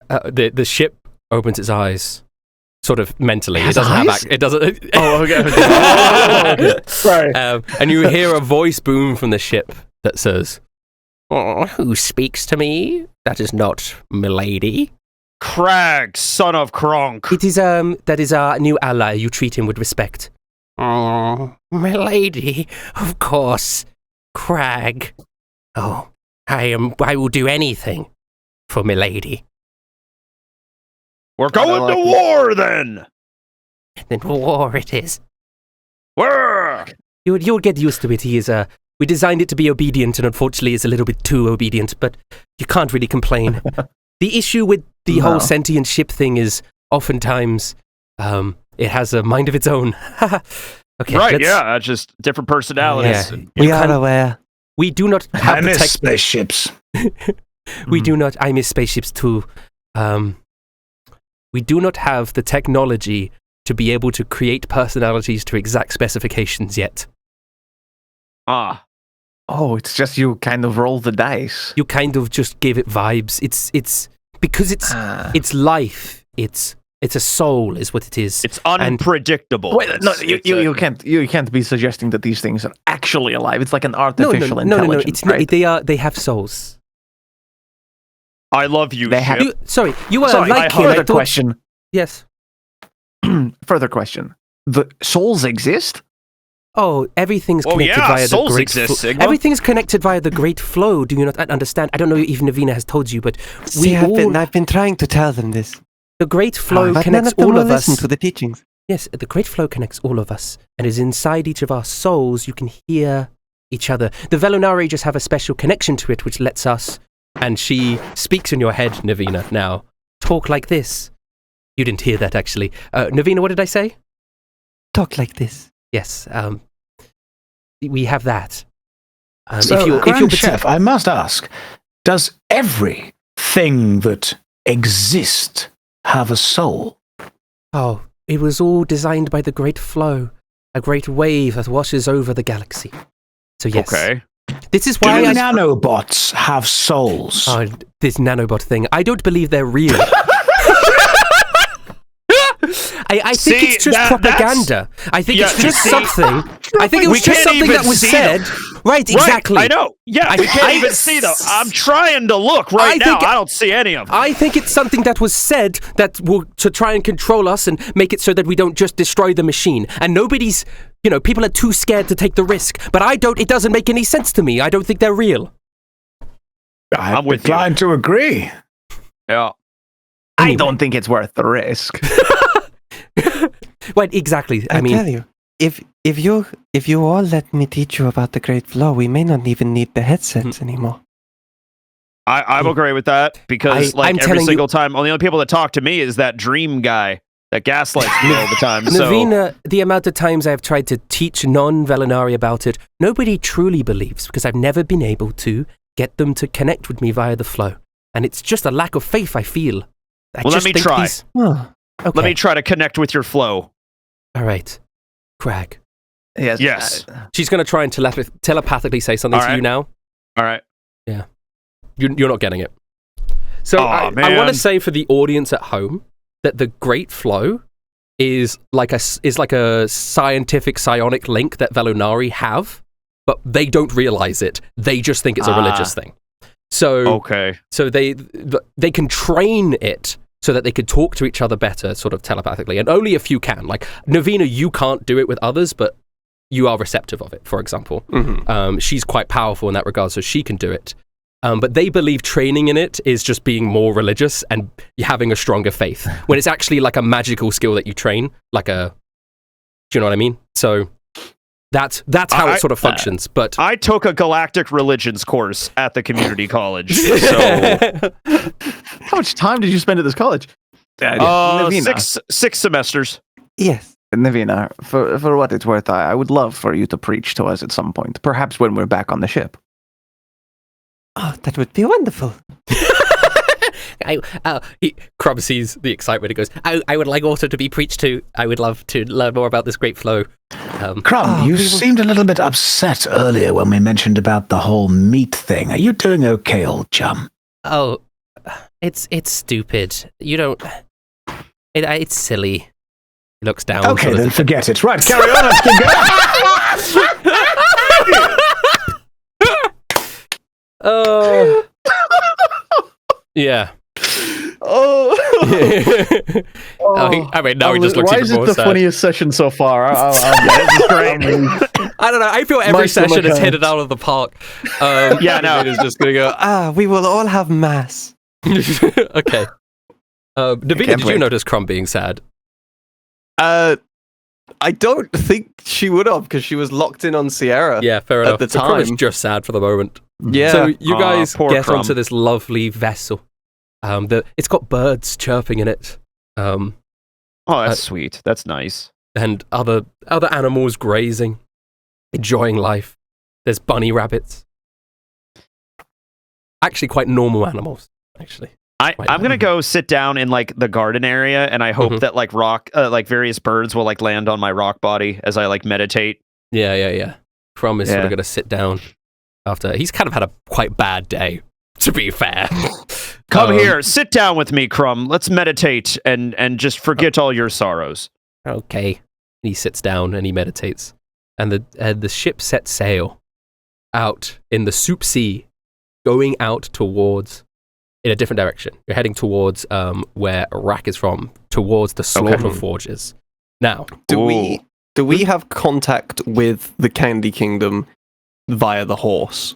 The ship opens its eyes, sort of mentally. It has doesn't have eyes? it doesn't. Oh, okay. Right. And you hear a voice boom from the ship that says, "Who speaks to me? That is not milady." Crag, son of Kronk. It is that is our new ally. You treat him with respect. Oh, milady, of course, Crag. Oh, I will do anything for milady. We're going to war then. Then war it is. Whirr. You'll get used to it. He is we designed it to be obedient, and unfortunately is a little bit too obedient, but you can't really complain. The issue with the whole sentient ship thing is oftentimes it has a mind of its own. Okay, Right, yeah, that's just different personalities. Yeah. We are aware. We do not I have the miss tech. spaceships. We do not. I miss spaceships too. We do not have the technology to be able to create personalities to exact specifications yet. Ah, Oh, it's just you kind of roll the dice. You kind of just give it vibes. It's because it's life. It's a soul, is what it is. It's unpredictable. Wait, no, you can't be suggesting that these things are actually alive. It's like an artificial intelligence. No. Right? They have souls. I love you, They have- Ship. You were like him. Further question. Yes. Further question. The souls exist? Oh, everything's Oh, connected yeah, via the souls great exist, Sigma. Everything's connected via the great flow. Do you not understand? I don't know if Navina has told you, but See, I've been trying to tell them this. the great flow But none connects of them all will of listen us. to the teachings. Yes, the great flow connects all of us and is inside each of our souls. You can hear each other. The Velonari just have a special connection to it, which lets us, and she speaks in your head, Navina, now. Talk like this. You didn't hear that, actually. Navina, what did I say? Talk like this. Yes, we have that. So, Grand Chef, I must ask, does everything that exists have a soul? Oh, it was all designed by the great flow, a great wave that washes over the galaxy. So yes. Okay. This is Do why nanobots have souls? Oh, this nanobot thing. I don't believe they're real. I think it's just propaganda. I think it's just something. I think it was just something that was said. Right, exactly. Right, I know. Yeah, we can't even see them. I'm trying to look right now. I don't see any of them. I think it's something that was said that will to try and control us and make it so that we don't just destroy the machine. And nobody's, people are too scared to take the risk. But it doesn't make any sense to me. I don't think they're real. I'm inclined to agree. Yeah. I don't think it's worth the risk. Well, exactly. I mean, tell you, if you all let me teach you about the great flow, we may not even need the headsets anymore. I'm okay with that because every single time, the only people that talk to me is that dream guy that gaslights me all the time. Navina, the amount of times I've tried to teach non-Velinari about it, nobody truly believes because I've never been able to get them to connect with me via the flow. And it's just a lack of faith, I feel. Let me try. Okay. Let me try to connect with your flow. All right. Crag. Yes. She's going to try and telepathically say something to you now. All right. Yeah. You're not getting it. So I want to say for the audience at home that the Great Flow is like a scientific psionic link that Velonari have, but they don't realize it. They just think it's a religious thing. So So they can train it so that they could talk to each other better, sort of telepathically, and only a few can. Like Navina, you can't do it with others, but you are receptive of it. For example, she's quite powerful in that regard, so she can do it. But they believe training in it is just being more religious and having a stronger faith, when it's actually like a magical skill that you train. Do you know what I mean? So that's how it sort of functions. But I took a galactic religions course at the community college. So how much time did you spend at this college? Six semesters. Yes. Navina, for what it's worth, I would love for you to preach to us at some point, perhaps when we're back on the ship. Oh, that would be wonderful. Crumb sees the excitement and goes, I would like also to be preached to. I would love to learn more about this great flow. Crumb, you seemed a little bit upset earlier when we mentioned about the whole meat thing. Are you doing okay, old chum? Oh, it's stupid. You don't... It's silly. He looks down. Okay, then forget it. Right, carry on. Let's keep going. Oh. Yeah. Oh. I mean, now he just looks Why even is it more the sad. funniest session so far? This is great. I don't know. I feel every session is hit it out of the park. Yeah, no. It's just going to go, we will all have mass. okay. Davina, did you notice Crumb being sad? I don't think she would have, because she was locked in on Sierra. Yeah, fair enough. At the So Crumb is time. just sad for the moment. Yeah. So you guys poor get Crumb. onto this lovely vessel. It's got birds chirping in it. Oh, that's sweet. That's nice. And other animals grazing, enjoying life. There's bunny rabbits. Actually, quite normal animals. Actually, I'm gonna go sit down in like the garden area, and I hope that like various birds will like land on my rock body as I like meditate. Yeah. Crumb is sort of gonna sit down after he's kind of had a quite bad day, to be fair. Come here, sit down with me, Crumb. Let's meditate and just forget all your sorrows. Okay. He sits down and he meditates. And the ship sets sail out in the Soup Sea, going out towards, in a different direction. You're heading towards where Rak is from, towards the Slaughter Forges. Now, do we have contact with the Candy Kingdom via the horse?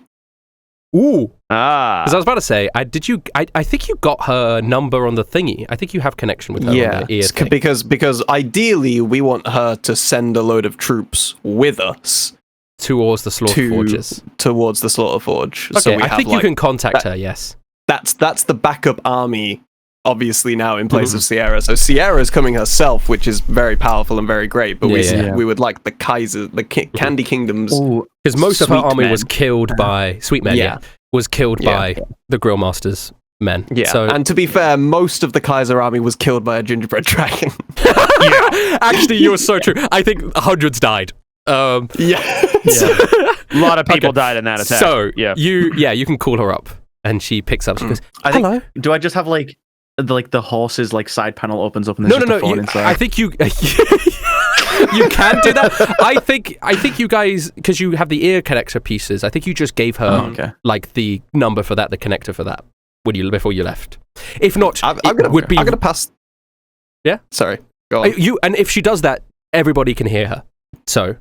ooh, Ah. because I was about to say, I think you got her number on the thingy. I think you have connection with her on the ear thing. because ideally we want her to send a load of troops with us Towards the Slaughter Forges. towards the Slaughter Forge. Okay, So we I have, think you like, can contact her, yes. That's the backup army, obviously now in place of Sierra. So Sierra is coming herself, which is very powerful and very great. But we would like the Kaiser, the Candy Kingdoms. Because most of her Sweet army men. was killed by Sweet Men. Yeah. Was killed by the Grill Master's men. Yeah, So and to be fair, most of the Kaiser army was killed by a gingerbread dragon. actually, you were so true. I think hundreds died. Yeah. A lot of people died in that attack. So yeah. you can call her up, and she picks up. She goes, I think, "Hello." do I just have like the horse's like side panel opens up and there's just a phone inside? I think you you can do that. I think you guys, because you have the ear connector pieces. I think you just gave her like the number for that, the connector for that before you left. If not, I'm gonna pass. Yeah? Sorry. Go on. And if she does that, everybody can hear her. So.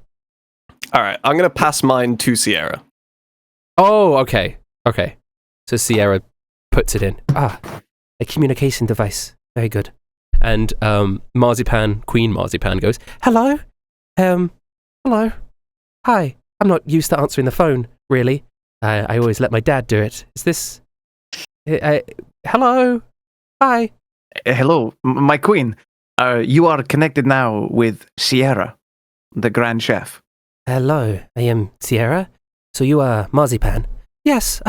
All right. I'm gonna pass mine to Sierra. Oh, okay. Okay. So Sierra puts it in. A communication device. Very good. And Queen Marzipan goes, "Hello? Hello? Hi. I'm not used to answering the phone, really. I always let my dad do it. Is this... hello? Hi. Hello, my queen. You are connected now with Sierra, the Grand Chef. Hello. I am Sierra. So you are Marzipan? Yes.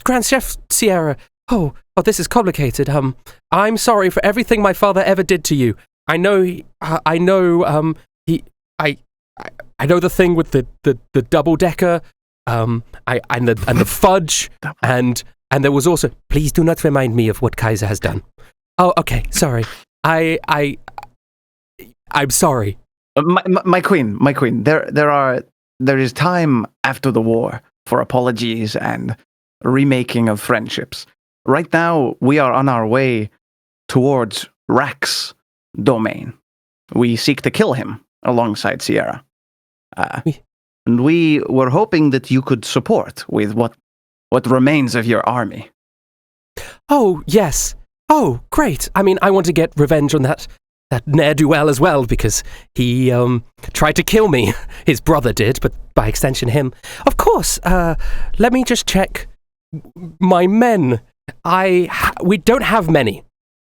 Grand Chef Sierra. Oh, this is complicated. I'm sorry for everything my father ever did to you. I know the thing with the double decker, and the fudge, and there was also. Please do not remind me of what Kaiser has done. Oh, okay. Sorry. I'm sorry. My queen. There is time after the war for apologies and remaking of friendships. Right now, we are on our way towards Rak's domain. We seek to kill him alongside Sierra. And we were hoping that you could support with what remains of your army. Oh, yes. Oh, great. I mean, I want to get revenge on that ne'er-do-well as well, because he tried to kill me. His brother did, but by extension him. Of course. Let me just check my men. We don't have many,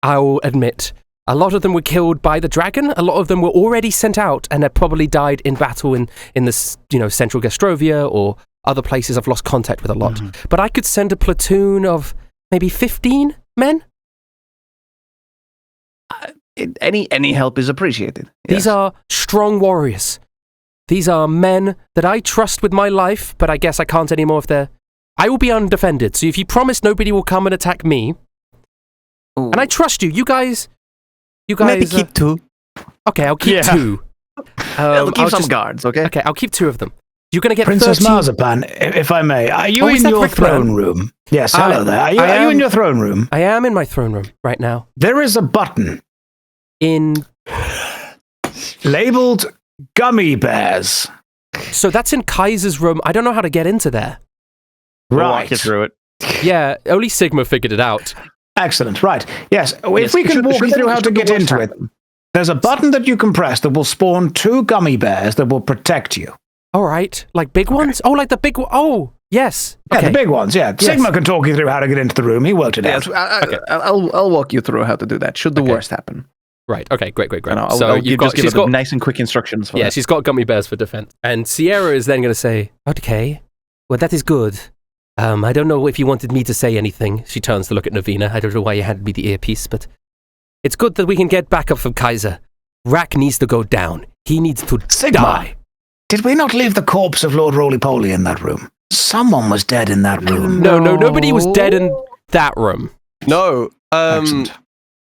I'll admit. A lot of them were killed by the dragon. A lot of them were already sent out and had probably died in battle in the central Gastrovia or other places. I've lost contact with a lot. Mm-hmm. But I could send a platoon of maybe 15 men. Any help is appreciated. These are strong warriors. These are men that I trust with my life, but I guess I can't anymore if they're... I will be undefended, so if you promise nobody will come and attack me... Ooh. And I trust you. You guys... Maybe keep 2. Okay, I'll keep 2. We'll keep some guards, okay? Okay, I'll keep 2 of them. You're going to get Princess 13... Marzipan, if I may, are you in your throne room? Yes, hello there. Are you in your throne room? I am in my throne room right now. There is a button. Labeled Gummy Bears. So that's in Kaiser's room. I don't know how to get into there. We'll walk you through it. Yeah, only Sigma figured it out. Excellent, right. Yes, if we can walk you through how to get into it. There's a button that you can press that will spawn 2 gummy bears that will protect you. All right, like big ones? Oh, like the big one. Oh, yes. Yeah, okay. the big ones, yeah. Yes. Sigma can talk you through how to get into the room. He worked it out. I'll walk you through how to do that, should the worst happen. Right, okay, great. I'll give her nice and quick instructions for that. Yeah, she's got gummy bears for defense. And Sierra is then going to say, okay, well, that is good. I don't know if you wanted me to say anything. She turns to look at Navina. I don't know why you handed me the earpiece, but it's good that we can get backup from Kaiser. Rak needs to go down. He needs to die. Did we not leave the corpse of Lord Roly-Poly in that room? Someone was dead in that room. No, nobody was dead in... that room. No, Excellent.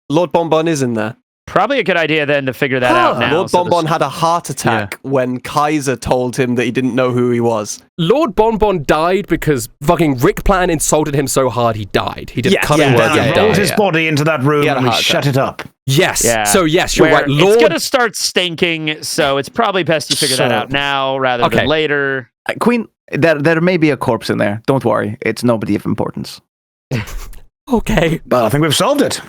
Lord Bonbon is in there. Probably a good idea then to figure that out now. Lord Bonbon had a heart attack when Kaiser told him that he didn't know who he was. Lord Bonbon died because fucking Rick Plan insulted him so hard he died. He did cutting work Then and I rolled died. his body into that room He had a and we heart shut it up. Yes. Yeah. So yes, you're Where right. It's going to start stinking, so it's probably best you figure that So- out now rather than later. Queen, there may be a corpse in there. Don't worry. It's nobody of importance. Okay. But I think we've solved it.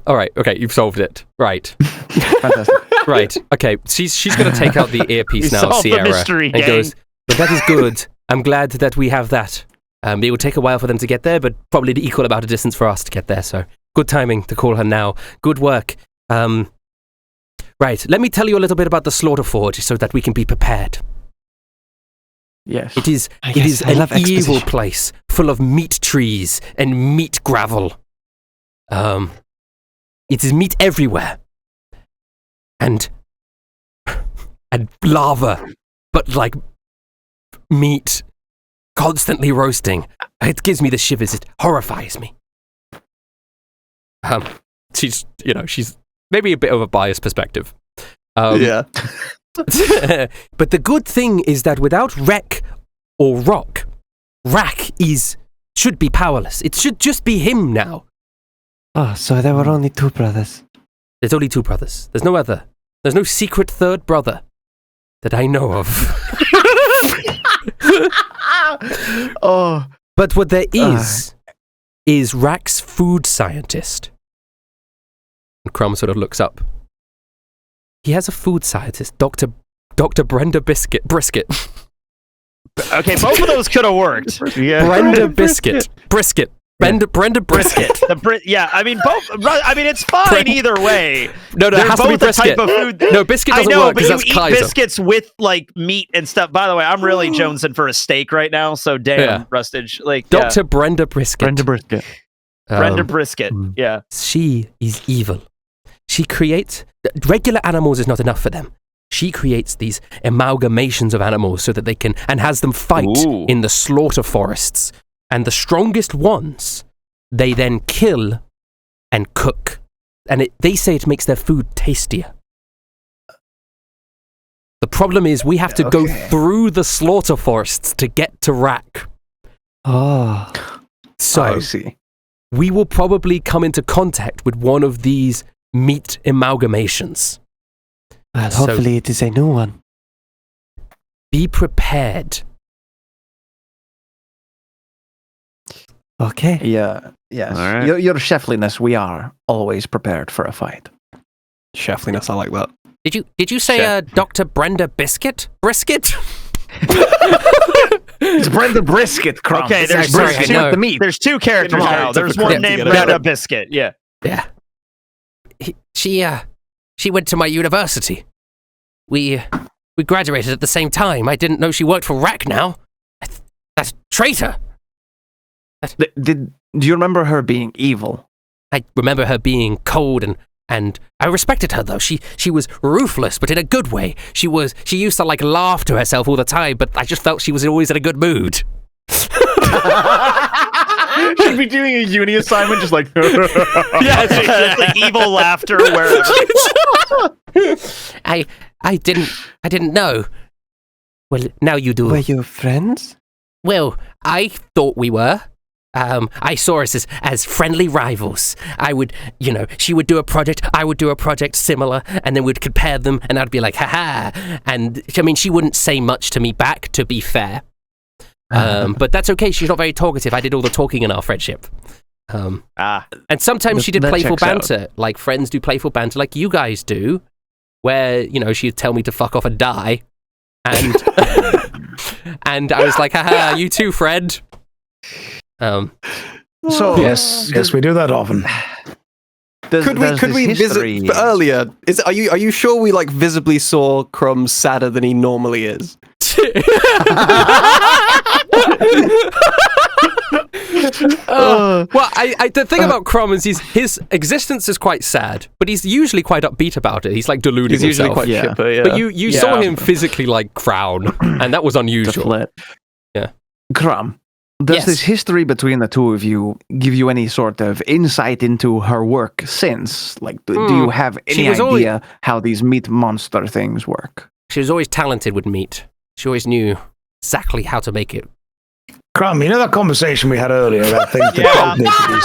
All right. Okay. You've solved it. Right. Fantastic. Right. Okay. She's going to take out the earpiece We now, solved the Sierra, mystery, and gang. goes, "But that is good. I'm glad that we have that. It will take a while for them to get there, but probably the equal amount of distance for us to get there. So good timing to call her now. Good work. Right. Let me tell you a little bit about the Slaughter Forge so that we can be prepared. Yes. It is I it guess is I an love evil exposition. place full of meat trees and meat gravel. It is meat everywhere. And lava, but like meat constantly roasting. It gives me the shivers. It horrifies me. She's maybe a bit of a biased perspective. Yeah. But the good thing is that without Rek or Rock, Rak should be powerless. It should just be him now. Oh, so there were only two brothers. There's only two brothers. There's no other. There's no secret third brother that I know of. Oh. But what there is Rak's food scientist. And Crumb sort of looks up. He has a food scientist, Dr. Brenda Brisket. Okay, both of those could have worked. Yeah. Brenda Brisket. Brenda Brisket. I mean, both. I mean, it's fine either way. No, it They're has to be both a type brisket. of food. No, biscuit I doesn't know, work but because you that's eat Kaiser. biscuits with like meat and stuff. By the way, I'm really jonesing for a steak right now. So damn, Yeah. Rustage. Like Dr. Brenda Brisket. Brenda Brisket. Brenda Brisket. Yeah. She is evil. She creates... Regular animals is not enough for them. She creates these amalgamations of animals so that they can... And has them fight Ooh. in the slaughter forests. And the strongest ones, they then kill and cook. And they say it makes their food tastier. The problem is we have to go through the slaughter forests to get to Rak. Oh, So... I see. we will probably come into contact with one of these meat amalgamations. well, So- hopefully it is a new one. Be prepared. Okay. Yeah. Yes. All right. Your chefliness, we are always prepared for a fight. Chefliness, I like that. Did you say Dr. Brenda Brisket? It's Brenda Brisket, Crumb. Okay, there's Sorry, I know. the meat. There's two characters Come on, now. it's a There's quick one named together. Brenda Biscuit. Yeah. Yeah. She went to my university. We graduated at the same time. I didn't know she worked for Rak now. That's traitor. Do you remember her being evil? I remember her being cold and I respected her though. She was ruthless, but in a good way. She used to like laugh to herself all the time, but I just felt she was always in a good mood. Should be doing a uni assignment, just like. Yeah, it's like evil laughter wherever. I didn't know. Well, now you do. Were you friends? Well, I thought we were. I saw us as friendly rivals. She would do a project, I would do a project similar, and then we'd compare them, and I'd be like, haha. And I mean, she wouldn't say much to me back, to be fair. But that's okay. She's not very talkative. I did all the talking in our friendship. And sometimes she did That playful checks out. banter, like friends do playful banter, like you guys do, where she'd tell me to fuck off and die, and and I was like, haha, you too, friend. So Yes, we do that often. Could we visit earlier? Are you sure we like visibly saw Crumb sadder than he normally is? Well, the thing about Crumb is his existence is quite sad, but he's usually quite upbeat about it. He's like deluding He's usually himself. quite chipper, yeah. But you saw him physically like frown, and that was unusual. Flit. Yeah. Crumb, Does Yes. this history between the two of you give you any sort of insight into her work since? Like, do you have any was idea always- how these meat monster things work? She was always talented with meat. She always knew exactly how to make it. Crumb, you know that conversation we had earlier about things that Yeah. don't need to be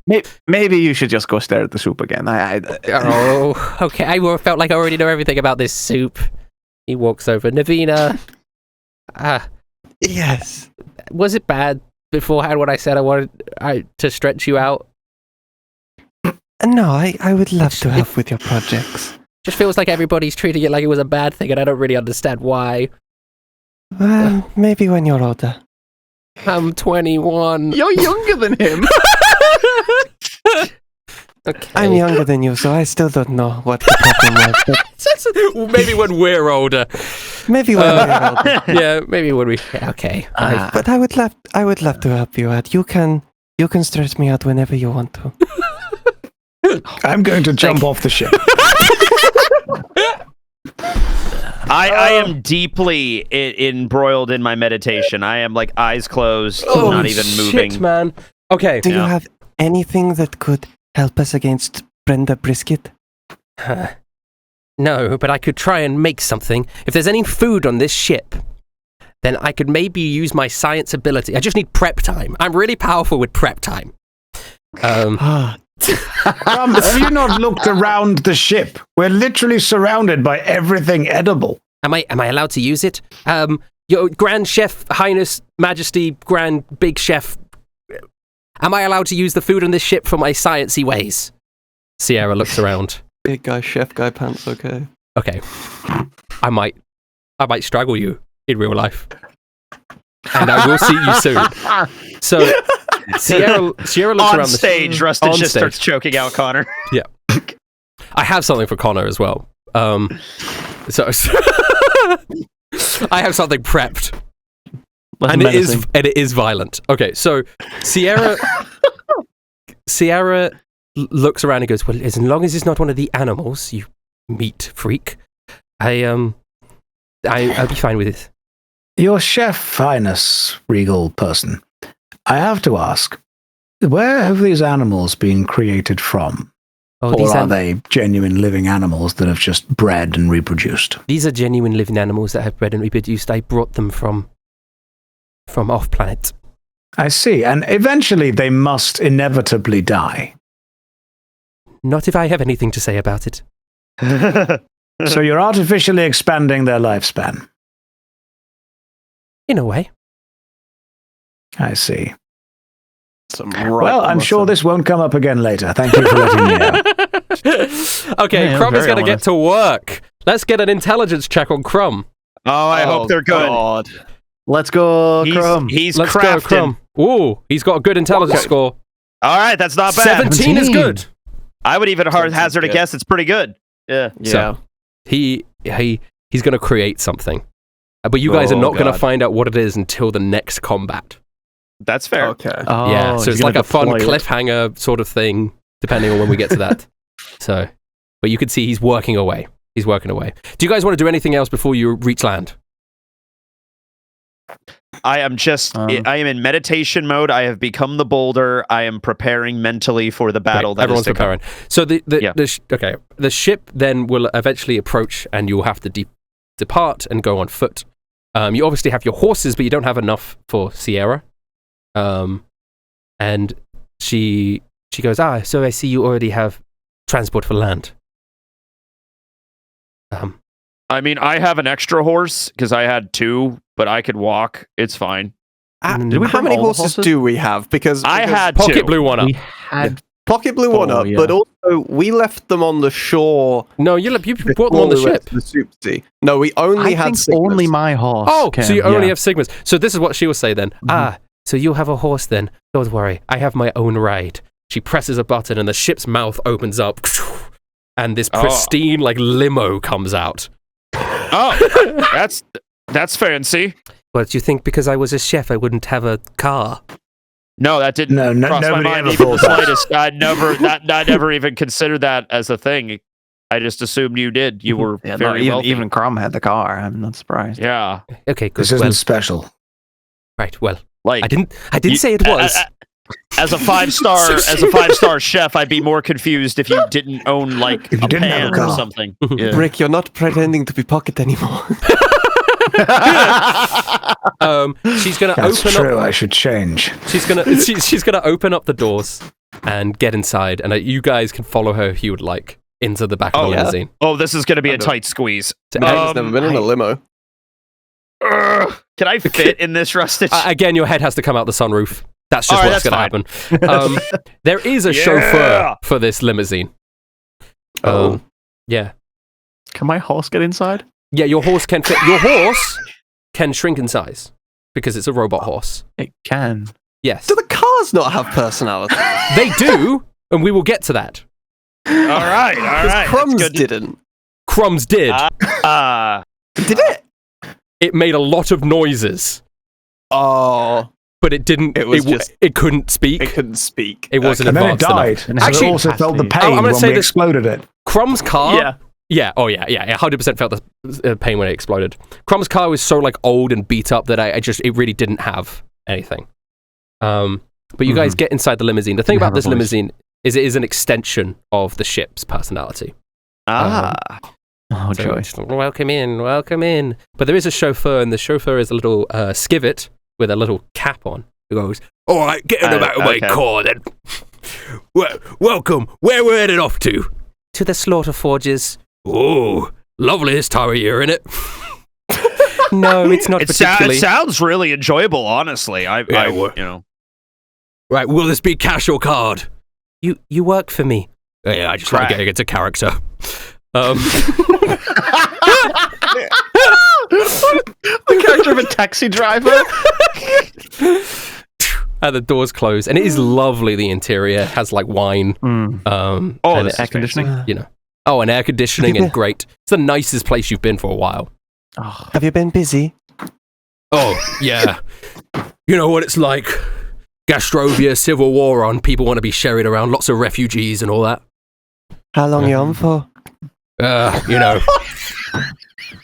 said? Maybe you should just go stare at the soup again. Oh, okay. I felt like I already know everything about this soup. He walks over. Navina, Yes. was it bad beforehand when I said I wanted to stretch you out? No, I would love to help with your projects. Just feels like everybody's treating it like it was a bad thing, and I don't really understand why. Well, maybe when you're older. I'm 21. You're younger than him. Okay. I'm younger than you, so I still don't know what the problem was. But Maybe when we're older. maybe when you're older. Yeah, maybe when we. Okay. But I would love to help you out. You can stretch me out whenever you want to. I'm going to jump off the ship. I am deeply embroiled in my meditation. I am like eyes closed, not even moving. Shit, man. Okay. Do you have anything that could help us against Brenda Brisket? No, but I could try and make something. If there's any food on this ship, then I could maybe use my science ability. I just need prep time. I'm really powerful with prep time. Crumb, have you not looked around the ship? We're literally surrounded by everything edible. Am I allowed to use it? Your Grand Chef, Highness, Majesty, Grand Big Chef. Am I allowed to use the food on this ship for my sciencey ways? Sierra looks around. Big guy, chef guy pants, okay. Okay. I might strangle you in real life. And I will see you soon. So Sierra looks On around stage, Rustin on just stage. starts choking out Connor. Yeah. I have something for Connor as well. So I have something prepped. And it is violent. Okay, so Sierra looks around and goes, well, as long as it's not one of the animals, you meat freak, I'll be fine with it. Your chef, highness, regal person, I have to ask, where have these animals been created from? Oh, Or are they genuine living animals that have just bred and reproduced? These are genuine living animals that have bred and reproduced. I brought them from off planet. I see, and eventually they must inevitably die. Not if I have anything to say about it. So you're artificially expanding their lifespan. In a way. I see. Well, I'm sure this won't come up again later. Thank you for letting me know. Okay, Yeah, Crumb is very going to get honest. to work. Let's get an intelligence check on Crumb. Oh, I hope they're good. God. Let's go, Crumb. He's Let's crafting. go, Crumb. Ooh, he's got a good intelligence score. All right, that's not bad. 17 is 17. good. I would even hazard a good. guess. It's pretty good. Yeah. Yeah. So, he's going to create something. But you guys are not going to God. find out what it is until the next combat. That's fair. Okay. Yeah, so it's like a fun cliffhanger sort of thing, depending on when we get to that. So, but you can see he's working away. He's working away. Do you guys want to do anything else before you reach land? I am just, I am in meditation mode. I have become the boulder. I am preparing mentally for the battle. Right, that is everyone's to come. preparing. So the ship then will eventually approach, and you'll have to depart and go on foot. You obviously have your horses, but you don't have enough for Sierra. And she goes, so I see you already have transport for land. I mean, I have an extra horse because I had two, but I could walk. It's fine. How Did we bring many all the horses horses? do we have? Because I had Pocket two. blew one up. We had Pocket blew one Oh, up, yeah. but also we left them on the shore. No, you brought them on the before we went ship. to the soup sea. No, we only I had think Sigmas. only my horse. Oh, so can, you only yeah. have Sigmas. So this is what she will say then. So you have a horse then. Don't worry, I have my own ride. She presses a button and the ship's mouth opens up. And this pristine like limo comes out. Oh, that's fancy. Well, do you think because I was a chef I wouldn't have a car? No, that didn't cross my nobody mind ever even the thought that. slightest. I never even considered that as a thing. I just assumed you did. You were Yeah, very wealthy. even Crumb had the car. I'm not surprised. Yeah. Okay, good. This isn't Well, special. right. Well, Like I didn't say it was. as a 5-star chef, I'd be more confused if you didn't own like If you a didn't have a pan or car. something. Brick, you're not pretending to be Pocket anymore. She's gonna That's open true. up. I should change. She's gonna open up the doors and get inside, and you guys can follow her if you would like into the back of the yeah. limousine. Oh, this is going to be a I'm good. tight squeeze. I've never been in a limo. Can I fit in this, Rustage? Again, your head has to come out the sunroof. That's just All right, what's that's going to happen. There is a Yeah. chauffeur for this limousine. Oh. Yeah. Can my horse get inside? Yeah, your horse can fit. Your horse can shrink in size because it's a robot horse. It can. Yes. Do the cars not have personality? They do, and we will get to that. all right. Because Crumbs That's good. didn't. Crumbs did. Did it? It made a lot of noises, Oh, but it didn't. It was just- it couldn't speak. it couldn't speak. It wasn't And then it advanced enough. died. And Actually- it also felt the I'm pain gonna when say we this- exploded it. Crumb's car. Yeah. Yeah. Oh yeah. Yeah. It 100% felt the pain when it exploded. Crumb's car was so like old and beat up that it really didn't have anything. But you guys get inside the limousine. The thing about this limousine is it is an extension of the ship's personality. Oh, So joy. it's, welcome in. But there is a chauffeur, and the chauffeur is a little skivet with a little cap on. Who goes, all right, get in the back of my okay. car then. Welcome. Where we're headed off to? To the slaughter forges. Oh, lovely this time of year, isn't it? No, it's not It particularly. sounds really enjoyable, honestly. Right, will this be cash or card? You work for me. Yeah, I just like Right. getting into character. The character of a taxi driver. And the doors close, and it is lovely. The interior it has like wine, and this air is conditioning. and air conditioning, and great. It's the nicest place you've been for a while. Oh, Have you been busy? Oh yeah, you know what it's like. Gastrovia, Civil War on. People want to be sherried around. Lots of refugees and all that. How long you on for? You know.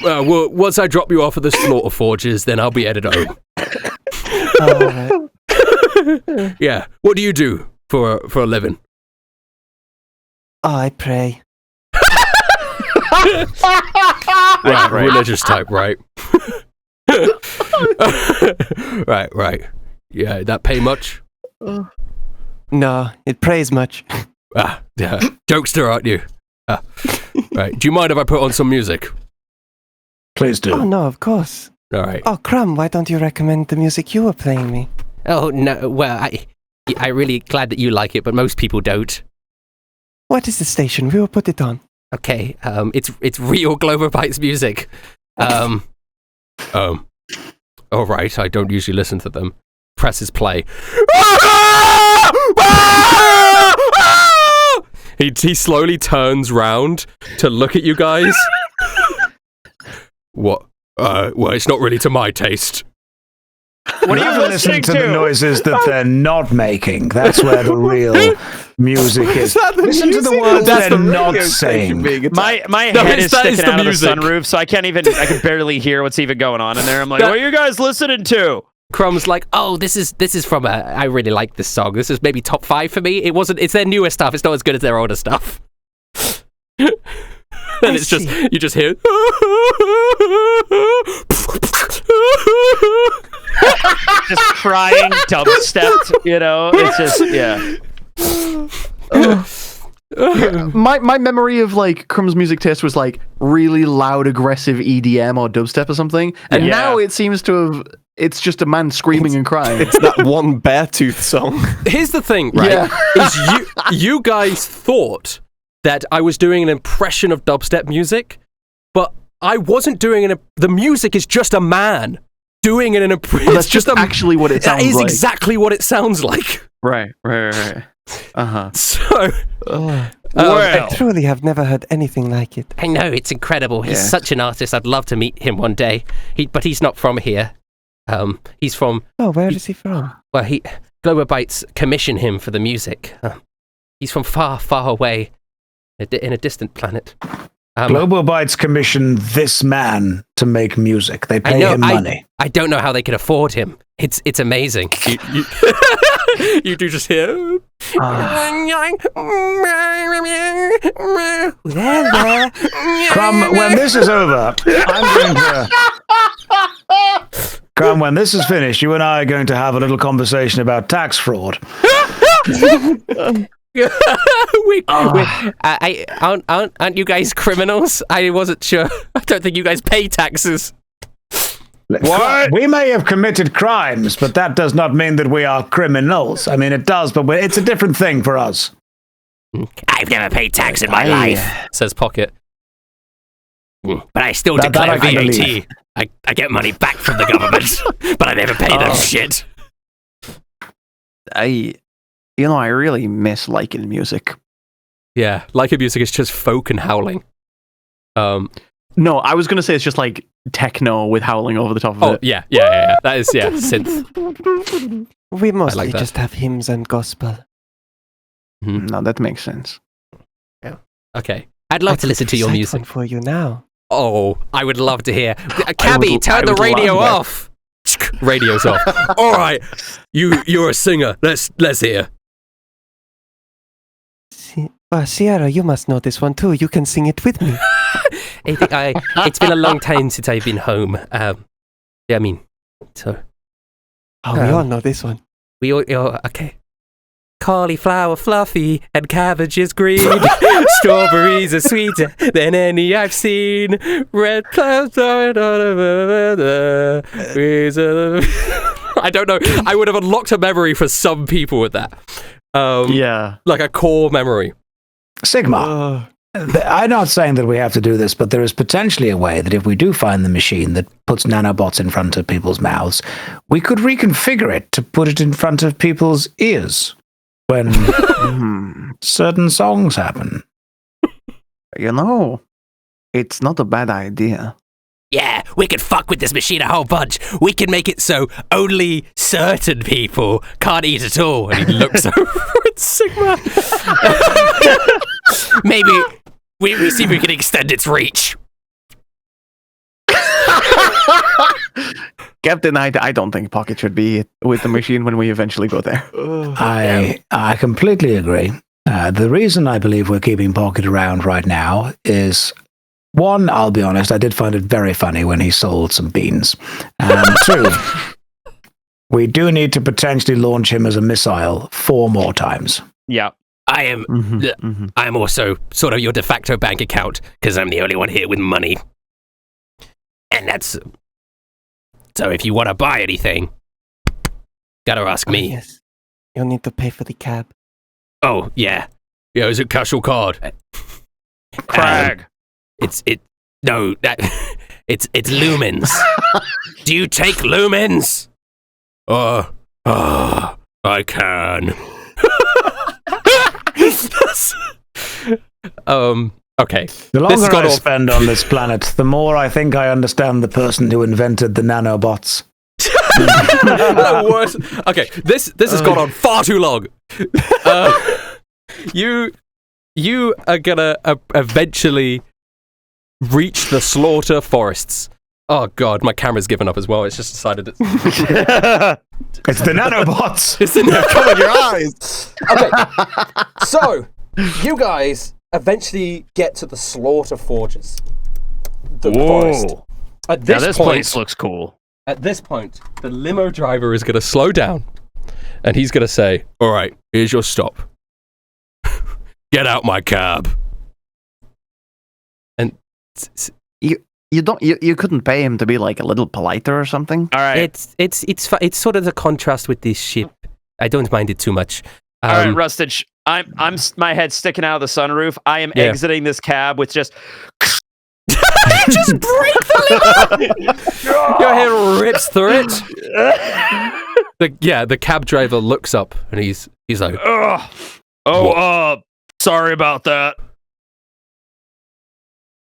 Well, once I drop you off at the slaughter forges, then I'll be headed home. All right. Yeah. What do you do for a living? Oh, I pray. Right, religious type, right? Right. Yeah, that pay much? No, it prays much. Yeah. Jokester, aren't you? Right. Do you mind if I put on some music? Please do. Oh, no, of course. All right. Oh, Crumb, why don't you recommend the music you were playing me? Oh no. Well, I'm really glad that you like it, but most people don't. What is the station? We will put it on. Okay. It's real Glover Bites music. All right. I don't usually listen to them. Presses play. He slowly turns round to look at you guys. What? Well, it's not really to my taste. What are you Listen listening to the noises that they're not making. That's where the real music is. Listen to the words they're not saying. My No, head is that is sticking the out music. of the sunroof, so I can barely hear what's even going on in there. I'm like, what are you guys listening to? Crumb's like, oh, this is from I really like this song. This is maybe top 5 for me. It's their newer stuff. It's not as good as their older stuff. And it's just, you just hear. Just crying dubstep, it's just, yeah. my memory of like Crumb's music taste was like really loud, aggressive EDM or dubstep or something, and Yeah. now it seems to have. It's just a man screaming and crying. It's that one Beartooth song. Here's the thing, right? Is you guys thought that I was doing an impression of dubstep music, but I wasn't doing the music is just a man doing an impression. That's just actually what it sounds That is like. exactly what it sounds like. Right. So, I truly have never heard anything like it. I know, it's incredible. He's Yeah. such an artist. I'd love to meet him one day. But he's not from here. He's from, Oh, where is he from? well, Globobites commissioned him for the music. He's from far, far away. in a distant planet. Globobites commission this man to make music. They pay him money. I don't know how they can afford him. It's amazing. You do just hear. Crumb, when this is over, I'm going to. Crumb, when this is finished, you and I are going to have a little conversation about tax fraud. Aren't you guys criminals? I wasn't sure. I don't think you guys pay taxes. What? We may have committed crimes, but that does not mean that we are criminals. I mean, it does, but it's a different thing for us. I've never paid tax in my life, says Pocket. But I still declare VAT. I get money back from the government, but I never pay them shit. I really miss liking music. Yeah, liking music is just folk and howling. No, I was gonna say it's just like techno with howling over the top of it. Yeah. That is synth. We mostly like that. just have hymns and gospel. No, that makes sense. Yeah. Okay. I'd love to listen to your Recite music. one for you now. Oh, I would love to hear. Cabby, turn the radio off. Radio's off. All right, you're a singer. Let's hear. Sierra, you must know this one too. You can sing it with me. It's been a long time since I've been home. So. We all know this one. We all okay. Cauliflower fluffy and cabbages green. Strawberries are sweeter than any I've seen. Red clouds are I don't know. I would have unlocked a memory for some people with that. Like a core memory. Sigma. I'm not saying that we have to do this, but there is potentially a way that if we do find the machine that puts nanobots in front of people's mouths, we could reconfigure it to put it in front of people's ears when certain songs happen. It's not a bad idea. Yeah, we could fuck with this machine a whole bunch. We can make it so only certain people can't eat at all. And he looks over at Sigma. Maybe we see if we can extend its reach. Captain, I don't think Pocket should be with the machine when we eventually go there. I completely agree. The reason I believe we're keeping Pocket around right now is, one, I'll be honest, I did find it very funny when he sold some beans. And two, we do need to potentially launch him as a missile 4 more times. Yeah. I am I'm also sort of your de facto bank account because I'm the only one here with money. And that's... So if you want to buy anything, gotta ask me. Yes. You'll need to pay for the cab. Oh, yeah. Yeah, is it cash or card? Crag. It's lumens. Do you take lumens? I can. Okay. The longer I spend on this planet, the more I think I understand the person who invented the nanobots. Worse. Okay, this has gone on far too long. You are gonna eventually reach the slaughter forests. Oh god, my camera's given up as well. It's just decided it's it's the nanobots. It's in cover your eyes. Okay, so you guys eventually get to the slaughter forges. The forest. At this point, place looks cool. At this point, the limo driver is going to slow down, and he's going to say, "All right, here's your stop. Get out my cab." And you couldn't pay him to be like a little politer or something. All right, it's sort of the contrast with this ship. I don't mind it too much. All right, Rustage. I'm my head sticking out of the sunroof. I am exiting this cab with just. Just break the limo. Your head rips through it. The cab driver looks up and he's like, sorry about that.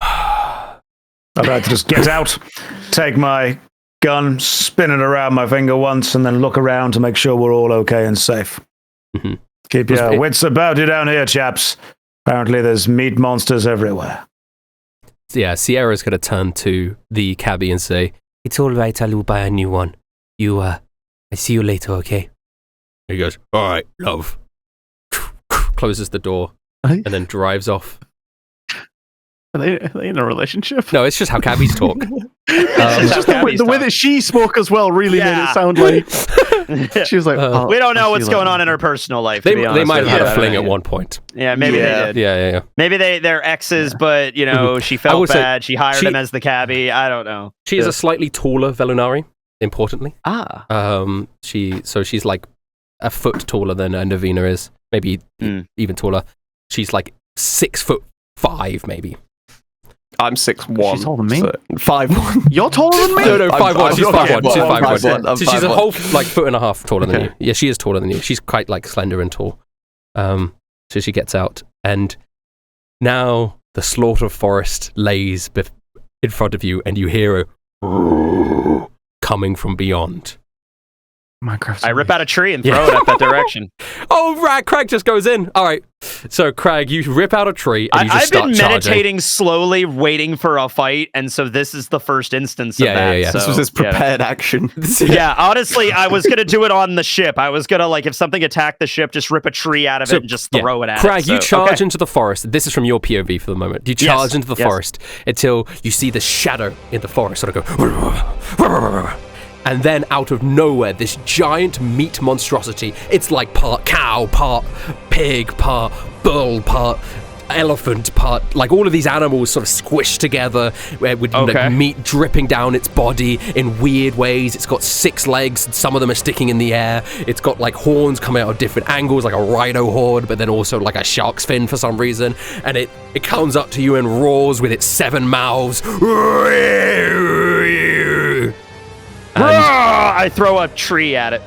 I'd like to just get out, take my gun, spin it around my finger once, and then look around to make sure we're all okay and safe. Mm-hmm. Keep your wits about you down here, chaps. Apparently there's meat monsters everywhere. Yeah, Sierra's going to turn to the cabbie and say, It's all right, I will buy a new one. I see you later, okay? he goes, all right, love. Closes the door and then drives off. Are they in a relationship? No, it's just how cabbies talk. It's just the way that she spoke as well really made it sound like she was like, we don't know what's going on in her personal life. They to be honest might have with had you. a fling at one point. Yeah, maybe they did. Yeah. Maybe they're exes, but she I felt would say bad. She hired him as the cabbie. I don't know. She is a slightly taller Velunari, importantly. She's like a foot taller than Navina is. Maybe even taller. She's like 6'5", maybe. I'm 6'1". She's taller than me? So 5'1". You're taller than me? No, 5'1". She's 5'1". She's 5'1". 5'1". So she's a whole foot and a half taller than you. Yeah, she is taller than you. She's quite slender and tall. So she gets out, and now the slaughter forest lays in front of you, and you hear a coming from beyond. Minecraft. I rip out a tree and throw it up that direction. Oh, right, Crag just goes in. All right. So, Crag, you rip out a tree and you just start charging. I've been meditating slowly, waiting for a fight, and so this is the first instance of that. Yeah. So, This was his prepared action. Yeah, honestly, I was going to do it on the ship. I was going to, if something attacked the ship, just rip a tree out of it and just throw it at Crag, it. you charge into the forest. This is from your POV for the moment. You charge into the forest until you see the shadow in the forest sort of go... And then out of nowhere, this giant meat monstrosity, it's like part cow, part pig, part bull, part elephant, part, like all of these animals sort of squished together with like, meat dripping down its body in weird ways. It's got 6 legs, some of them are sticking in the air. It's got like horns coming out of different angles, like a rhino horn, but then also like a shark's fin for some reason. And it comes up to you and roars with its 7 mouths. I throw a tree at it.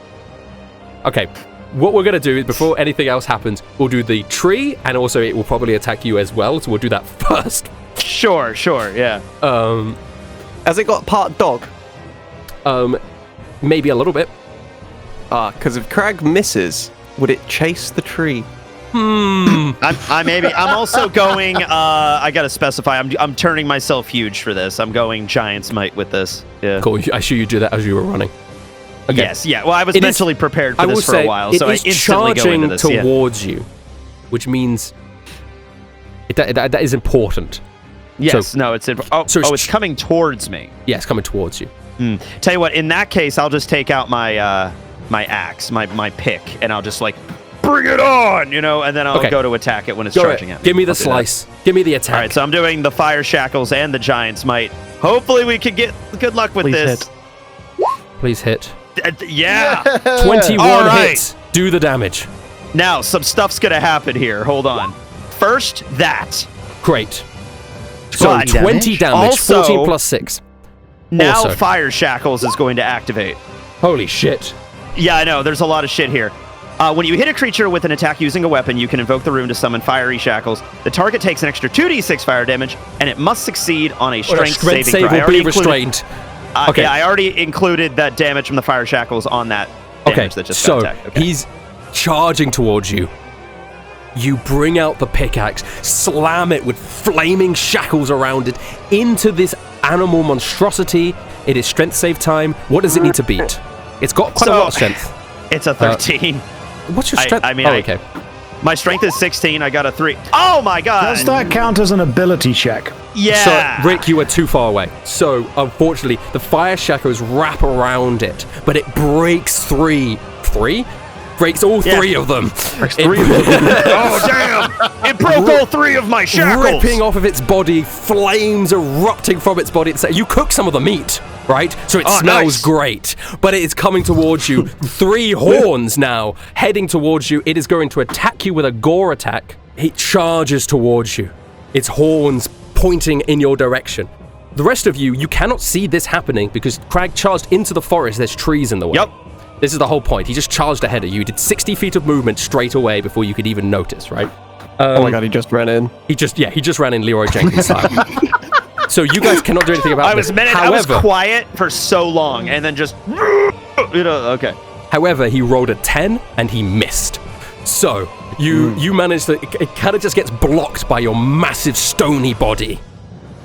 Okay, what we're going to do is before anything else happens, we'll do the tree, and also it will probably attack you as well, so we'll do that first. Sure, yeah. Has it got part dog? Maybe a little bit. Because if Crag misses, would it chase the tree? I'm also going. I gotta specify. I'm turning myself huge for this. I'm going Giant's Might with this. Yeah. Cool. I assure you do that as you were running. Okay. Yes. Yeah. Well, I was mentally prepared for this for a while, so I instantly go into this. Towards you, which means that is important. Yes. So, it's coming towards me. Yes, coming towards you. Tell you what. In that case, I'll just take out my my axe, my pick, and I'll just bring it on, and then I'll go to attack it when it's charging at me. Give me the slice. Give me the attack. All right, so I'm doing the fire shackles and the Giant's Might. Hopefully we can get good luck with this. Please hit. Yeah. 21 hits. Do the damage. Now, some stuff's going to happen here. Hold on. First, that. Great. So 20 damage, also, 14 plus 6. Now also, fire shackles is going to activate. Holy shit. Yeah, I know. There's a lot of shit here. When you hit a creature with an attack using a weapon, you can invoke the rune to summon fiery shackles. The target takes an extra 2d6 fire damage, and it must succeed on a strength saving throw. Save will be restrained. Okay. Yeah, I already included that damage from the fire shackles on that damage that just got attacked. He's charging towards you. You bring out the pickaxe, slam it with flaming shackles around it into this animal monstrosity. It is strength save time. What does it need to beat? It's got quite a lot of strength. It's a 13. What's your strength? Okay. My strength is 16. I got a 3. Oh my god! Does that count as an ability check? Yeah. So, Rick, you were too far away. So, unfortunately, the fire shackles wrap around it, but it breaks breaks all 3 of them. Oh, damn! It broke all 3 of my shackles! Ripping off of its body, flames erupting from its body. You cook some of the meat, right? So it smells great, but it is coming towards you. 3 horns now, heading towards you. It is going to attack you with a gore attack. It charges towards you. Its horns pointing in your direction. The rest of you cannot see this happening because Crag charged into the forest. There's trees in the way. Yep. This is the whole point. He just charged ahead of you. He did 60 feet of movement straight away before you could even notice, right? Oh my god, he just ran in. He just ran in Leroy Jenkins style. So you guys cannot do anything about this. I was quiet for so long, and then just... okay. However, he rolled a 10, and he missed. So, you manage to... It kind of just gets blocked by your massive stony body.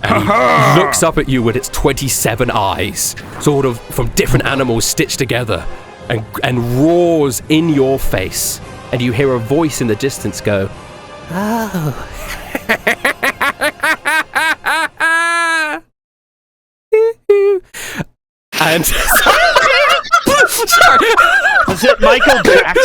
And he looks up at you with its 27 eyes, sort of from different animals stitched together, and roars in your face. And you hear a voice in the distance go, Oh. and... Is it Michael Jackson?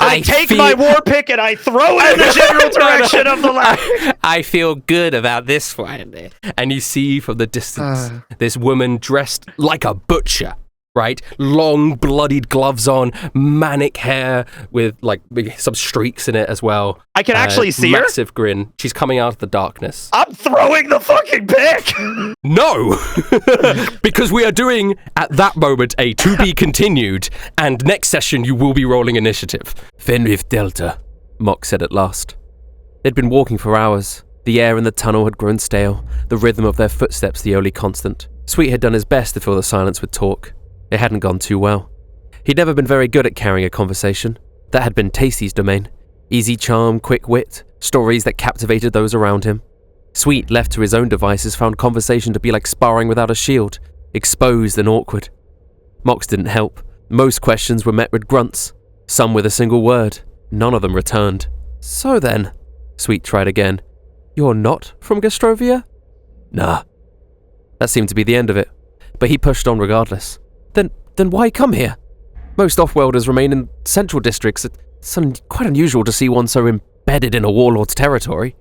I take my war pick and I throw it in the general direction of the lab. I feel good about this one. And you see from the distance this woman dressed like a butcher, right? Long, bloodied gloves on, manic hair with like some streaks in it as well. I can actually see her? Massive grin. She's coming out of the darkness. I'm throwing the fucking pick! No! Because we are doing, at that moment, a to be continued, and next session you will be rolling initiative. Fenrith Delta, Mock said at last. They'd been walking for hours. The air in the tunnel had grown stale, the rhythm of their footsteps the only constant. Sweet had done his best to fill the silence with talk. It hadn't gone too well. He'd never been very good at carrying a conversation. That had been Tasty's domain. Easy charm, quick wit, stories that captivated those around him. Sweet, left to his own devices, found conversation to be like sparring without a shield, exposed and awkward. Mox didn't help. Most questions were met with grunts, some with a single word. None of them returned. So then, Sweet tried again. You're not from Gastrovia? Nah. That seemed to be the end of it, but he pushed on regardless. Then why come here? Most off-worlders remain in central districts. It's quite unusual to see one so embedded in a warlord's territory.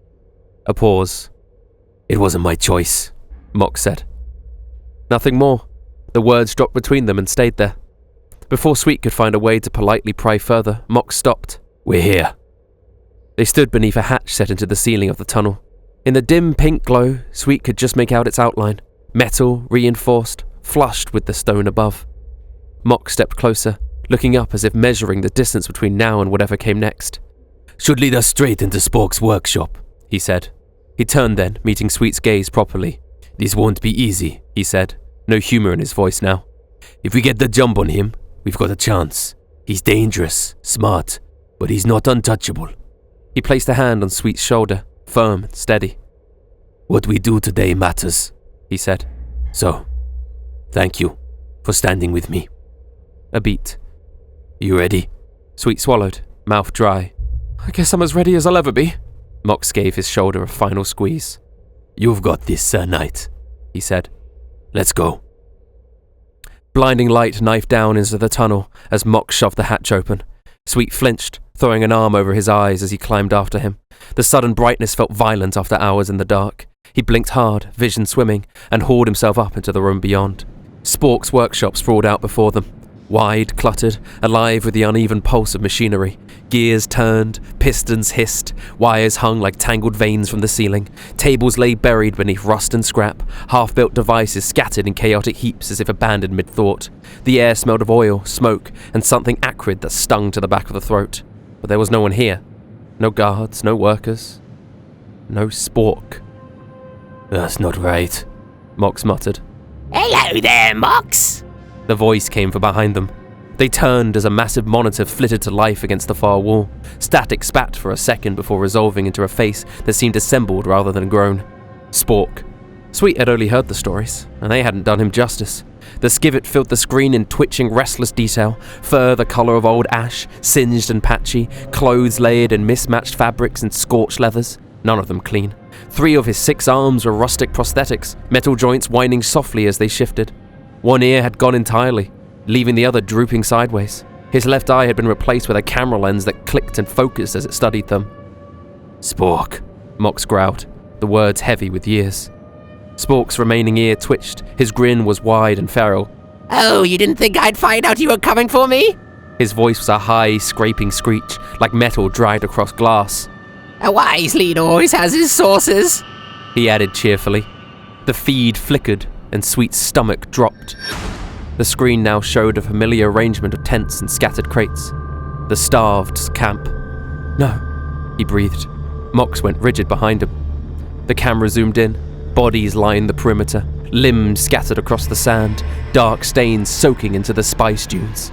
A pause. It wasn't my choice, Mox said. Nothing more. The words dropped between them and stayed there. Before Sweet could find a way to politely pry further, Mox stopped. We're here. They stood beneath a hatch set into the ceiling of the tunnel. In the dim pink glow, Sweet could just make out its outline. Metal, reinforced, flushed with the stone above. Mock stepped closer, looking up as if measuring the distance between now and whatever came next. Should lead us straight into Spork's workshop, he said. He turned then, meeting Sweet's gaze properly. This won't be easy, he said, no humor in his voice now. If we get the jump on him, we've got a chance. He's dangerous, smart, but he's not untouchable. He placed a hand on Sweet's shoulder, firm and steady. What we do today matters, he said. So, thank you for standing with me. A beat. You ready? Sweet swallowed, mouth dry. I guess I'm as ready as I'll ever be. Mox gave his shoulder a final squeeze. You've got this, Sir Knight, he said. Let's go. Blinding light knifed down into the tunnel as Mox shoved the hatch open. Sweet flinched, throwing an arm over his eyes as he climbed after him. The sudden brightness felt violent after hours in the dark. He blinked hard, vision swimming, and hauled himself up into the room beyond. Spork's workshop sprawled out before them. Wide, cluttered, alive with the uneven pulse of machinery. Gears turned, pistons hissed, wires hung like tangled veins from the ceiling. Tables lay buried beneath rust and scrap, half-built devices scattered in chaotic heaps as if abandoned mid-thought. The air smelled of oil, smoke, and something acrid that stung to the back of the throat. But there was no one here. No guards, no workers. No Spork. That's not right, Mox muttered. Hello there, Mox. The voice came from behind them. They turned as a massive monitor flitted to life against the far wall. Static spat for a second before resolving into a face that seemed assembled rather than grown. Spork. Sweet had only heard the stories, and they hadn't done him justice. The skivet filled the screen in twitching, restless detail, fur the color of old ash, singed and patchy, clothes layered in mismatched fabrics and scorched leathers, none of them clean. 3 of his 6 arms were rustic prosthetics, metal joints whining softly as they shifted. One ear had gone entirely, leaving the other drooping sideways. His left eye had been replaced with a camera lens that clicked and focused as it studied them. Spork, Mox growled, the words heavy with years. Spork's remaining ear twitched, his grin was wide and feral. Oh, you didn't think I'd find out you were coming for me? His voice was a high, scraping screech, like metal dragged across glass. A wise leader always has his sources, he added cheerfully. The feed flickered, and Sweet's stomach dropped. The screen now showed a familiar arrangement of tents and scattered crates. The starved's camp. No, he breathed. Mox went rigid behind him. The camera zoomed in. Bodies lined the perimeter, limbs scattered across the sand, dark stains soaking into the spice dunes.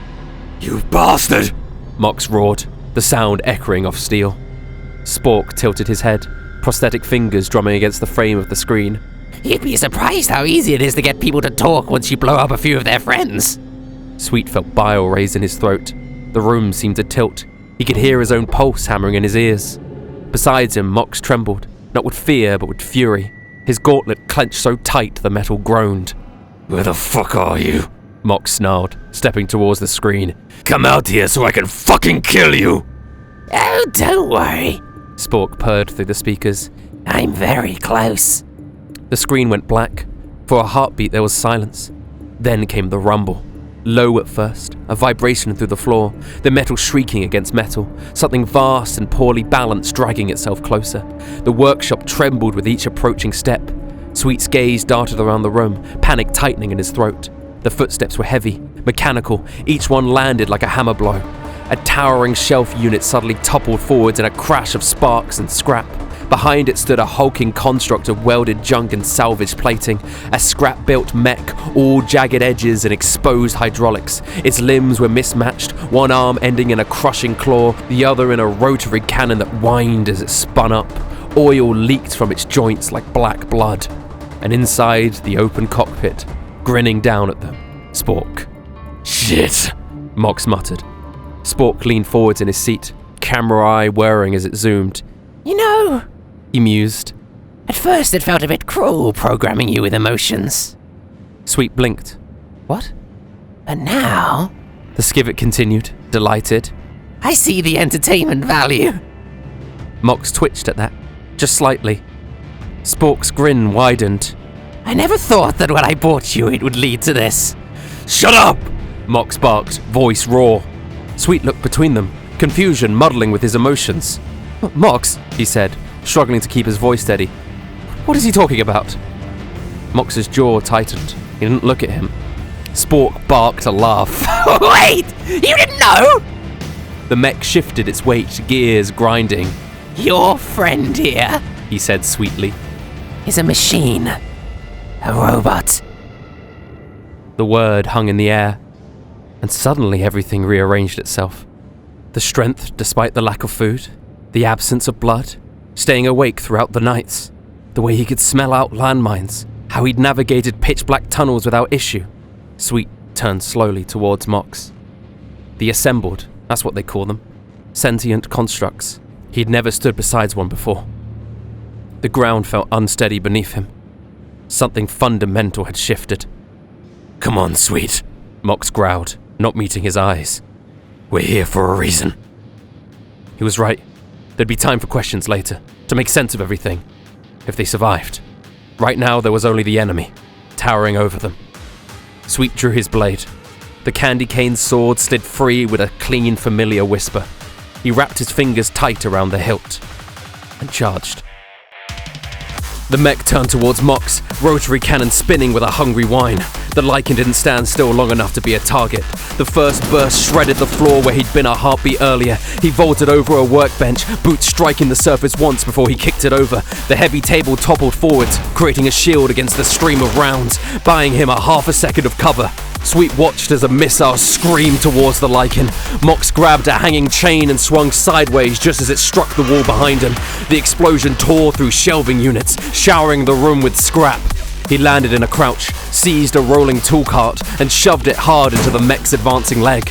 You bastard! Mox roared, the sound echoing off steel. Spork tilted his head, prosthetic fingers drumming against the frame of the screen. You'd be surprised how easy it is to get people to talk once you blow up a few of their friends. Sweet felt bile raise in his throat. The room seemed to tilt. He could hear his own pulse hammering in his ears. Besides him, Mox trembled, not with fear but with fury. His gauntlet clenched so tight the metal groaned. Where the fuck are you? Mox snarled, stepping towards the screen. Come out here so I can fucking kill you! Oh, don't worry. Spork purred through the speakers. I'm very close. The screen went black. For a heartbeat there was silence. Then came the rumble. Low at first, a vibration through the floor, the metal shrieking against metal, something vast and poorly balanced dragging itself closer. The workshop trembled with each approaching step. Sweet's gaze darted around the room, panic tightening in his throat. The footsteps were heavy, mechanical, each one landed like a hammer blow. A towering shelf unit suddenly toppled forwards in a crash of sparks and scrap. Behind it stood a hulking construct of welded junk and salvaged plating, a scrap-built mech, all jagged edges and exposed hydraulics. Its limbs were mismatched, one arm ending in a crushing claw, the other in a rotary cannon that whined as it spun up. Oil leaked from its joints like black blood. And inside the open cockpit, grinning down at them, Spork. Shit, Mox muttered. Spork leaned forwards in his seat, camera eye whirring as it zoomed. You know, He mused. at first it felt a bit cruel programming you with emotions. Sweet blinked. What? But now, The skivet continued, delighted. I see the entertainment value. Mox twitched at that, just slightly. Spork's grin widened. I never thought that when I bought you it would lead to this. shut up! Mox barked, voice raw. Sweet looked between them, confusion muddling with his emotions. Mox, he said, struggling to keep his voice steady. What is he talking about? Mox's jaw tightened. He didn't look at him. Spork barked a laugh. Wait! You didn't know? The mech shifted its weight, gears grinding. Your friend here He said sweetly. is a machine. A robot. The word hung in the air, and suddenly everything rearranged itself. The strength despite the lack of food, the absence of blood, staying awake throughout the nights, the way he could smell out landmines, how he'd navigated pitch-black tunnels without issue. Sweet turned slowly towards Mox. The assembled, that's what they call them. Sentient constructs. He'd never stood beside one before. The ground felt unsteady beneath him. Something fundamental had shifted. Come on, Sweet. Mox growled, not meeting his eyes. We're here for a reason. He was right. There'd be time for questions later, to make sense of everything. If they survived. Right now there was only the enemy, towering over them. Sweet drew his blade. The candy cane sword slid free with a clean, familiar whisper. He wrapped his fingers tight around the hilt and charged. The mech turned towards Mox, rotary cannon spinning with a hungry whine. The Lycan didn't stand still long enough to be a target. The first burst shredded the floor where he'd been a heartbeat earlier. He vaulted over a workbench, boots striking the surface once before he kicked it over. The heavy table toppled forwards, creating a shield against the stream of rounds, buying him a half a second of cover. Sweet watched as a missile screamed towards the Lycan. Mox grabbed a hanging chain and swung sideways just as it struck the wall behind him. The explosion tore through shelving units, showering the room with scrap. He landed in a crouch, seized a rolling tool cart, and shoved it hard into the mech's advancing leg.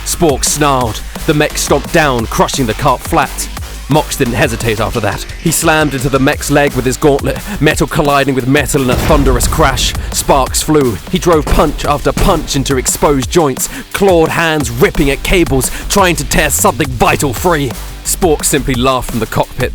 Spork snarled. The mech stomped down, crushing the cart flat. Mox didn't hesitate after that. He slammed into the mech's leg with his gauntlet, metal colliding with metal in a thunderous crash. Sparks flew. He drove punch after punch into exposed joints, clawed hands ripping at cables, trying to tear something vital free. Spork simply laughed from the cockpit.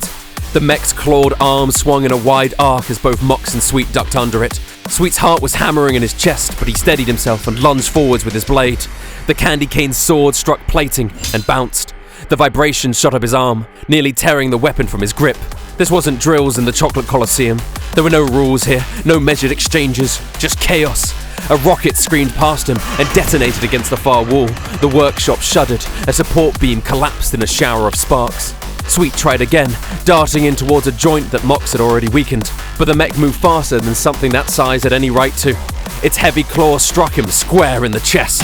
The mech's clawed arms swung in a wide arc as both Mox and Sweet ducked under it. Sweet's heart was hammering in his chest, but he steadied himself and lunged forwards with his blade. The candy cane sword struck plating and bounced. The vibration shot up his arm, nearly tearing the weapon from his grip. This wasn't drills in the Chocolate Colosseum. There were no rules here, no measured exchanges, just chaos. A rocket screamed past him and detonated against the far wall. The workshop shuddered. A support beam collapsed in a shower of sparks. Sweet tried again, darting in towards a joint that Mox had already weakened. but the mech moved faster than something that size had any right to. Its heavy claws struck him square in the chest.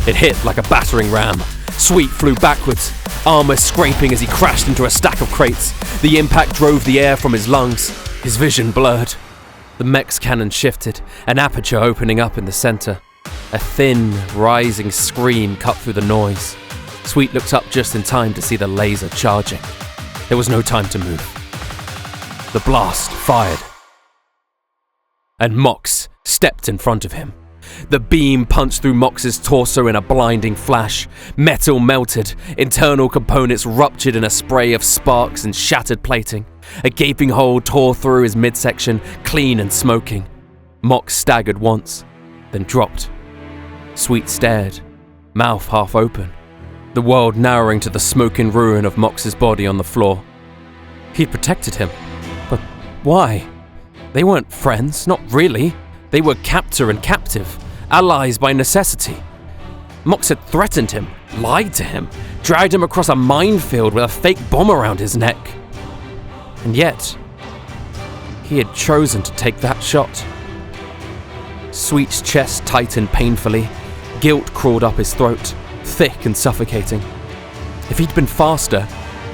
It hit like a battering ram. Sweet flew backwards, armor scraping as he crashed into a stack of crates. The impact drove the air from his lungs. His vision blurred. The mech's cannon shifted, an aperture opening up in the center. A thin, rising scream cut through the noise. Sweet looked up just in time to see the laser charging. There was no time to move. The blast fired. And Mox stepped in front of him. The beam punched through Mox's torso in a blinding flash. Metal melted, internal components ruptured in a spray of sparks and shattered plating. A gaping hole tore through his midsection, clean and smoking. Mox staggered once, then dropped. Sweet stared, mouth half open, the world narrowing to the smoking ruin of Mox's body on the floor. He protected him, but why? They weren't friends, not really. They were captor and captive, allies by necessity. Mox had threatened him, lied to him, dragged him across a minefield with a fake bomb around his neck. And yet, he had chosen to take that shot. Sweet's chest tightened painfully. Guilt crawled up his throat, thick and suffocating. If he'd been faster,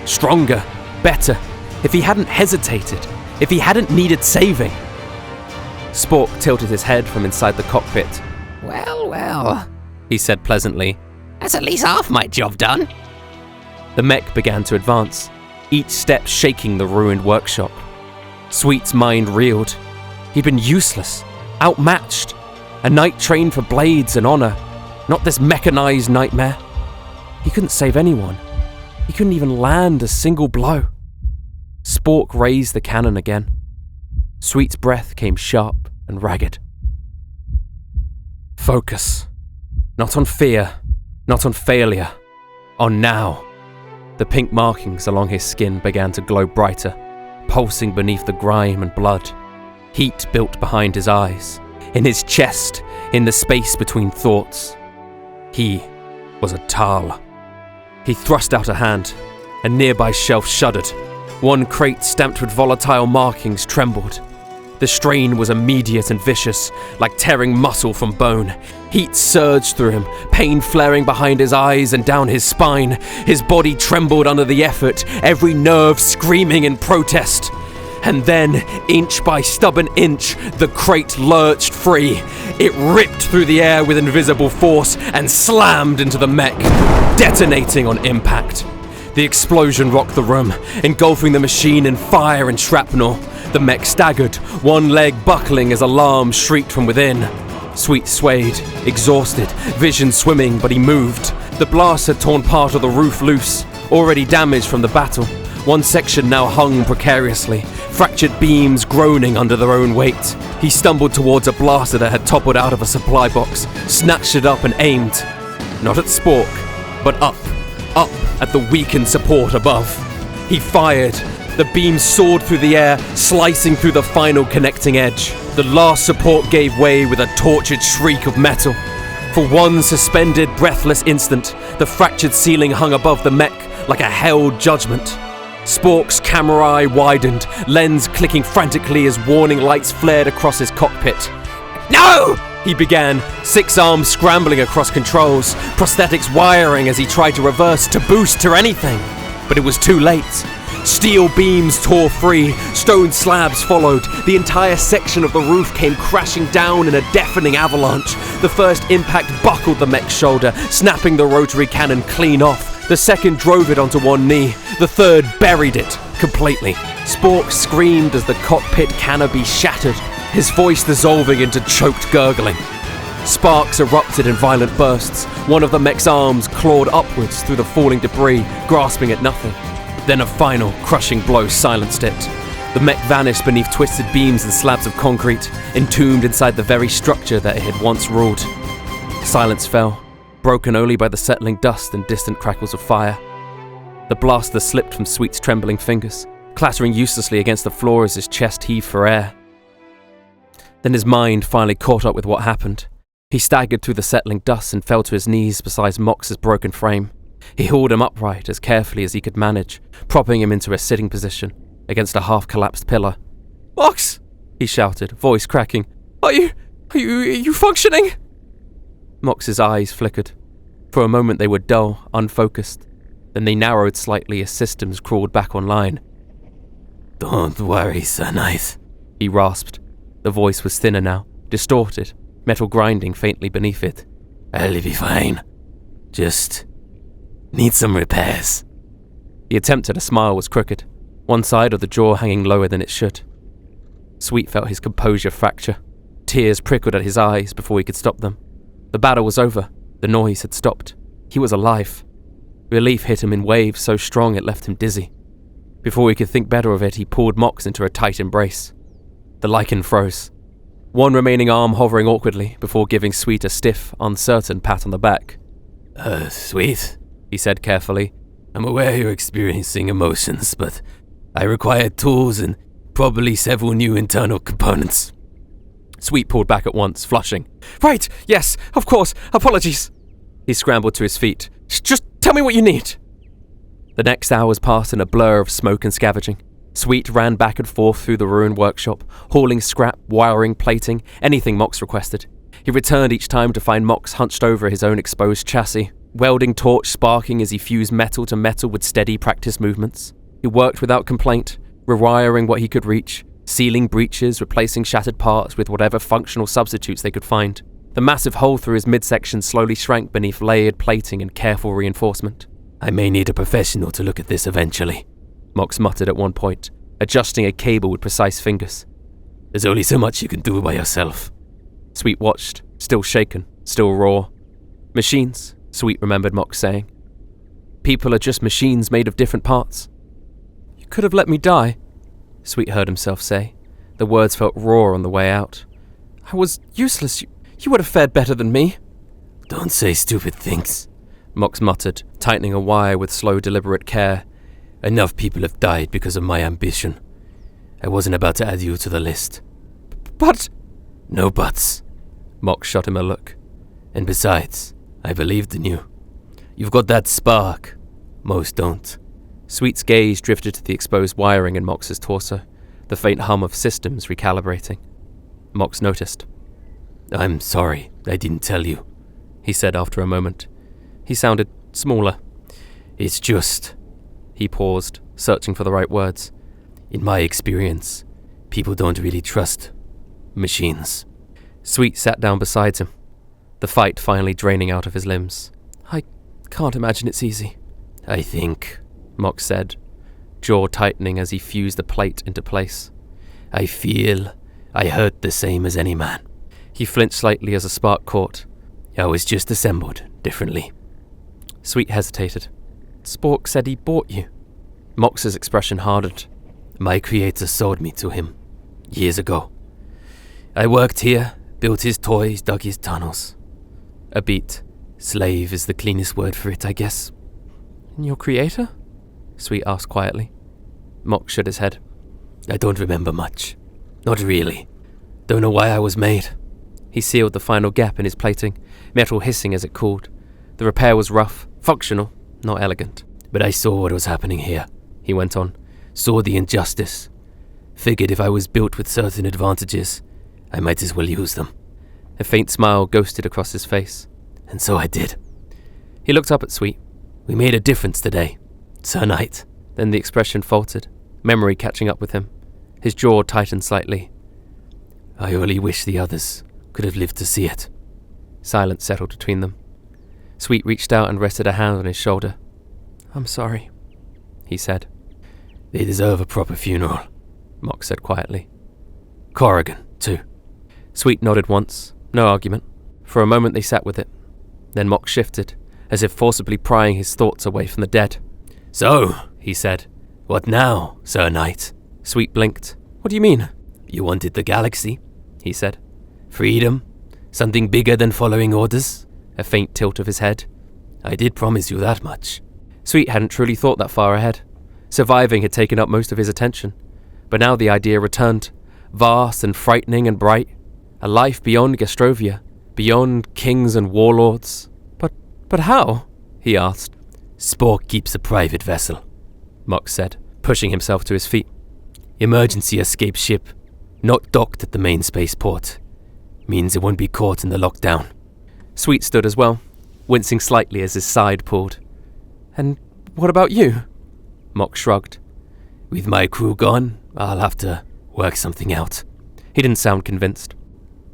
stronger, better, if he hadn't hesitated, if he hadn't needed saving. Spork tilted his head from inside the cockpit. Well, well, He said pleasantly. that's at least half my job done. The mech began to advance, each step shaking the ruined workshop. Sweet's mind reeled. He'd been useless, outmatched. A knight trained for blades and honor, not this mechanized nightmare. He couldn't save anyone. He couldn't even land a single blow. Spork raised the cannon again. Sweet's breath came sharp and ragged. Focus. Not on fear, not on failure, on now. The pink markings along his skin began to glow brighter, pulsing beneath the grime and blood. Heat built behind his eyes, in his chest, in the space between thoughts. He was a Tal. He thrust out a hand. A nearby shelf shuddered. One crate stamped with volatile markings trembled. The strain was immediate and vicious, like tearing muscle from bone. Heat surged through him, pain flaring behind his eyes and down his spine. His body trembled under the effort, every nerve screaming in protest. And then, inch by stubborn inch, the crate lurched free. It ripped through the air with invisible force and slammed into the mech, detonating on impact. The explosion rocked the room, engulfing the machine in fire and shrapnel. The mech staggered, one leg buckling as alarm shrieked from within. Sweet swayed, exhausted, vision swimming, but he moved. The blast had torn part of the roof loose, already damaged from the battle. One section now hung precariously, fractured beams groaning under their own weight. He stumbled towards a blaster that had toppled out of a supply box, snatched it up and aimed. Not at Spork, but up at the weakened support above. He fired. The beam soared through the air, slicing through the final connecting edge. The last support gave way with a tortured shriek of metal. For one suspended, breathless instant, the fractured ceiling hung above the mech like a held judgment. Spork's camera eye widened, lens clicking frantically as warning lights flared across his cockpit. No! He began, 6 arms scrambling across controls, prosthetics wiring as he tried to reverse, to boost, to anything. But it was too late. Steel beams tore free, stone slabs followed. The entire section of the roof came crashing down in a deafening avalanche. The first impact buckled the mech's shoulder, snapping the rotary cannon clean off. The second drove it onto one knee. The third buried it completely. Spork screamed as the cockpit canopy shattered, his voice dissolving into choked gurgling. Sparks erupted in violent bursts. One of the mech's arms clawed upwards through the falling debris, grasping at nothing. Then a final, crushing blow silenced it. The mech vanished beneath twisted beams and slabs of concrete, entombed inside the very structure that it had once ruled. Silence fell, broken only by the settling dust and distant crackles of fire. The blaster slipped from Sweet's trembling fingers, clattering uselessly against the floor as his chest heaved for air. Then his mind finally caught up with what happened. He staggered through the settling dust and fell to his knees beside Mox's broken frame. He hauled him upright as carefully as he could manage, propping him into a sitting position against a half-collapsed pillar. "Mox! he shouted, voice cracking. Are you functioning? Mox's eyes flickered. For a moment they were dull, unfocused. Then they narrowed slightly as systems crawled back online. Don't worry, Sir Knight, he rasped. The voice was thinner now, distorted, metal grinding faintly beneath it. I'll be fine. Just need some repairs. The attempt at a smile was crooked, one side of the jaw hanging lower than it should. Sweet felt his composure fracture. Tears prickled at his eyes before he could stop them. The battle was over. The noise had stopped. He was alive. Relief hit him in waves so strong it left him dizzy. Before he could think better of it, he pulled Mox into a tight embrace. The lichen froze. One remaining arm hovering awkwardly before giving Sweet a stiff, uncertain pat on the back. Sweet, he said carefully. I'm aware you're experiencing emotions, but I require tools and probably several new internal components. Sweet pulled back at once, flushing. Right, yes, of course, apologies. He scrambled to his feet. Just tell me what you need. The next hours passed in a blur of smoke and scavenging. Sweet ran back and forth through the ruined workshop, hauling scrap, wiring, plating, anything Mox requested. He returned each time to find Mox hunched over his own exposed chassis, welding torch sparking as he fused metal to metal with steady practice movements. He worked without complaint, rewiring what he could reach, sealing breaches, replacing shattered parts with whatever functional substitutes they could find. The massive hole through his midsection slowly shrank beneath layered plating and careful reinforcement. I may need a professional to look at this eventually, Mox muttered at one point, adjusting a cable with precise fingers. There's only so much you can do by yourself. Sweet watched, still shaken, still raw. Machines, Sweet remembered Mox saying. People are just machines made of different parts. You could have let me die, Sweet heard himself say. The words felt raw on the way out. I was useless. You would have fared better than me. Don't say stupid things, Mox muttered, tightening a wire with slow, deliberate care. Enough people have died because of my ambition. I wasn't about to add you to the list. But... No buts. Mox shot him a look. And besides, I believed in you. You've got that spark. Most don't. Sweet's gaze drifted to the exposed wiring in Mox's torso, the faint hum of systems recalibrating. Mox noticed. I'm sorry, I didn't tell you, he said after a moment. He sounded smaller. It's just... He paused, searching for the right words. In my experience, people don't really trust machines. Sweet sat down beside him, the fight finally draining out of his limbs. I can't imagine it's easy. I think, Mox said, jaw tightening as he fused the plate into place. I feel I hurt the same as any man. He flinched slightly as a spark caught. I was just assembled differently. Sweet hesitated. Spork said he bought you. Mox's expression hardened. My creator sold me to him, years ago. I worked here, built his toys, dug his tunnels. A beat. Slave is the cleanest word for it, I guess. And your creator? Sweet asked quietly. Mox shook his head. I don't remember much. Not really. Don't know why I was made. He sealed the final gap in his plating, metal hissing as it cooled. The repair was rough, functional, not elegant. But I saw what was happening here, he went on. Saw the injustice. Figured if I was built with certain advantages, I might as well use them. A faint smile ghosted across his face. And so I did. He looked up at Sweet. We made a difference today, Sir Knight. Then the expression faltered, memory catching up with him. His jaw tightened slightly. I only wish the others could have lived to see it. Silence settled between them. Sweet reached out and rested a hand on his shoulder. I'm sorry, he said. They deserve a proper funeral, Mox said quietly. Corrigan, too. Sweet nodded once, no argument. For a moment they sat with it. Then Mox shifted, as if forcibly prying his thoughts away from the dead. So, he said, what now, Sir Knight? Sweet blinked. What do you mean? You wanted the galaxy, he said. Freedom? Something bigger than following orders? A faint tilt of his head. I did promise you that much. Sweet hadn't truly thought that far ahead. Surviving had taken up most of his attention. But now the idea returned, vast and frightening and bright. A life beyond Gastrovia, beyond kings and warlords. But how? He asked. Spork keeps a private vessel, Mox said, pushing himself to his feet. Emergency escape ship. Not docked at the main spaceport. Means it won't be caught in the lockdown. Sweet stood as well, wincing slightly as his side pulled. And what about you? Mock shrugged. With my crew gone, I'll have to work something out. He didn't sound convinced.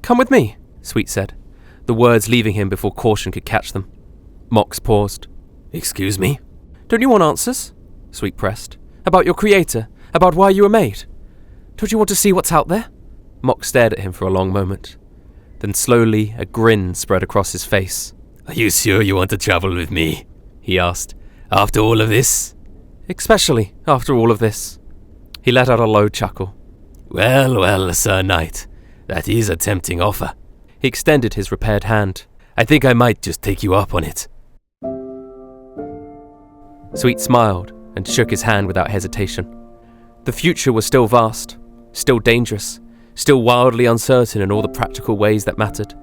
Come with me, Sweet said, the words leaving him before caution could catch them. Mox paused. Excuse me? Don't you want answers? Sweet pressed. About your creator, about why you were made. Don't you want to see what's out there? Mock stared at him for a long moment. Then slowly a grin spread across his face. Are you sure you want to travel with me? He asked. After all of this? Especially after all of this. He let out a low chuckle. Well, Sir Knight. That is a tempting offer. He extended his repaired hand. I think I might just take you up on it. Sweet smiled and shook his hand without hesitation. The future was still vast, still dangerous, still wildly uncertain in all the practical ways that mattered.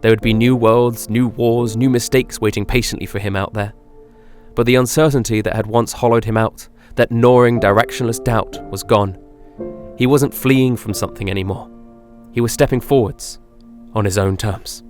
There would be new worlds, new wars, new mistakes waiting patiently for him out there. But the uncertainty that had once hollowed him out, that gnawing, directionless doubt, was gone. He wasn't fleeing from something anymore. He was stepping forwards on his own terms.